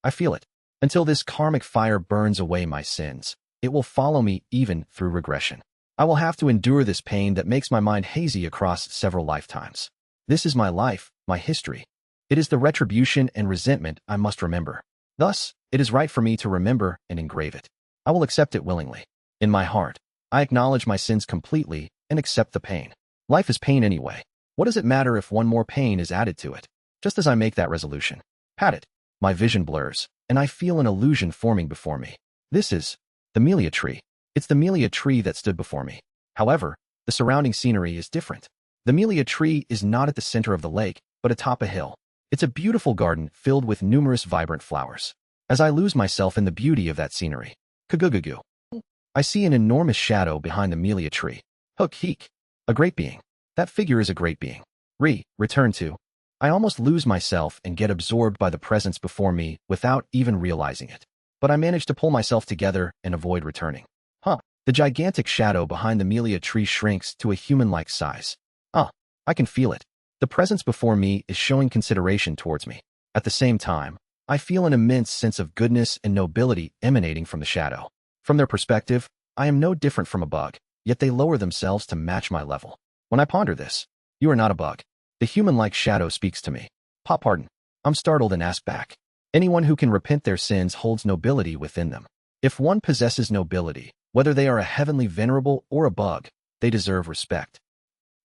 I feel it. Until this karmic fire burns away my sins, it will follow me even through regression. I will have to endure this pain that makes my mind hazy across several lifetimes. This is my life, my history. It is the retribution and resentment I must remember. Thus, it is right for me to remember and engrave it. I will accept it willingly. In my heart, I acknowledge my sins completely and accept the pain. Life is pain anyway. What does it matter if one more pain is added to it? Just as I make that resolution, pat it, my vision blurs, and I feel an illusion forming before me. This is the Melia tree. It's the Melia tree that stood before me. However, the surrounding scenery is different. The Melia tree is not at the center of the lake, but atop a hill. It's a beautiful garden filled with numerous vibrant flowers. As I lose myself in the beauty of that scenery, kagugugu, I see an enormous shadow behind the Melia tree. Hook heek. A great being. That figure is a great being. Return to. I almost lose myself and get absorbed by the presence before me without even realizing it. But I manage to pull myself together and avoid returning. The gigantic shadow behind the Melia tree shrinks to a human-like size. I can feel it. The presence before me is showing consideration towards me. At the same time, I feel an immense sense of goodness and nobility emanating from the shadow. From their perspective, I am no different from a bug, yet they lower themselves to match my level. When I ponder this, you are not a bug. The human-like shadow speaks to me. Pardon. I'm startled and ask back. Anyone who can repent their sins holds nobility within them. If one possesses nobility, whether they are a heavenly venerable or a bug, they deserve respect.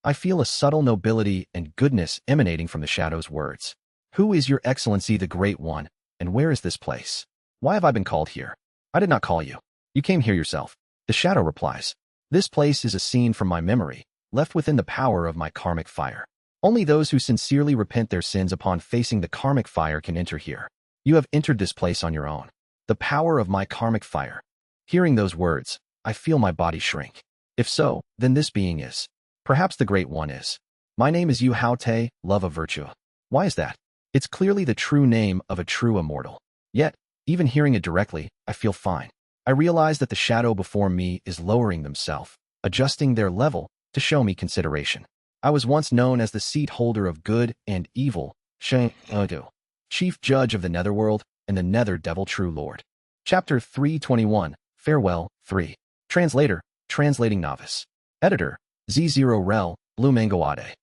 I feel a subtle nobility and goodness emanating from the shadow's words. Who is your excellency the Great One, and where is this place? Why have I been called here? I did not call you. You came here yourself. The shadow replies. This place is a scene from my memory, left within the power of my karmic fire. Only those who sincerely repent their sins upon facing the karmic fire can enter here. You have entered this place on your own. The power of my karmic fire. Hearing those words, I feel my body shrink. If so, then this being is. Perhaps the Great One is. My name is Yu Hao Te, love of virtue. Why is that? It's clearly the true name of a true immortal. Yet, even hearing it directly, I feel fine. I realize that the shadow before me is lowering themselves, adjusting their level to show me consideration. I was once known as the seat holder of good and evil, Sheng Odu, Chief Judge of the Netherworld and the Nether Devil True Lord. Chapter 321, Farewell, 3. Translator, Translating Novice. Editor, Z0 Rel, Blue Mango Ade.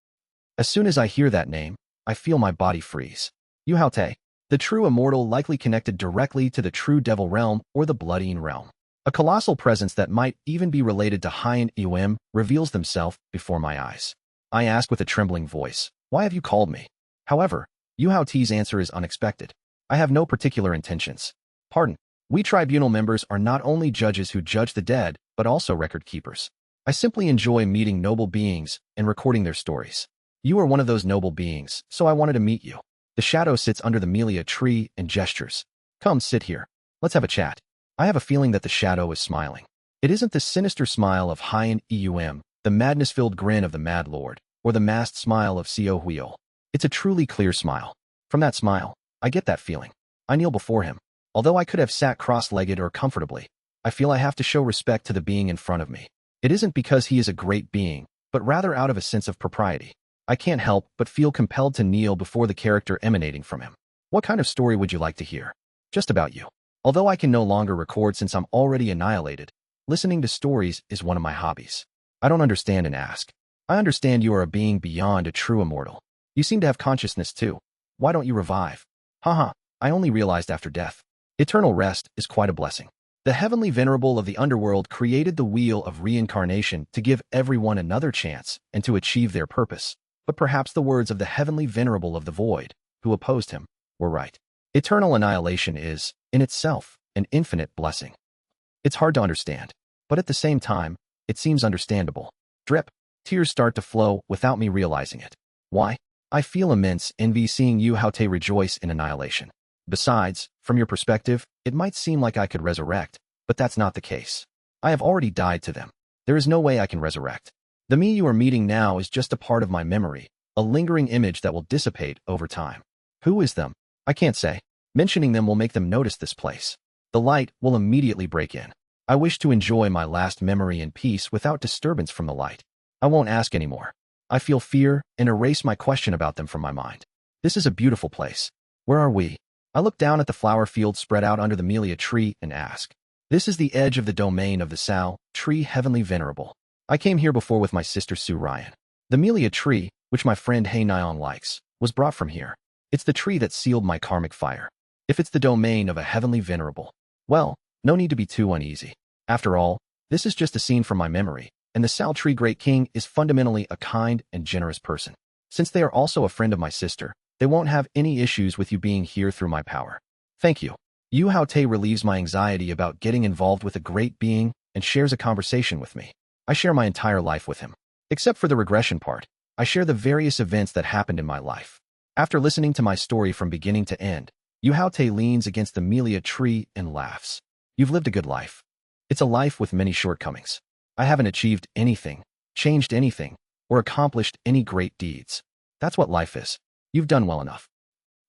As soon as I hear that name, I feel my body freeze. Yu Hao Te, the true immortal likely connected directly to the true devil realm or the bloodine realm. A colossal presence that might even be related to Hien Eum reveals themselves before my eyes. I ask with a trembling voice, why have you called me? However, Yu Hao Te's answer is unexpected. I have no particular intentions. Pardon. We tribunal members are not only judges who judge the dead, but also record keepers. I simply enjoy meeting noble beings and recording their stories. You are one of those noble beings, so I wanted to meet you. The shadow sits under the Melia tree and gestures. Come sit here. Let's have a chat. I have a feeling that the shadow is smiling. It isn't the sinister smile of Hien Eum, the madness-filled grin of the Mad Lord, or the masked smile of Seo Huiol. It's a truly clear smile. From that smile, I get that feeling. I kneel before him. Although I could have sat cross-legged or comfortably, I feel I have to show respect to the being in front of me. It isn't because he is a great being, but rather out of a sense of propriety. I can't help but feel compelled to kneel before the character emanating from him. What kind of story would you like to hear? Just about you. Although I can no longer record since I'm already annihilated, listening to stories is one of my hobbies. I don't understand and ask. I understand you are a being beyond a true immortal. You seem to have consciousness too. Why don't you revive? Haha, I only realized after death. Eternal rest is quite a blessing. The heavenly venerable of the underworld created the wheel of reincarnation to give everyone another chance and to achieve their purpose. But perhaps the words of the heavenly venerable of the void, who opposed him, were right. Eternal annihilation is, in itself, an infinite blessing. It's hard to understand, but at the same time, it seems understandable. Drip. Tears start to flow without me realizing it. Why? I feel immense envy seeing Yu Haote rejoice in annihilation. Besides, from your perspective, it might seem like I could resurrect, but that's not the case. I have already died to them. There is no way I can resurrect. The me you are meeting now is just a part of my memory, a lingering image that will dissipate over time. Who is them? I can't say. Mentioning them will make them notice this place. The light will immediately break in. I wish to enjoy my last memory in peace without disturbance from the light. I won't ask anymore. I feel fear and erase my question about them from my mind. This is a beautiful place. Where are we? I look down at the flower field spread out under the Melia tree and ask. This is the edge of the domain of the Sao, tree heavenly venerable. I came here before with my sister Su Ryan. The Melia tree, which my friend Hei Nyan likes, was brought from here. It's the tree that sealed my karmic fire. If it's the domain of a heavenly venerable, well, no need to be too uneasy. After all, this is just a scene from my memory, and the Sao Tree Great King is fundamentally a kind and generous person. Since they are also a friend of my sister, they won't have any issues with you being here through my power. Thank you. Yu Haote relieves my anxiety about getting involved with a great being and shares a conversation with me. I share my entire life with him. Except for the regression part, I share the various events that happened in my life. After listening to my story from beginning to end, Yu Haote leans against the Melia tree and laughs. You've lived a good life. It's a life with many shortcomings. I haven't achieved anything, changed anything, or accomplished any great deeds. That's what life is. You've done well enough.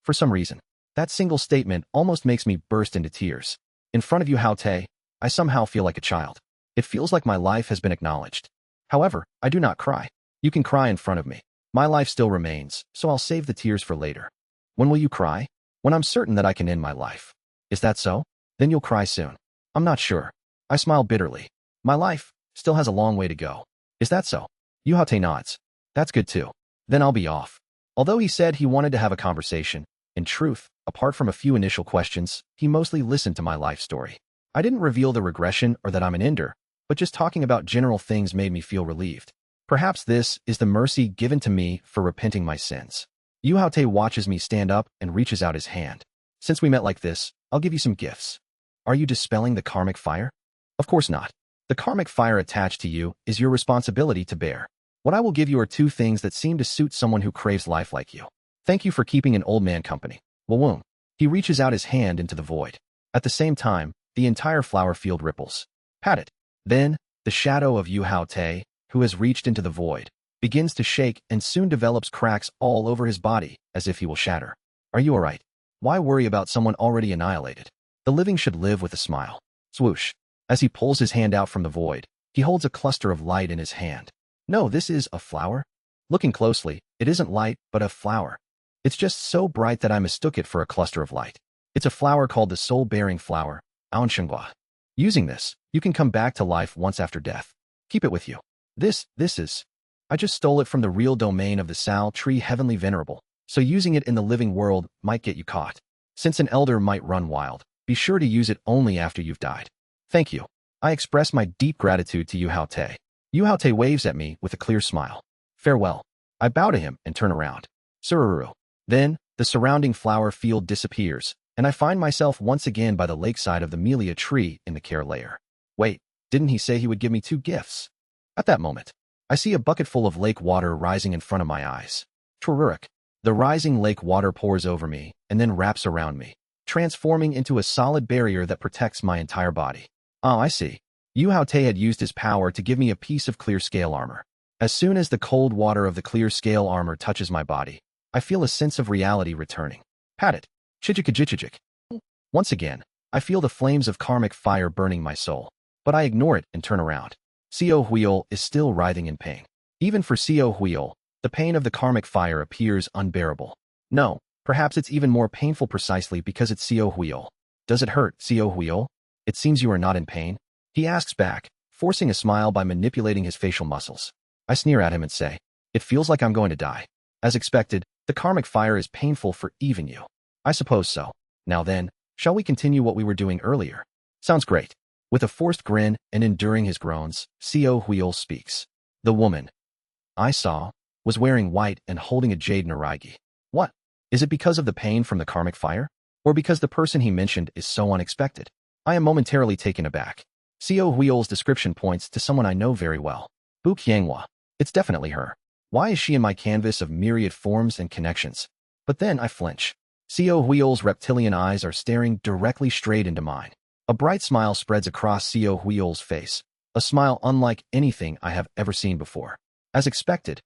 For some reason, that single statement almost makes me burst into tears. In front of Yu Haote, I somehow feel like a child. It feels like my life has been acknowledged. However, I do not cry. You can cry in front of me. My life still remains, so I'll save the tears for later. When will you cry? When I'm certain that I can end my life. Is that so? Then you'll cry soon. I'm not sure. I smile bitterly. My life still has a long way to go. Is that so? Yu Haote nods. That's good too. Then I'll be off. Although he said he wanted to have a conversation, in truth, apart from a few initial questions, he mostly listened to my life story. I didn't reveal the regression or that I'm an ender, but just talking about general things made me feel relieved. Perhaps this is the mercy given to me for repenting my sins. Yu Haote watches me stand up and reaches out his hand. Since we met like this, I'll give you some gifts. Are you dispelling the karmic fire? Of course not. The karmic fire attached to you is your responsibility to bear. What I will give you are two things that seem to suit someone who craves life like you. Thank you for keeping an old man company. Wawoom. He reaches out his hand into the void. At the same time, the entire flower field ripples. Pat it. Then, the shadow of Yu Haote, who has reached into the void, begins to shake and soon develops cracks all over his body, as if he will shatter. Are you alright? Why worry about someone already annihilated? The living should live with a smile. Swoosh. As he pulls his hand out from the void, he holds a cluster of light in his hand. No, this is a flower? Looking closely, it isn't light, but a flower. It's just so bright that I mistook it for a cluster of light. It's a flower called the soul-bearing flower, Aonshengua. Using this, you can come back to life once after death. Keep it with you. This is... I just stole it from the real domain of the Sao Tree Heavenly Venerable, so using it in the living world might get you caught. Since an elder might run wild, be sure to use it only after you've died. Thank you. I express my deep gratitude to Yu Haote. Yu Haote waves at me with a clear smile. Farewell. I bow to him and turn around. Sururu. Then, the surrounding flower field disappears, and I find myself once again by the lakeside of the Melia tree in the care layer. Wait, didn't he say he would give me 2 gifts? At that moment, I see a bucket full of lake water rising in front of my eyes. Trururic. The rising lake water pours over me and then wraps around me, transforming into a solid barrier that protects my entire body. Oh, I see. Yu Haote had used his power to give me a piece of clear scale armor. As soon as the cold water of the clear scale armor touches my body, I feel a sense of reality returning. Pat it. Chijikajichijik. Once again, I feel the flames of karmic fire burning my soul, but I ignore it and turn around. Seo Huiol is still writhing in pain. Even for Seo Huiol, the pain of the karmic fire appears unbearable. No, perhaps it's even more painful precisely because it's Seo Huiol. Does it hurt, Seo Huiol? It seems you are not in pain. He asks back, forcing a smile by manipulating his facial muscles. I sneer at him and say, it feels like I'm going to die. As expected, the karmic fire is painful for even you. I suppose so. Now then, shall we continue what we were doing earlier? Sounds great. With a forced grin and enduring his groans, Co Huil speaks. The woman I saw was wearing white and holding a jade naraigi. What? Is it because of the pain from the karmic fire? Or because the person he mentioned is so unexpected? I am momentarily taken aback. Co Huil's description points to someone I know very well. Bu Qianghua. It's definitely her. Why is she in my canvas of myriad forms and connections? But then I flinch. Co Huil's reptilian eyes are staring directly straight into mine. A bright smile spreads across Co Huil's face, a smile unlike anything I have ever seen before. As expected,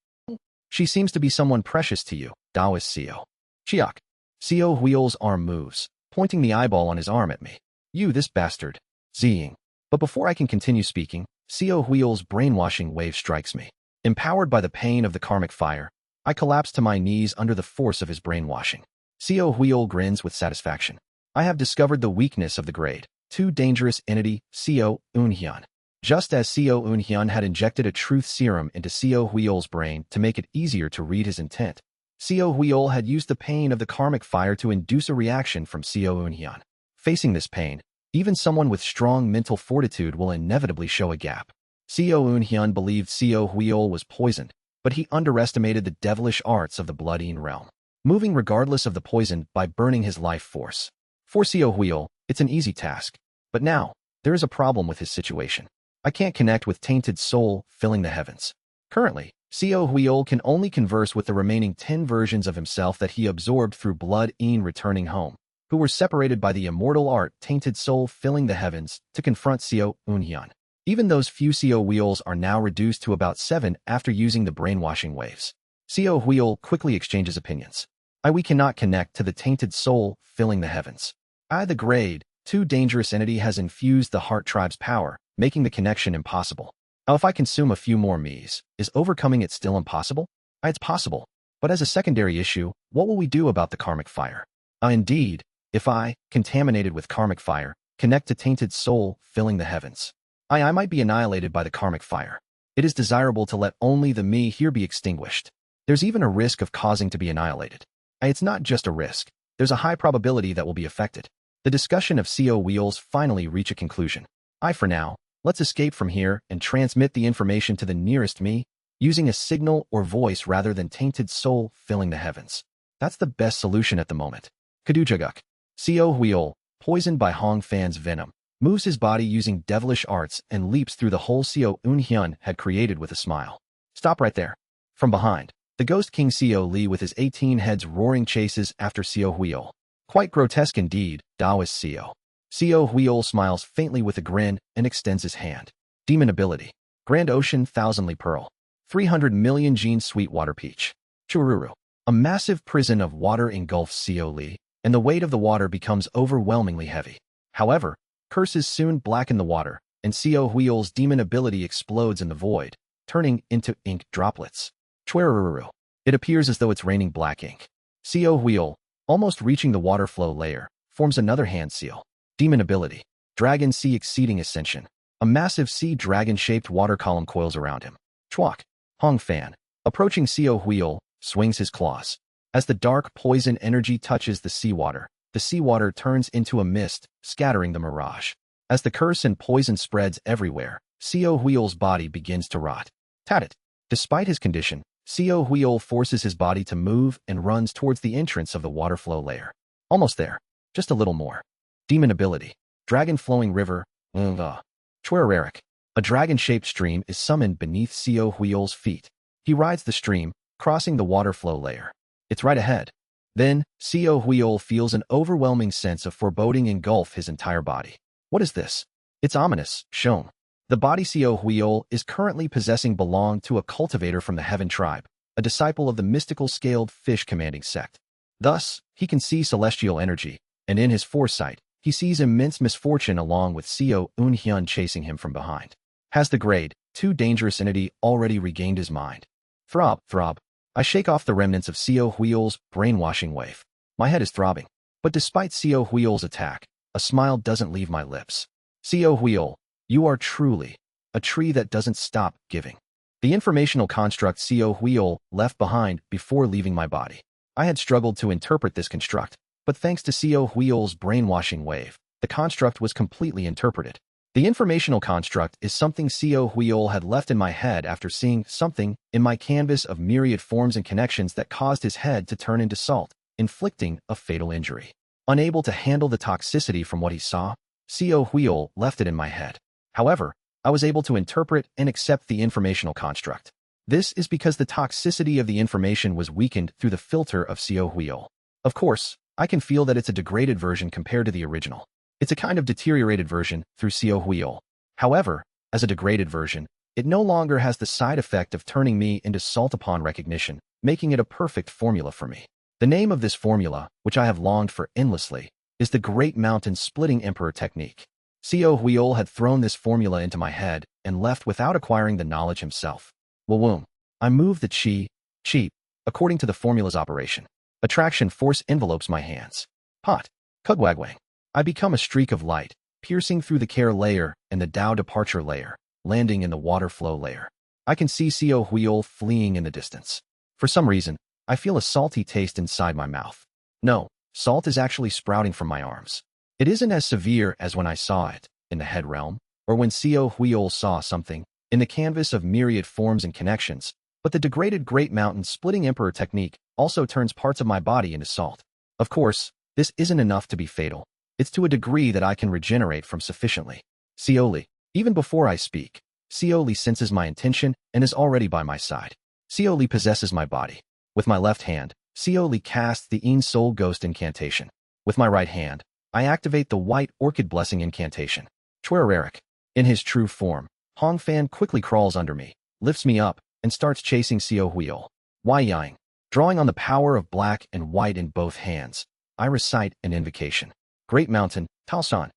she seems to be someone precious to you, Taoist Co. Chiak. Co Huil's arm moves, pointing the eyeball on his arm at me. You this bastard. Zing. But before I can continue speaking, Co Huil's brainwashing wave strikes me. Empowered by the pain of the karmic fire, I collapse to my knees under the force of his brainwashing. Co Huil grins with satisfaction. I have discovered the weakness of the grade 2 dangerous entity, Co Eunhyun. Just as Co Eunhyun had injected a truth serum into Co Huil's brain to make it easier to read his intent, Co Huil had used the pain of the karmic fire to induce a reaction from Co Eunhyun. Facing this pain, even someone with strong mental fortitude will inevitably show a gap. Co Eunhyun believed Co Huil was poisoned, but he underestimated the devilish arts of the blood-eaten realm, moving regardless of the poison by burning his life force. For Co Huil, it's an easy task. But now, there is a problem with his situation. I can't connect with tainted soul filling the heavens. Currently, Co Huil can only converse with the remaining 10 versions of himself that he absorbed through blood-eaten returning home, who were separated by the immortal art tainted soul filling the heavens to confront Co Eunhyun. Even those few Co Huils are now reduced to about 7 after using the brainwashing waves. Co Huil quickly exchanges opinions. We cannot connect to the tainted soul filling the heavens. The grade 2 dangerous entity has infused the Heart Tribe's power, making the connection impossible. If I consume a few more me's, is overcoming it still impossible? It's possible. But as a secondary issue, what will we do about the karmic fire? Indeed, if I, contaminated with karmic fire, connect to tainted soul filling the heavens, I might be annihilated by the karmic fire. It is desirable to let only the me here be extinguished. There's even a risk of causing to be annihilated. It's not just a risk. There's a high probability that will be affected. The discussion of Co Huil's finally reach a conclusion. For now, let's escape from here and transmit the information to the nearest me, using a signal or voice rather than tainted soul filling the heavens. That's the best solution at the moment. Kadujaguk. Co Huil, poisoned by Hong Fan's venom, moves his body using devilish arts and leaps through the hole Co Eunhyun had created with a smile. Stop right there. From behind, the Ghost King Co Li with his 18 heads roaring chases after Co Huil. Quite grotesque indeed, Taoist Co. Co Huil smiles faintly with a grin and extends his hand. Demon ability. Grand Ocean Thousandly Pearl. 300 million Gene Sweetwater Peach. Chururu. A massive prison of water engulfs Co Li, and the weight of the water becomes overwhelmingly heavy. However, curses soon blacken the water, and Co Huil's demon ability explodes in the void, turning into ink droplets. Chwerururu. It appears as though it's raining black ink. Co Huil, almost reaching the water flow layer, forms another hand seal. Demon ability. Dragon Sea Exceeding Ascension. A massive sea dragon-shaped water column coils around him. Chwak. Hong Fan. Approaching Co Huil, swings his claws. As the dark poison energy touches the seawater turns into a mist, scattering the mirage. As the curse and poison spreads everywhere, Co Huil's body begins to rot. Tatit. Despite his condition, Co Huil forces his body to move and runs towards the entrance of the water flow layer. Almost there. Just a little more. Demon ability. Dragon Flowing River. Chwereric. A dragon-shaped stream is summoned beneath Co Huil's feet. He rides the stream, crossing the water flow layer. It's right ahead. Then, Co Huil feels an overwhelming sense of foreboding engulf his entire body. What is this? It's ominous, shown. The body Co Huil is currently possessing belonged to a cultivator from the Heaven Tribe, a disciple of the mystical scaled fish commanding sect. Thus, he can see celestial energy, and in his foresight, he sees immense misfortune along with Co Eunhyun chasing him from behind. Has the grade 2 dangerous entity already regained his mind? Throb. I shake off the remnants of Co Huil's brainwashing wave. My head is throbbing. But despite Co Huil's attack, a smile doesn't leave my lips. Co Huil, you are truly a tree that doesn't stop giving. The informational construct Co Huiol left behind before leaving my body. I had struggled to interpret this construct, but thanks to Co Huiol's brainwashing wave, the construct was completely interpreted. The informational construct is something Co Huiol had left in my head after seeing something in my canvas of myriad forms and connections that caused his head to turn into salt, inflicting a fatal injury. Unable to handle the toxicity from what he saw, Co Huiol left it in my head. However, I was able to interpret and accept the informational construct. This is because the toxicity of the information was weakened through the filter of Co Huiol. Of course, I can feel that it's a degraded version compared to the original. It's a kind of deteriorated version through Co Huiol. However, as a degraded version, it no longer has the side effect of turning me into salt upon recognition, making it a perfect formula for me. The name of this formula, which I have longed for endlessly, is the Great Mountain Splitting Emperor Technique. Co Huiol had thrown this formula into my head and left without acquiring the knowledge himself. Wawoom. I move the chi, according to the formula's operation. Attraction force envelopes my hands. Pot. Kugwagwang. I become a streak of light, piercing through the care layer and the Tao departure layer, landing in the water flow layer. I can see Co Huiol fleeing in the distance. For some reason, I feel a salty taste inside my mouth. No, salt is actually sprouting from my arms. It isn't as severe as when I saw it, in the head realm, or when Co Huiol saw something, in the canvas of myriad forms and connections, but the degraded Great Mountain Splitting Emperor Technique also turns parts of my body into salt. Of course, this isn't enough to be fatal. It's to a degree that I can regenerate from sufficiently. Seoli. Even before I speak, Seoli senses my intention and is already by my side. Seoli possesses my body. With my left hand, Seoli casts the Een Soul Ghost incantation. With my right hand, I activate the White Orchid Blessing incantation. Chwereric. In his true form, Hong Fan quickly crawls under me, lifts me up, and starts chasing Co Huiol. Wai Yang. Drawing on the power of black and white in both hands, I recite an invocation. Great Mountain, Taosan.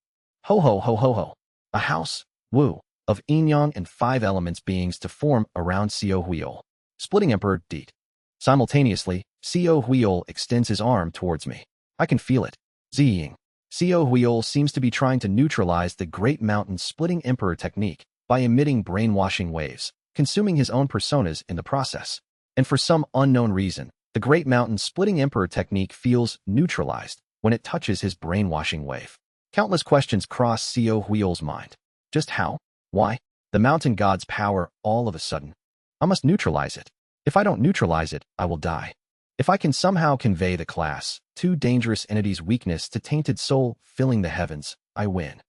Ho ho ho ho ho. A house, Wu, of yin yang and 5 elements beings to form around Co Huiol. Splitting Emperor, Deet. Simultaneously, Co Huiol extends his arm towards me. I can feel it. Ziying. Co Huiol seems to be trying to neutralize the Great Mountain Splitting Emperor technique by emitting brainwashing waves, consuming his own personas in the process. And for some unknown reason, the Great Mountain Splitting Emperor technique feels neutralized when it touches his brainwashing wave. Countless questions cross Co Huiol's mind. Just how? Why? The mountain god's power all of a sudden. I must neutralize it. If I don't neutralize it, I will die. If I can somehow convey the class, 2 dangerous entities' weakness to tainted soul filling the heavens, I win.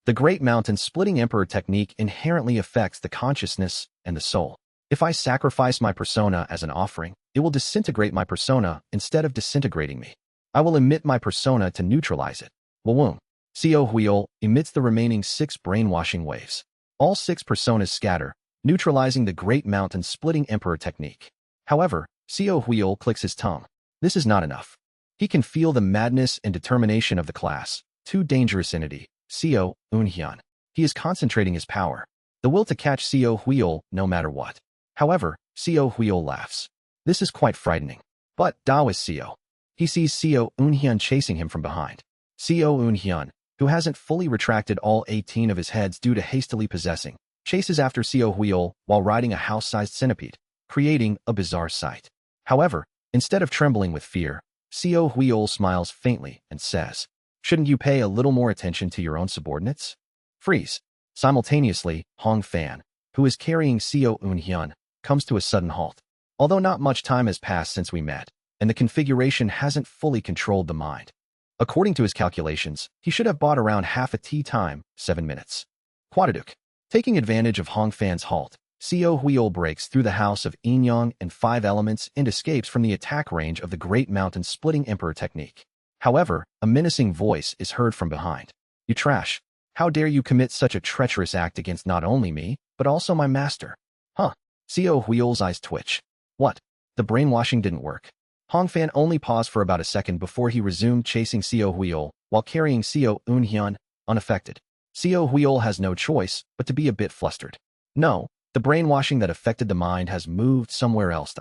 The Great Mountain Splitting Emperor technique inherently affects the consciousness and the soul. If I sacrifice my persona as an offering, it will disintegrate my persona instead of disintegrating me. I will emit my persona to neutralize it. Wawoom. Co Huiol emits the remaining 6 brainwashing waves. All 6 personas scatter, neutralizing the Great Mountain Splitting Emperor technique. However, Co Huiol clicks his tongue. This is not enough. He can feel the madness and determination of the class, 2 dangerous entity, Co Unhyun. He is concentrating his power, the will to catch Co Huiol no matter what. However, Co Huiol laughs. This is quite frightening. But Dao is Co. He sees Co Unhyun chasing him from behind. Co Unhyun, who hasn't fully retracted all 18 of his heads due to hastily possessing, chases after Co Huiol while riding a house-sized centipede, creating a bizarre sight. However, instead of trembling with fear, Co Huiol smiles faintly and says, "Shouldn't you pay a little more attention to your own subordinates?" Freeze. Simultaneously, Hong Fan, who is carrying Co Unhyun, comes to a sudden halt. Although not much time has passed since we met, and the configuration hasn't fully controlled the mind. According to his calculations, he should have bought around half a tea time, 7 minutes. Quadaduk. Taking advantage of Hong Fan's halt, Co Huiol breaks through the house of yin yang and 5 elements and escapes from the attack range of the Great Mountain Splitting Emperor technique. However, a menacing voice is heard from behind. "You trash. How dare you commit such a treacherous act against not only me, but also my master?" Huh. Co Huiol's eyes twitch. What? The brainwashing didn't work. Hong Fan only paused for about a second before he resumed chasing Co Huiol while carrying Co Unhyun, unaffected. Co Huiol has no choice but to be a bit flustered. No, the brainwashing that affected the mind has moved somewhere else.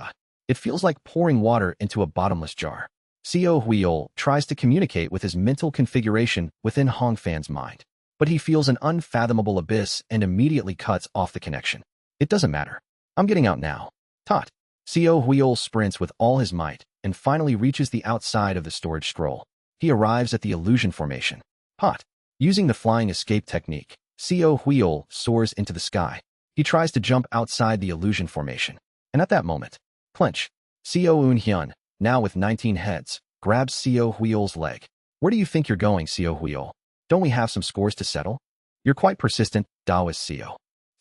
It feels like pouring water into a bottomless jar. Co Huiol tries to communicate with his mental configuration within Hong Fan's mind, but he feels an unfathomable abyss and immediately cuts off the connection. It doesn't matter. I'm getting out now. Tot. Co Huiol sprints with all his might and finally reaches the outside of the storage scroll. He arrives at the illusion formation. Pot. Using the flying escape technique, Co Huiol soars into the sky. He tries to jump outside the illusion formation. And at that moment, clinch. Co Eun-hyun, now with 19 heads, grabs Co Huiol's leg. Where do you think you're going, Co Huiol? Don't we have some scores to settle? You're quite persistent, Taoist Co.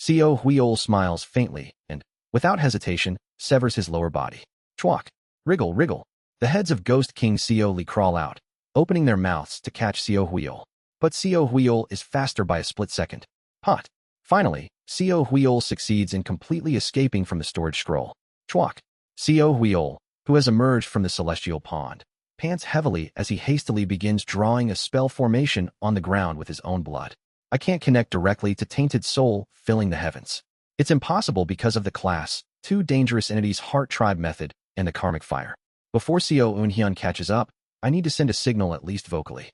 Co Huiol smiles faintly and, without hesitation, severs his lower body. Chwak. Wriggle, wriggle. The heads of Ghost King Co Lee crawl out, opening their mouths to catch Co Huiol. But Co Huiol is faster by a split second. Pot. Finally, Co Huiol succeeds in completely escaping from the storage scroll. Chwak. Co Huiol, who has emerged from the celestial pond, pants heavily as he hastily begins drawing a spell formation on the ground with his own blood. I can't connect directly to tainted soul filling the heavens. It's impossible because of the class, 2 dangerous entities heart tribe method, and the karmic fire. Before Co Eun-hyun catches up, I need to send a signal at least vocally.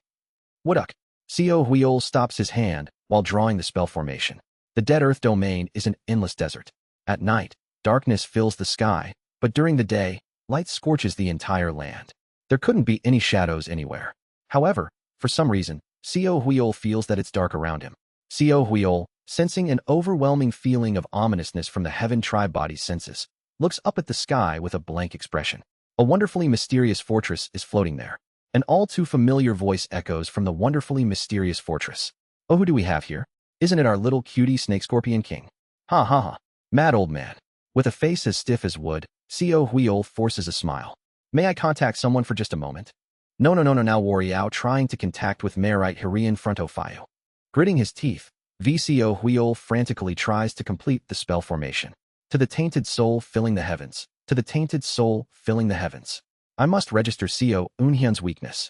Wooduk. Co Huiol stops his hand while drawing the spell formation. The Dead Earth domain is an endless desert. At night, darkness fills the sky, but during the day, light scorches the entire land. There couldn't be any shadows anywhere. However, for some reason, Co Huiol feels that it's dark around him. Co Huiol, sensing an overwhelming feeling of ominousness from the Heaven Tribe body's senses, looks up at the sky with a blank expression. A wonderfully mysterious fortress is floating there. An all-too-familiar voice echoes from the wonderfully mysterious fortress. Oh, who do we have here? Isn't it our little cutie snake scorpion king? Ha ha ha. Mad old man. With a face as stiff as wood, Co Huiol forces a smile. May I contact someone for just a moment? No, now Warriao trying to contact with Mayorite Hirian Frontofayo. Gritting his teeth, Co Huiol frantically tries to complete the spell formation. To the tainted soul filling the heavens. To the tainted soul filling the heavens. I must register Co Eun-hyun's weakness.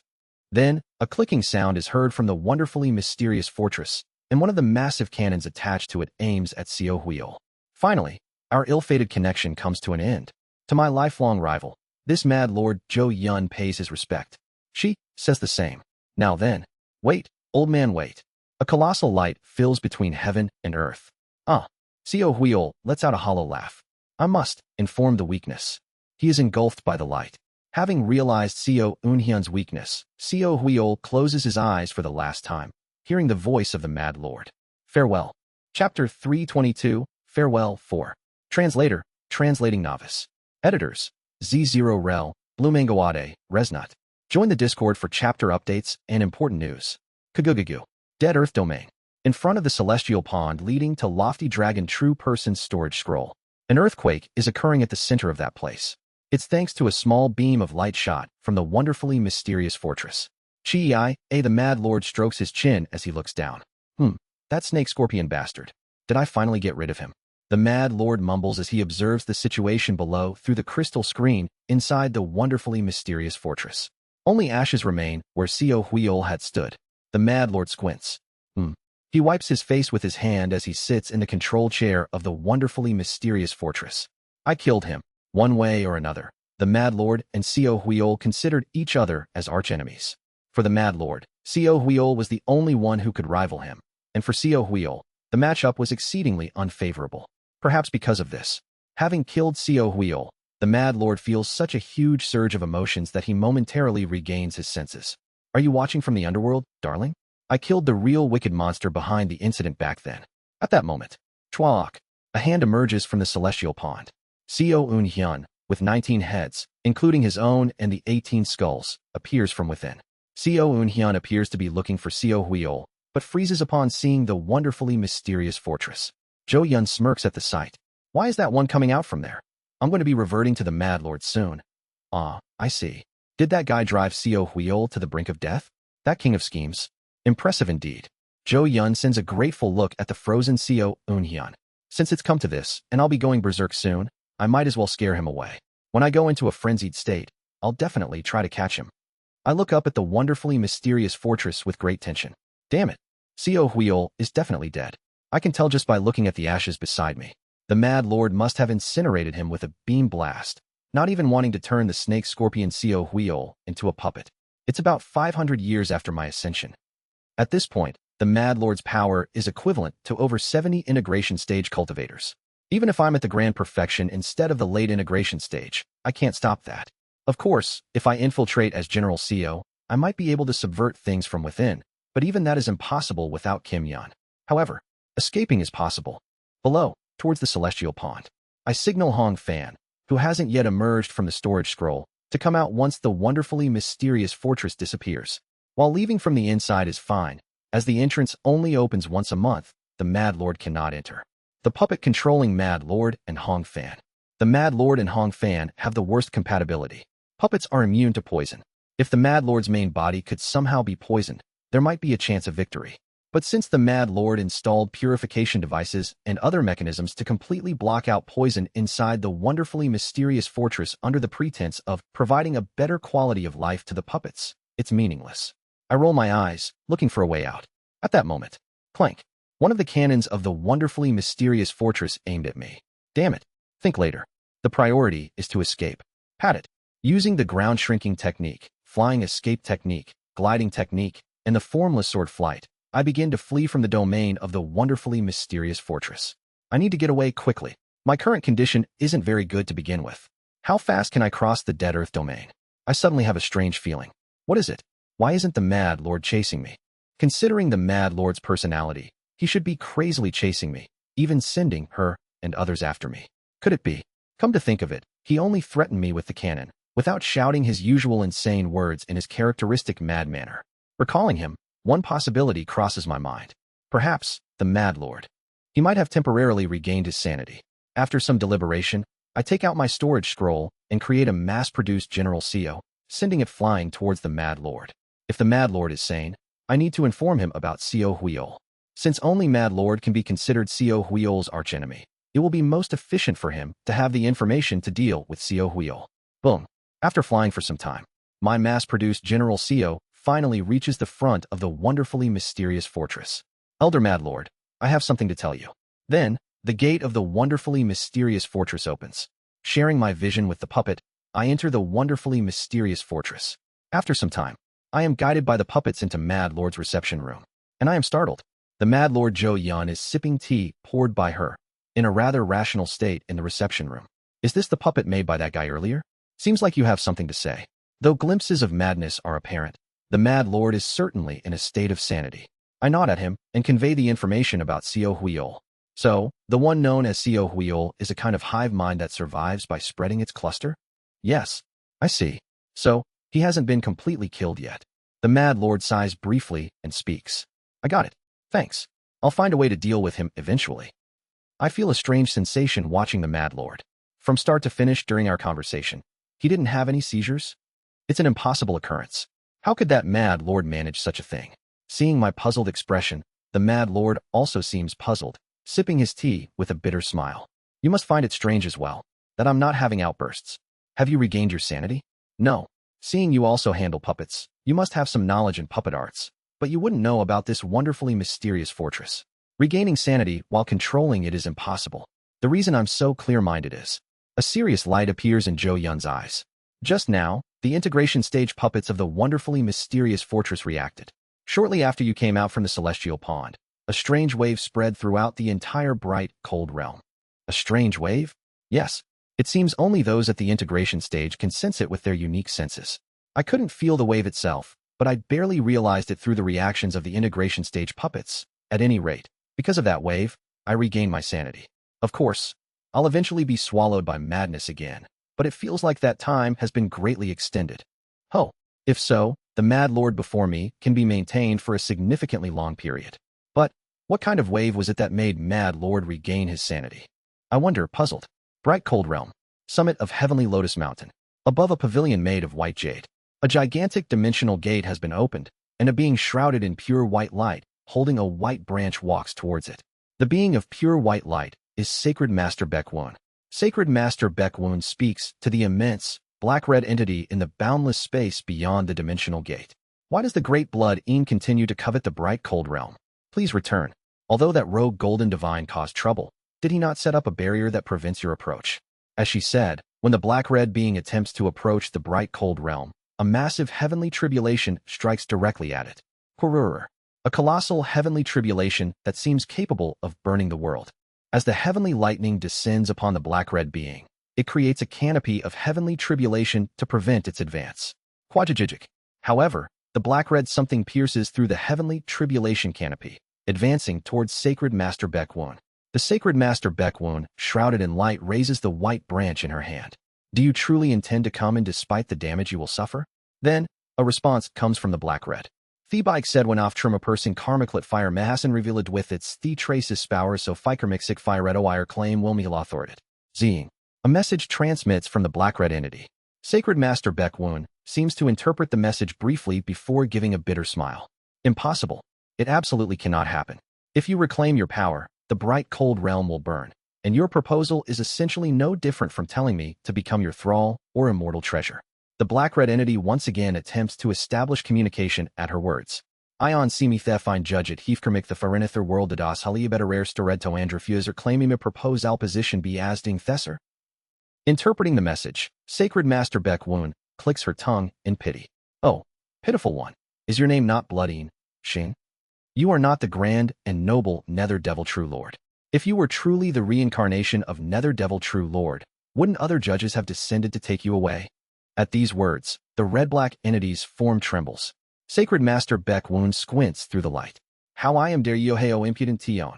Then, a clicking sound is heard from the wonderfully mysterious fortress, and one of the massive cannons attached to it aims at Co Huiol. Finally, our ill-fated connection comes to an end. To my lifelong rival, this mad lord Jo Yun pays his respect. She says the same. Now then, wait, old man, wait. A colossal light fills between heaven and earth. Co Huiol lets out a hollow laugh. I must inform the weakness. He is engulfed by the light. Having realized Co Eun-hyun's weakness, Co Huiol closes his eyes for the last time, hearing the voice of the Mad Lord. Farewell. Chapter 322, Farewell 4. Translator, Translating Novice. Editors, Z0 Rel, Blumangawade, Resnut. Join the Discord for chapter updates and important news. Kagugagu. Dead Earth Domain. In front of the celestial pond leading to Lofty Dragon True Person's storage scroll. An earthquake is occurring at the center of that place. It's thanks to a small beam of light shot from the wonderfully mysterious fortress. Chi-I, the Mad Lord strokes his chin as he looks down. That snake scorpion bastard. Did I finally get rid of him? The Mad Lord mumbles as he observes the situation below through the crystal screen inside the wonderfully mysterious fortress. Only ashes remain where Co Huiol had stood. The Mad Lord squints. He wipes his face with his hand as he sits in the control chair of the wonderfully mysterious fortress. I killed him. One way or another, the Mad Lord and Co Huiol considered each other as archenemies. For the Mad Lord, Co Huiol was the only one who could rival him, and for Co Huiol, the matchup was exceedingly unfavorable. Perhaps because of this, having killed Co Huiol, the Mad Lord feels such a huge surge of emotions that he momentarily regains his senses. Are you watching from the underworld, darling? I killed the real wicked monster behind the incident back then. At that moment, Chwaok, a hand emerges from the celestial pond. Co Eun-hyun, with 19 heads, including his own and the 18 skulls, appears from within. Co Eun-hyun appears to be looking for Co Huiol, but freezes upon seeing the wonderfully mysterious fortress. Jo Yun smirks at the sight. Why is that one coming out from there? I'm going to be reverting to the Mad Lord soon. I see. Did that guy drive Co Huiol to the brink of death? That king of schemes. Impressive indeed. Jo Yun sends a grateful look at the frozen Co Eun-hyun. Since it's come to this, and I'll be going berserk soon, I might as well scare him away. When I go into a frenzied state, I'll definitely try to catch him. I look up at the wonderfully mysterious fortress with great tension. Damn it. Co Huiol is definitely dead. I can tell just by looking at the ashes beside me. The Mad Lord must have incinerated him with a beam blast, not even wanting to turn the snake scorpion Co Huiol into a puppet. It's about 500 years after my ascension. At this point, the Mad Lord's power is equivalent to over 70 integration stage cultivators. Even if I'm at the grand perfection instead of the late integration stage, I can't stop that. Of course, if I infiltrate as General CO, I might be able to subvert things from within, but even that is impossible without Kim Yan. However, escaping is possible. Below, towards the celestial pond, I signal Hong Fan, who hasn't yet emerged from the storage scroll, to come out once the wonderfully mysterious fortress disappears. While leaving from the inside is fine, as the entrance only opens once a month, the Mad Lord cannot enter. The puppet controlling Mad Lord and Hong Fan. The Mad Lord and Hong Fan have the worst compatibility. Puppets are immune to poison. If the Mad Lord's main body could somehow be poisoned, there might be a chance of victory. But since the Mad Lord installed purification devices and other mechanisms to completely block out poison inside the wonderfully mysterious fortress under the pretense of providing a better quality of life to the puppets, it's meaningless. I roll my eyes, looking for a way out. At that moment, clank. One of the cannons of the wonderfully mysterious fortress aimed at me. Damn it. Think later. The priority is to escape. Pat it. Using the ground shrinking technique, flying escape technique, gliding technique, and the formless sword flight, I begin to flee from the domain of the wonderfully mysterious fortress. I need to get away quickly. My current condition isn't very good to begin with. How fast can I cross the Dead Earth domain? I suddenly have a strange feeling. What is it? Why isn't the Mad Lord chasing me? Considering the Mad Lord's personality, he should be crazily chasing me, even sending her and others after me. Could it be? Come to think of it, he only threatened me with the cannon, without shouting his usual insane words in his characteristic mad manner. Recalling him, one possibility crosses my mind. Perhaps, the Mad Lord. He might have temporarily regained his sanity. After some deliberation, I take out my storage scroll and create a mass-produced General CO, sending it flying towards the Mad Lord. If the Mad Lord is sane, I need to inform him about CO Huiol. Since only Mad Lord can be considered CO Huiol's archenemy, it will be most efficient for him to have the information to deal with CO Huiol. Boom. After flying for some time, my mass-produced General CO finally reaches the front of the wonderfully mysterious fortress. Elder Mad Lord, I have something to tell you. Then, the gate of the wonderfully mysterious fortress opens. Sharing my vision with the puppet, I enter the wonderfully mysterious fortress. After some time, I am guided by the puppets into Mad Lord's reception room. And I am startled. The Mad Lord Zhou Yan is sipping tea poured by her, in a rather rational state in the reception room. Is this the puppet made by that guy earlier? Seems like you have something to say. Though glimpses of madness are apparent, the Mad Lord is certainly in a state of sanity. I nod at him and convey the information about CO Huiol. So, the one known as CO Huiol is a kind of hive mind that survives by spreading its cluster? Yes, I see. So, he hasn't been completely killed yet. The Mad Lord sighs briefly and speaks. I got it. Thanks. I'll find a way to deal with him eventually. I feel a strange sensation watching the Mad Lord. From start to finish during our conversation, he didn't have any seizures? It's an impossible occurrence. How could that Mad Lord manage such a thing? Seeing my puzzled expression, the Mad Lord also seems puzzled, sipping his tea with a bitter smile. You must find it strange as well, that I'm not having outbursts. Have you regained your sanity? No. Seeing you also handle puppets, you must have some knowledge in puppet arts, but you wouldn't know about this wonderfully mysterious fortress. Regaining sanity while controlling it is impossible. The reason I'm so clear-minded is, a serious light appears in Zhou Yun's eyes. Just now, the integration stage puppets of the wonderfully mysterious fortress reacted. Shortly after you came out from the celestial pond, a strange wave spread throughout the entire bright, cold realm. A strange wave? Yes. It seems only those at the integration stage can sense it with their unique senses. I couldn't feel the wave itself, but I barely realized it through the reactions of the integration stage puppets. At any rate, because of that wave, I regained my sanity. Of course, I'll eventually be swallowed by madness again, but it feels like that time has been greatly extended. Oh, if so, the Mad Lord before me can be maintained for a significantly long period. But what kind of wave was it that made Mad Lord regain his sanity? I wonder, puzzled. Bright cold realm, summit of heavenly Lotus Mountain, above a pavilion made of white jade. A gigantic dimensional gate has been opened, and a being shrouded in pure white light, holding a white branch walks towards it. The being of pure white light is Sacred Master Baekwon. Sacred Master Baekwon speaks to the immense, black-red entity in the boundless space beyond the dimensional gate. Why does the great blood Een continue to covet the bright cold realm? Please return. Although that rogue golden divine caused trouble, did he not set up a barrier that prevents your approach? As she said, when the black-red being attempts to approach the bright cold realm, a massive heavenly tribulation strikes directly at it. Horror. A colossal heavenly tribulation that seems capable of burning the world. As the heavenly lightning descends upon the black-red being, it creates a canopy of heavenly tribulation to prevent its advance. Quadragigic. However, the black-red something pierces through the heavenly tribulation canopy, advancing towards Sacred Master Baekwon. The Sacred Master Baekwon, shrouded in light, raises the white branch in her hand. Do you truly intend to come in despite the damage you will suffer? Then, a response comes from the black-red. Thebike said when off trim a person karmiclet fire mehasan revealed with its the traces spower so fikermixik fire redoire claim will me authority. Zing. A message transmits from the black-red entity. Sacred Master Baekwon seems to interpret the message briefly before giving a bitter smile. Impossible. It absolutely cannot happen. If you reclaim your power, the bright cold realm will burn, and your proposal is essentially no different from telling me to become your thrall or immortal treasure. The black-red entity once again attempts to establish communication at her words. Ion semi thefine judge at Hefkermik the Farinither world das Haliebetter Storedto Androfuser claiming me propose al position be asding thesser. Interpreting the message, Sacred Master Baekwon clicks her tongue in pity. Oh, pitiful one, is your name not Bloodine, Shing? You are not the grand and noble Nether Devil True Lord. If you were truly the reincarnation of Nether Devil True Lord, wouldn't other judges have descended to take you away? At these words, the red-black entity's form trembles. Sacred Master Baekwon squints through the light. How I am dare yoheo impudent tion.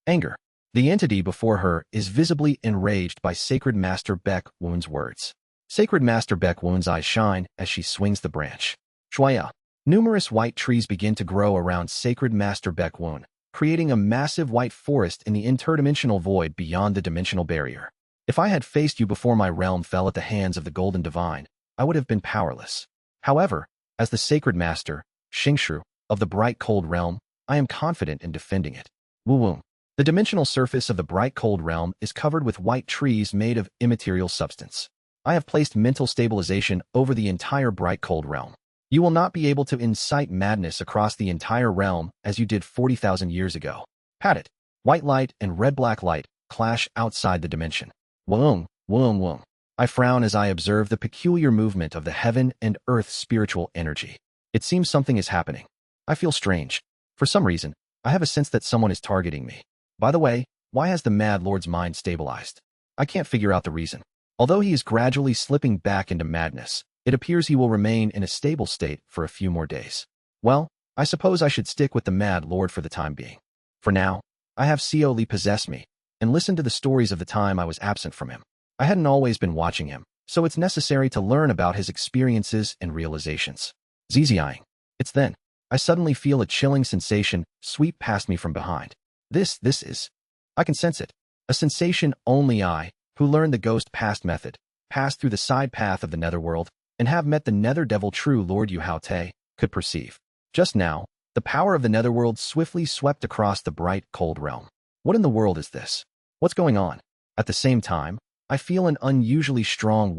Anger. The entity before her is visibly enraged by Sacred Master Baekwon's words. Sacred Master Baekwon's eyes shine as she swings the branch. Shwaya. Numerous white trees begin to grow around Sacred Master Baekwon, creating a massive white forest in the interdimensional void beyond the dimensional barrier. If I had faced you before my realm fell at the hands of the Golden Divine, I would have been powerless. However, as the Sacred Master, Xingshu, of the Bright Cold Realm, I am confident in defending it. Woo-woo. The dimensional surface of the Bright Cold Realm is covered with white trees made of immaterial substance. I have placed mental stabilization over the entire Bright Cold Realm. You will not be able to incite madness across the entire realm as you did 40,000 years ago. Pat it. White light and red-black light clash outside the dimension. Whoong, whoong, whoong. I frown as I observe the peculiar movement of the heaven and earth spiritual energy. It seems something is happening. I feel strange. For some reason, I have a sense that someone is targeting me. By the way, why has the Mad Lord's mind stabilized? I can't figure out the reason. Although he is gradually slipping back into madness, it appears he will remain in a stable state for a few more days. Well, I suppose I should stick with the Mad Lord for the time being. For now, I have Seoli possess me, and listen to the stories of the time I was absent from him. I hadn't always been watching him, so it's necessary to learn about his experiences and realizations. Zzzing. It's then. I suddenly feel a chilling sensation sweep past me from behind. This is. I can sense it. A sensation only I, who learned the Ghost Past method, passed through the side path of the Netherworld, and have met the Nether Devil True Lord Yu Hao Te, could perceive. Just now, the power of the Netherworld swiftly swept across the bright, cold realm. What in the world is this? What's going on? At the same time, I feel an unusually strong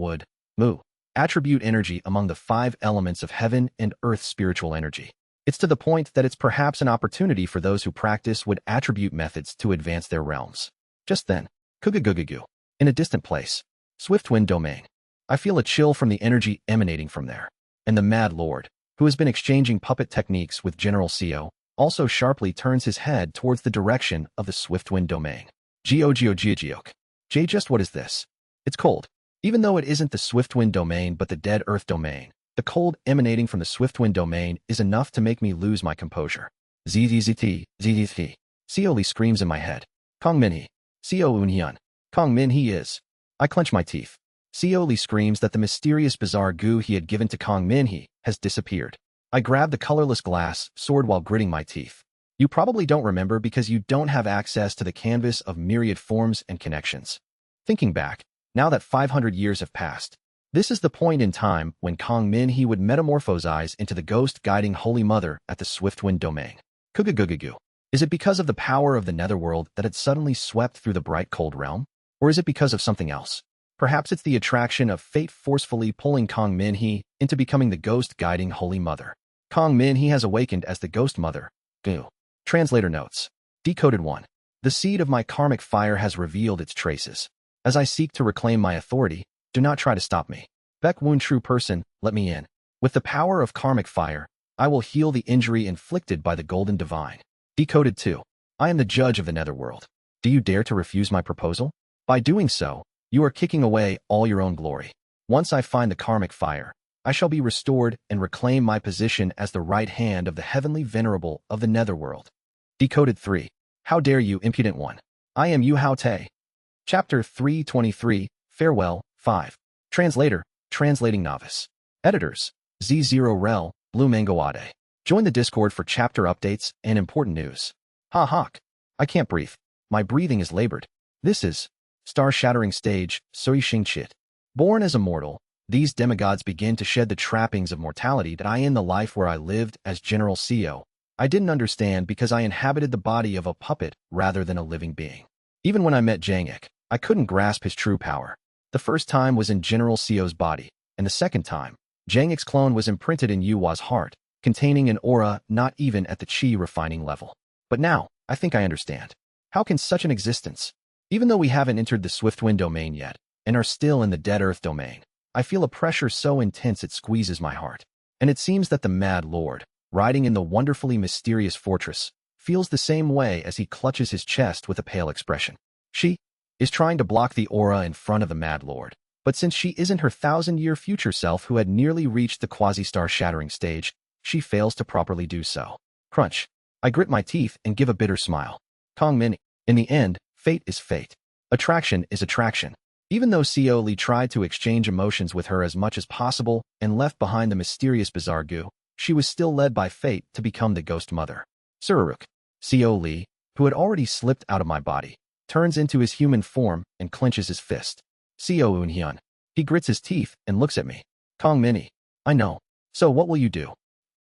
mu attribute energy among the 5 elements of heaven and earth spiritual energy. It's to the point that it's perhaps an opportunity for those who practice wood attribute methods to advance their realms. Just then, Kugagugagu, in a distant place, Swiftwind Domain. I feel a chill from the energy emanating from there. And the Mad Lord, who has been exchanging puppet techniques with General Seo, also sharply turns his head towards the direction of the Swiftwind Domain. Geogeogeogeok. Jay, just what is this? It's cold. Even though it isn't the Swiftwind Domain but the Dead Earth Domain, the cold emanating from the Swiftwind Domain is enough to make me lose my composure. ZZZT, ZZT. Seoli screams in my head. Kong Minhee. Seo Unhyun. Kong Minhee is. I clench my teeth. Seoli screams that the mysterious bizarre goo he had given to Kong Minhee has disappeared. I grab the colorless glass sword while gritting my teeth. You probably don't remember because you don't have access to the canvas of myriad forms and connections. Thinking back, now that 500 years have passed, this is the point in time when Kong Minhee would metamorphosize into the ghost guiding Holy Mother at the Swiftwind Domain. Kugagugagu. Is it because of the power of the Netherworld that it suddenly swept through the bright cold realm? Or is it because of something else? Perhaps it's the attraction of fate forcefully pulling Kong Minhee into becoming the ghost guiding Holy Mother. Kong Minhee has awakened as the Ghost Mother. Goo. Translator notes. Decoded 1. The seed of my karmic fire has revealed its traces. As I seek to reclaim my authority, do not try to stop me. Baekwon true person, let me in. With the power of karmic fire, I will heal the injury inflicted by the Golden Divine. Decoded 2. I am the judge of the Netherworld. Do you dare to refuse my proposal? By doing so, you are kicking away all your own glory. Once I find the karmic fire, I shall be restored and reclaim my position as the right hand of the heavenly venerable of the netherworld. Decoded 3. How dare you, impudent one? I am Yu Hao Te. Chapter 323, Farewell, 5. Translator, Translating Novice. Editors, Z0 Rel, Blue Mango Ade. Join the Discord for chapter updates and important news. Ha hawk. I can't breathe. My breathing is labored. This is star-shattering stage, Sui Xing Chit. Born as a mortal, these demigods begin to shed the trappings of mortality that I in the life where I lived as General CEO. I didn't understand because I inhabited the body of a puppet rather than a living being. Even when I met Jangik, I couldn't grasp his true power. The first time was in General CEO's body, and the second time, Jangik's clone was imprinted in Yuwa's heart, containing an aura not even at the chi refining level. But now, I think I understand. How can such an existence? Even though we haven't entered the Swiftwind domain yet, and are still in the Dead Earth domain, I feel a pressure so intense it squeezes my heart. And it seems that the Mad Lord, riding in the wonderfully mysterious fortress, feels the same way as he clutches his chest with a pale expression. She is trying to block the aura in front of the Mad Lord, but since she isn't her 1,000-year future self who had nearly reached the quasi-star shattering stage, she fails to properly do so. Crunch. I grit my teeth and give a bitter smile. Kong Min. In the end, fate is fate. Attraction is attraction. Even though Seo Li tried to exchange emotions with her as much as possible and left behind the mysterious bizarre goo, she was still led by fate to become the ghost mother. Sururuk. Seo Li, who had already slipped out of my body, turns into his human form and clenches his fist. Seo Eunhyun. He grits his teeth and looks at me. Kong Mini. I know. So what will you do?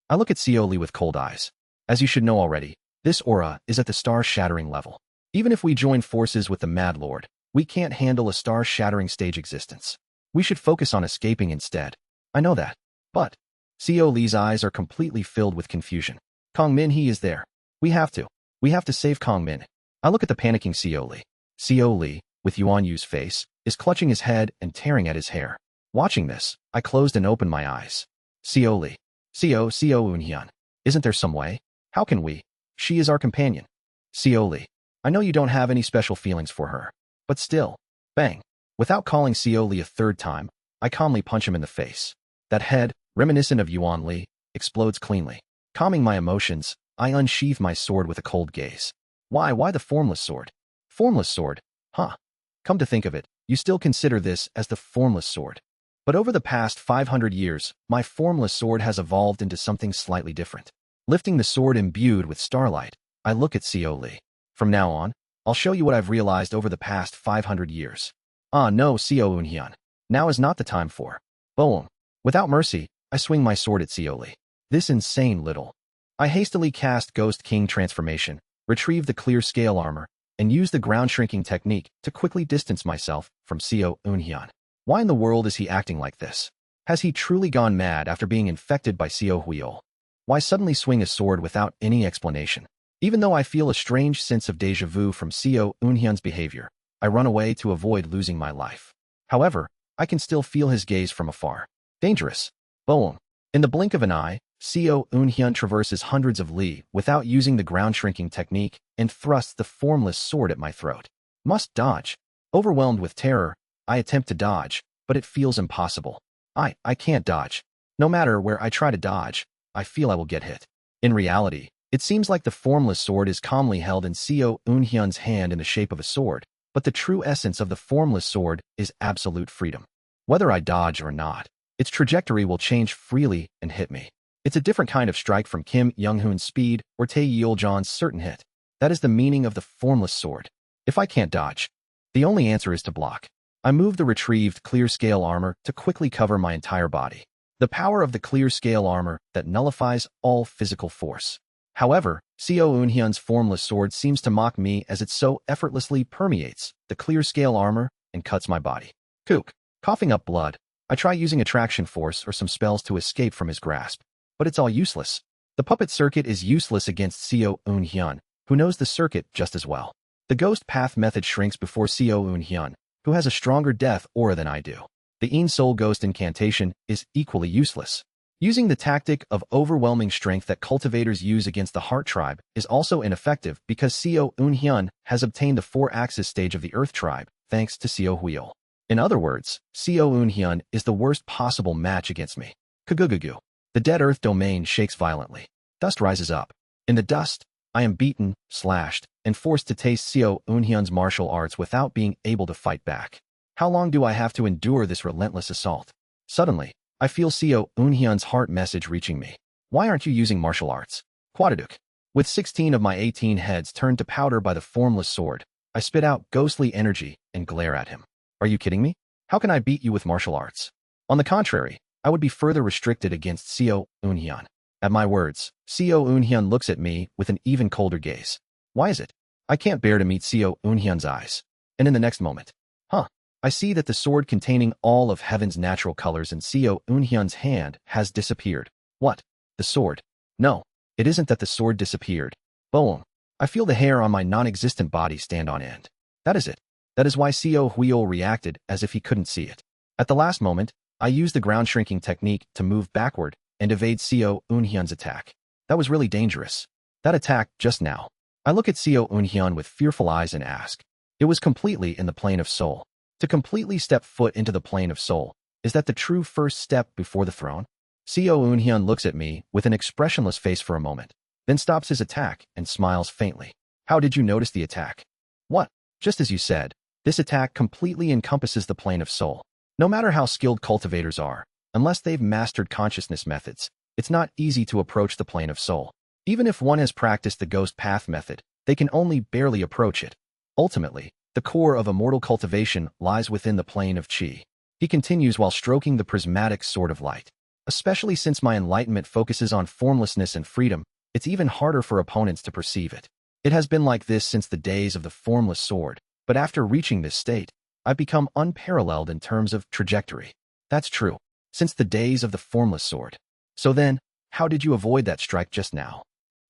I look at Seo Li with cold eyes. As you should know already, this aura is at the star-shattering level. Even if we join forces with the Mad Lord, we can't handle a star-shattering stage existence. We should focus on escaping instead. I know that. But Seo Li's eyes are completely filled with confusion. Kong Min He is there. We have to save Kong Min. I look at the panicking Seo Li. Seo Li, with Yuan Yu's face, is clutching his head and tearing at his hair. Watching this, I closed and opened my eyes. Seo Li. Seo Eunhyun. Isn't there some way? How can we? She is our companion. Seo Li. I know you don't have any special feelings for her. But still. Bang. Without calling Seo Li a third time, I calmly punch him in the face. That head, reminiscent of Yuan Li, explodes cleanly. Calming my emotions, I unsheathe my sword with a cold gaze. Why the formless sword? Formless sword? Huh. Come to think of it, you still consider this as the formless sword. But over the past 500 years, my formless sword has evolved into something slightly different. Lifting the sword imbued with starlight, I look at Seo Li. From now on, I'll show you what I've realized over the past 500 years. Ah no, Seo Eunhyun. Now is not the time for. Boom. Without mercy, I swing my sword at Seo Li. This insane little. I hastily cast Ghost King transformation, retrieve the clear scale armor, and use the ground shrinking technique to quickly distance myself from Seo Eunhyun. Why in the world is he acting like this? Has he truly gone mad after being infected by Seo Huiol? Why suddenly swing a sword without any explanation? Even though I feel a strange sense of déjà vu from Seo Eunhyun's behavior, I run away to avoid losing my life. However, I can still feel his gaze from afar. Dangerous. Boom. In the blink of an eye, Seo Eunhyun traverses hundreds of li without using the ground shrinking technique and thrusts the formless sword at my throat. Must dodge. Overwhelmed with terror, I attempt to dodge, but it feels impossible. I can't dodge. No matter where I try to dodge, I feel I will get hit. In reality, it seems like the formless sword is calmly held in Seo Eunhyun's hand in the shape of a sword, but the true essence of the formless sword is absolute freedom. Whether I dodge or not, its trajectory will change freely and hit me. It's a different kind of strike from Kim Young-hoon's speed or Tae Yeol-jon's certain hit. That is the meaning of the formless sword. If I can't dodge, the only answer is to block. I move the retrieved clear scale armor to quickly cover my entire body. The power of the clear scale armor that nullifies all physical force. However, Seo Eunhyun's formless sword seems to mock me as it so effortlessly permeates the clear scale armor and cuts my body. Kook. Coughing up blood, I try using attraction force or some spells to escape from his grasp. But it's all useless. The puppet circuit is useless against Seo Eunhyun, who knows the circuit just as well. The ghost path method shrinks before Seo Eunhyun, who has a stronger death aura than I do. The Een Soul Ghost incantation is equally useless. Using the tactic of overwhelming strength that cultivators use against the Heart Tribe is also ineffective because Seo Eunhyun has obtained the 4-axis stage of the Earth Tribe, thanks to Seo Huil. In other words, Seo Eunhyun is the worst possible match against me. Kagugugu. The dead Earth domain shakes violently. Dust rises up. In the dust, I am beaten, slashed, and forced to taste Seo Eunhyun's martial arts without being able to fight back. How long do I have to endure this relentless assault? Suddenly, I feel Seo Eunhyun's heart message reaching me. Why aren't you using martial arts? Audiobook. With 16 of my 18 heads turned to powder by the formless sword, I spit out ghostly energy and glare at him. Are you kidding me? How can I beat you with martial arts? On the contrary, I would be further restricted against Seo Eunhyun. At my words, Seo Eunhyun looks at me with an even colder gaze. Why is it? I can't bear to meet Seo Eunhyun's eyes. And in the next moment, I see that the sword containing all of heaven's natural colors in Seo Eunhyun's hand has disappeared. What? The sword? No, it isn't that the sword disappeared. Boom. I feel the hair on my non-existent body stand on end. That is it. That is why Seo Huil reacted as if he couldn't see it. At the last moment, I used the ground shrinking technique to move backward and evade Seo Eunhyun's attack. That was really dangerous. That attack just now. I look at Seo Eunhyun with fearful eyes and ask. It was completely in the plane of soul. To completely step foot into the plane of soul, is that the true first step before the throne? Seo Eunhyun looks at me with an expressionless face for a moment, then stops his attack and smiles faintly. How did you notice the attack? What? Just as you said, this attack completely encompasses the plane of soul. No matter how skilled cultivators are, unless they've mastered consciousness methods, it's not easy to approach the plane of soul. Even if one has practiced the ghost path method, they can only barely approach it. Ultimately, the core of immortal cultivation lies within the plane of Qi. He continues while stroking the prismatic sword of light. Especially since my enlightenment focuses on formlessness and freedom, it's even harder for opponents to perceive it. It has been like this since the days of the formless sword, but after reaching this state, I've become unparalleled in terms of trajectory. That's true, since the days of the formless sword. So then, how did you avoid that strike just now?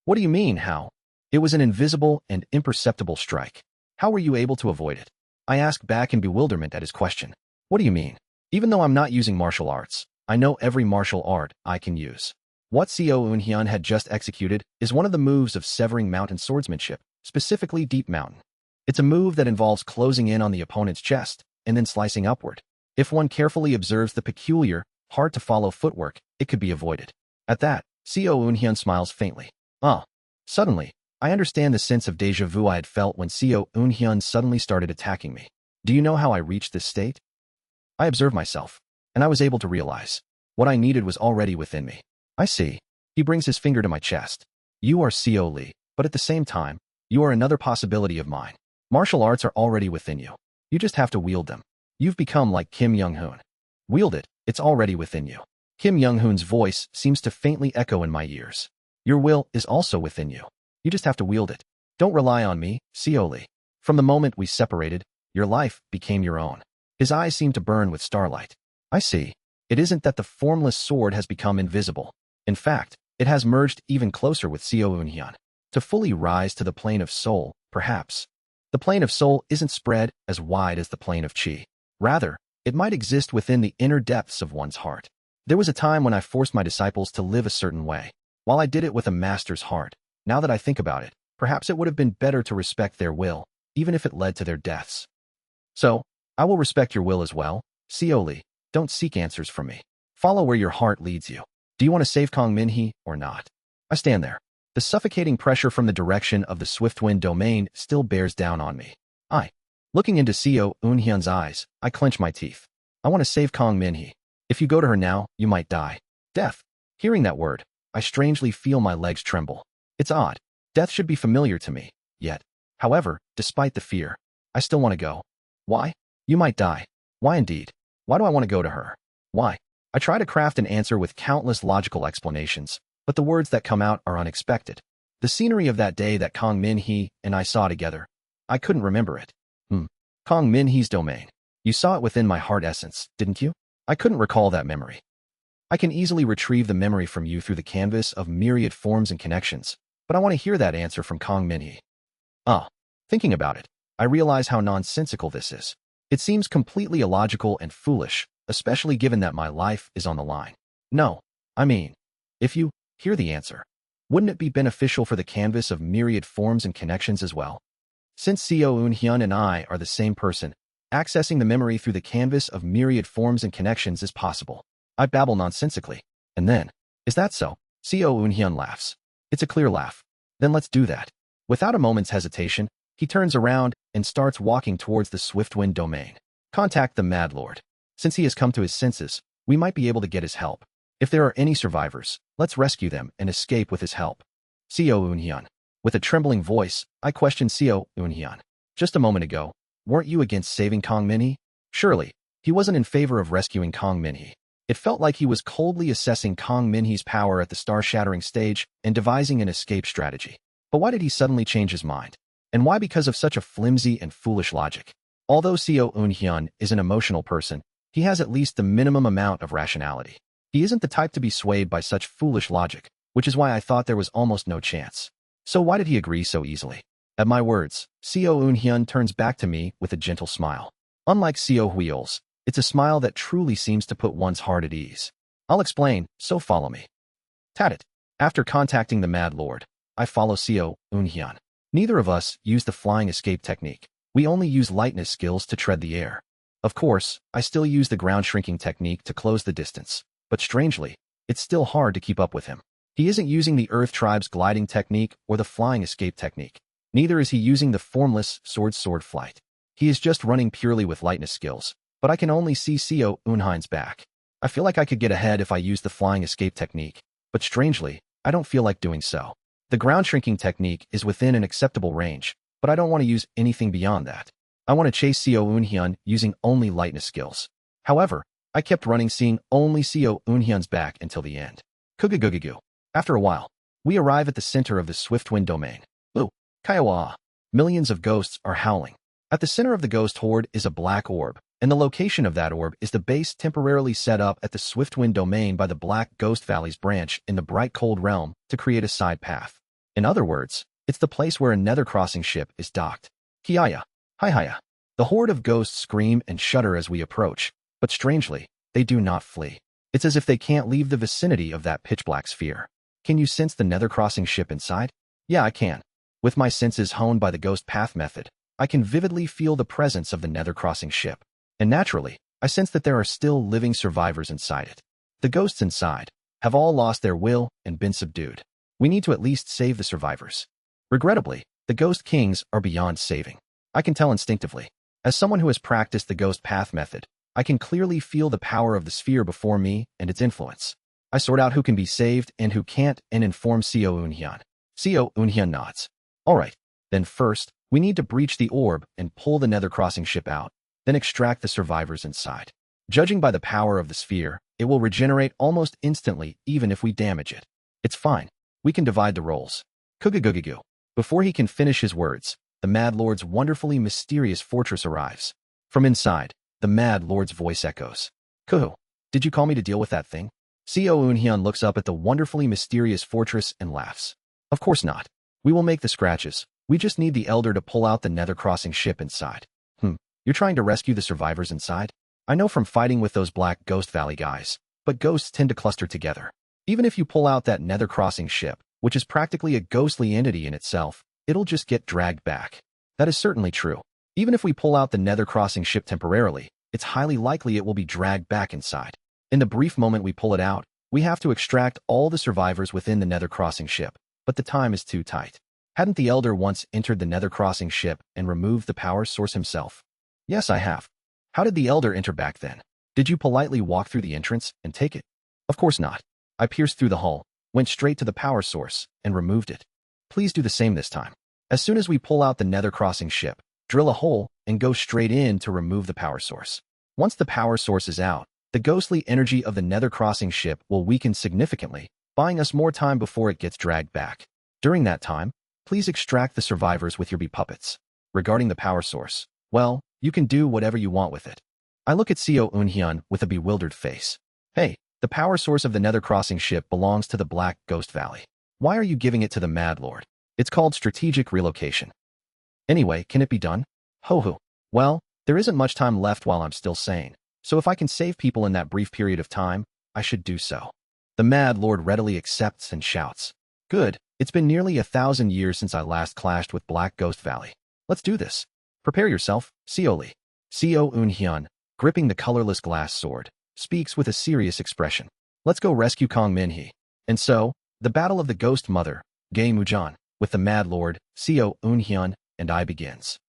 What do you mean, how? It was an invisible and imperceptible strike. How were you able to avoid it? I asked back in bewilderment at his question. What do you mean? Even though I'm not using martial arts, I know every martial art I can use. What Seo Eunhyun had just executed is one of the moves of severing mountain swordsmanship, specifically Deep Mountain. It's a move that involves closing in on the opponent's chest and then slicing upward. If one carefully observes the peculiar, hard-to-follow footwork, it could be avoided. At that, Seo Eunhyun smiles faintly. Suddenly, I understand the sense of déjà vu I had felt when Seo Eunhyun suddenly started attacking me. Do you know how I reached this state? I observed myself, and I was able to realize what I needed was already within me. I see. He brings his finger to my chest. You are Seo Lee, but at the same time, you are another possibility of mine. Martial arts are already within you. You just have to wield them. You've become like Kim Young-hoon. Wield it, it's already within you. Kim Young-hoon's voice seems to faintly echo in my ears. Your will is also within you. You just have to wield it. Don't rely on me, Seo Lee. From the moment we separated, your life became your own. His eyes seemed to burn with starlight. I see. It isn't that the formless sword has become invisible. In fact, it has merged even closer with Seo Eunhyun. To fully rise to the plane of soul, perhaps. The plane of soul isn't spread as wide as the plane of Qi. Rather, it might exist within the inner depths of one's heart. There was a time when I forced my disciples to live a certain way. While I did it with a master's heart, now that I think about it, perhaps it would have been better to respect their will, even if it led to their deaths. So, I will respect your will as well, Seo Lee. Don't seek answers from me. Follow where your heart leads you. Do you want to save Kong Min-hee or not? I stand there. The suffocating pressure from the direction of the Swiftwind domain still bears down on me. Looking into Seo Eunhyun's eyes, I clench my teeth. I want to save Kong Min-hee. If you go to her now, you might die. Death. Hearing that word, I strangely feel my legs tremble. It's odd. Death should be familiar to me, yet. However, despite the fear, I still want to go. Why? You might die. Why indeed? Why do I want to go to her? Why? I try to craft an answer with countless logical explanations, but the words that come out are unexpected. The scenery of that day that Kong Min-hee and I saw together, I couldn't remember it. Kong Min-hee's domain. You saw it within my heart essence, didn't you? I couldn't recall that memory. I can easily retrieve the memory from you through the canvas of myriad forms and connections, but I want to hear that answer from Kong Min-hee. Thinking about it, I realize how nonsensical this is. It seems completely illogical and foolish, especially given that my life is on the line. No, I mean, if you hear the answer, wouldn't it be beneficial for the canvas of myriad forms and connections as well? Since Seo Eun-hyun and I are the same person, accessing the memory through the canvas of myriad forms and connections is possible. I babble nonsensically. And then, is that so? Seo Eun-hyun laughs. It's a clear laugh. Then let's do that. Without a moment's hesitation, he turns around and starts walking towards the Swiftwind domain. Contact the Mad Lord. Since he has come to his senses, we might be able to get his help. If there are any survivors, let's rescue them and escape with his help. Seo Eun-hyun. With a trembling voice, I questioned Seo Eun-hyun. Just a moment ago, weren't you against saving Kong Min-hee? Surely, he wasn't in favor of rescuing Kong Min-hee. It felt like he was coldly assessing Kong Min-hee's power at the star-shattering stage and devising an escape strategy. But why did he suddenly change his mind? And why because of such a flimsy and foolish logic? Although Seo Eun-hyun is an emotional person, he has at least the minimum amount of rationality. He isn't the type to be swayed by such foolish logic, which is why I thought there was almost no chance. So why did he agree so easily? At my words, Seo Eun-hyun turns back to me with a gentle smile. Unlike Seo Hwyeol's, it's a smile that truly seems to put one's heart at ease. I'll explain, so follow me. Tat. After contacting the Mad Lord, I follow Seo Eun-hyun. Neither of us use the flying escape technique. We only use lightness skills to tread the air. Of course, I still use the ground shrinking technique to close the distance, but strangely, it's still hard to keep up with him. He isn't using the Earth Tribe's gliding technique or the flying escape technique. Neither is he using the formless sword flight. He is just running purely with lightness skills, but I can only see Seo Eun-hyun's back. I feel like I could get ahead if I used the flying escape technique, but strangely, I don't feel like doing so. The ground shrinking technique is within an acceptable range, but I don't want to use anything beyond that. I want to chase Seo Eun-hyun using only lightness skills. However, I kept running seeing only Seo Eun-hyun's back until the end. Kugugugugu. After a while, we arrive at the center of the Swiftwind domain. Ooh, Kiowa. Millions of ghosts are howling. At the center of the ghost horde is a black orb, and the location of that orb is the base temporarily set up at the Swiftwind domain by the Black Ghost Valley's branch in the Bright Cold Realm to create a side path. In other words, it's the place where a nether crossing ship is docked. Kiaya. Hi-hiya. The horde of ghosts scream and shudder as we approach, but strangely, they do not flee. It's as if they can't leave the vicinity of that pitch-black sphere. Can you sense the nether crossing ship inside? Yeah, I can. With my senses honed by the ghost path method, I can vividly feel the presence of the nether crossing ship. And naturally, I sense that there are still living survivors inside it. The ghosts inside have all lost their will and been subdued. We need to at least save the survivors. Regrettably, the ghost kings are beyond saving. I can tell instinctively. As someone who has practiced the ghost path method, I can clearly feel the power of the sphere before me and its influence. I sort out who can be saved and who can't and inform Seo Eun-hyun. Seo Eun-hyun nods. Alright, then first, we need to breach the orb and pull the nether crossing ship out, then extract the survivors inside. Judging by the power of the sphere, it will regenerate almost instantly even if we damage it. It's fine. We can divide the roles. Kugugugugu. Before he can finish his words, the Mad Lord's wonderfully mysterious fortress arrives. From inside, the Mad Lord's voice echoes. Kuhu, did you call me to deal with that thing? Seo Eun-hyun looks up at the wonderfully mysterious fortress and laughs. Of course not. We will make the scratches. We just need the Elder to pull out the nether crossing ship inside. You're trying to rescue the survivors inside? I know from fighting with those Black Ghost Valley guys, but ghosts tend to cluster together. Even if you pull out that nether crossing ship, which is practically a ghostly entity in itself, it'll just get dragged back. That is certainly true. Even if we pull out the nether crossing ship temporarily, it's highly likely it will be dragged back inside. In the brief moment we pull it out, we have to extract all the survivors within the nether crossing ship, but the time is too tight. Hadn't the Elder once entered the nether crossing ship and removed the power source himself? Yes, I have. How did the Elder enter back then? Did you politely walk through the entrance and take it? Of course not. I pierced through the hull, went straight to the power source, and removed it. Please do the same this time. As soon as we pull out the nether crossing ship, drill a hole and go straight in to remove the power source. Once the power source is out, the ghostly energy of the nether crossing ship will weaken significantly, buying us more time before it gets dragged back. During that time, please extract the survivors with your bee puppets. Regarding the power source, well, you can do whatever you want with it. I look at Seo Eun-hyun with a bewildered face. Hey, the power source of the nether crossing ship belongs to the Black Ghost Valley. Why are you giving it to the Mad Lord? It's called strategic relocation. Anyway, can it be done? Ho-ho. Well, there isn't much time left while I'm still sane, so if I can save people in that brief period of time, I should do so. The Mad Lord readily accepts and shouts, "Good, it's been nearly 1,000 years since I last clashed with Black Ghost Valley. Let's do this. Prepare yourself, Seoli." Seo Eun-hyun, gripping the colorless glass sword, speaks with a serious expression. "Let's go rescue Kong Min-hee." And so, the battle of the Ghost Mother, Gae Mujan, with the Mad Lord, Seo Eun-hyun, and I begins.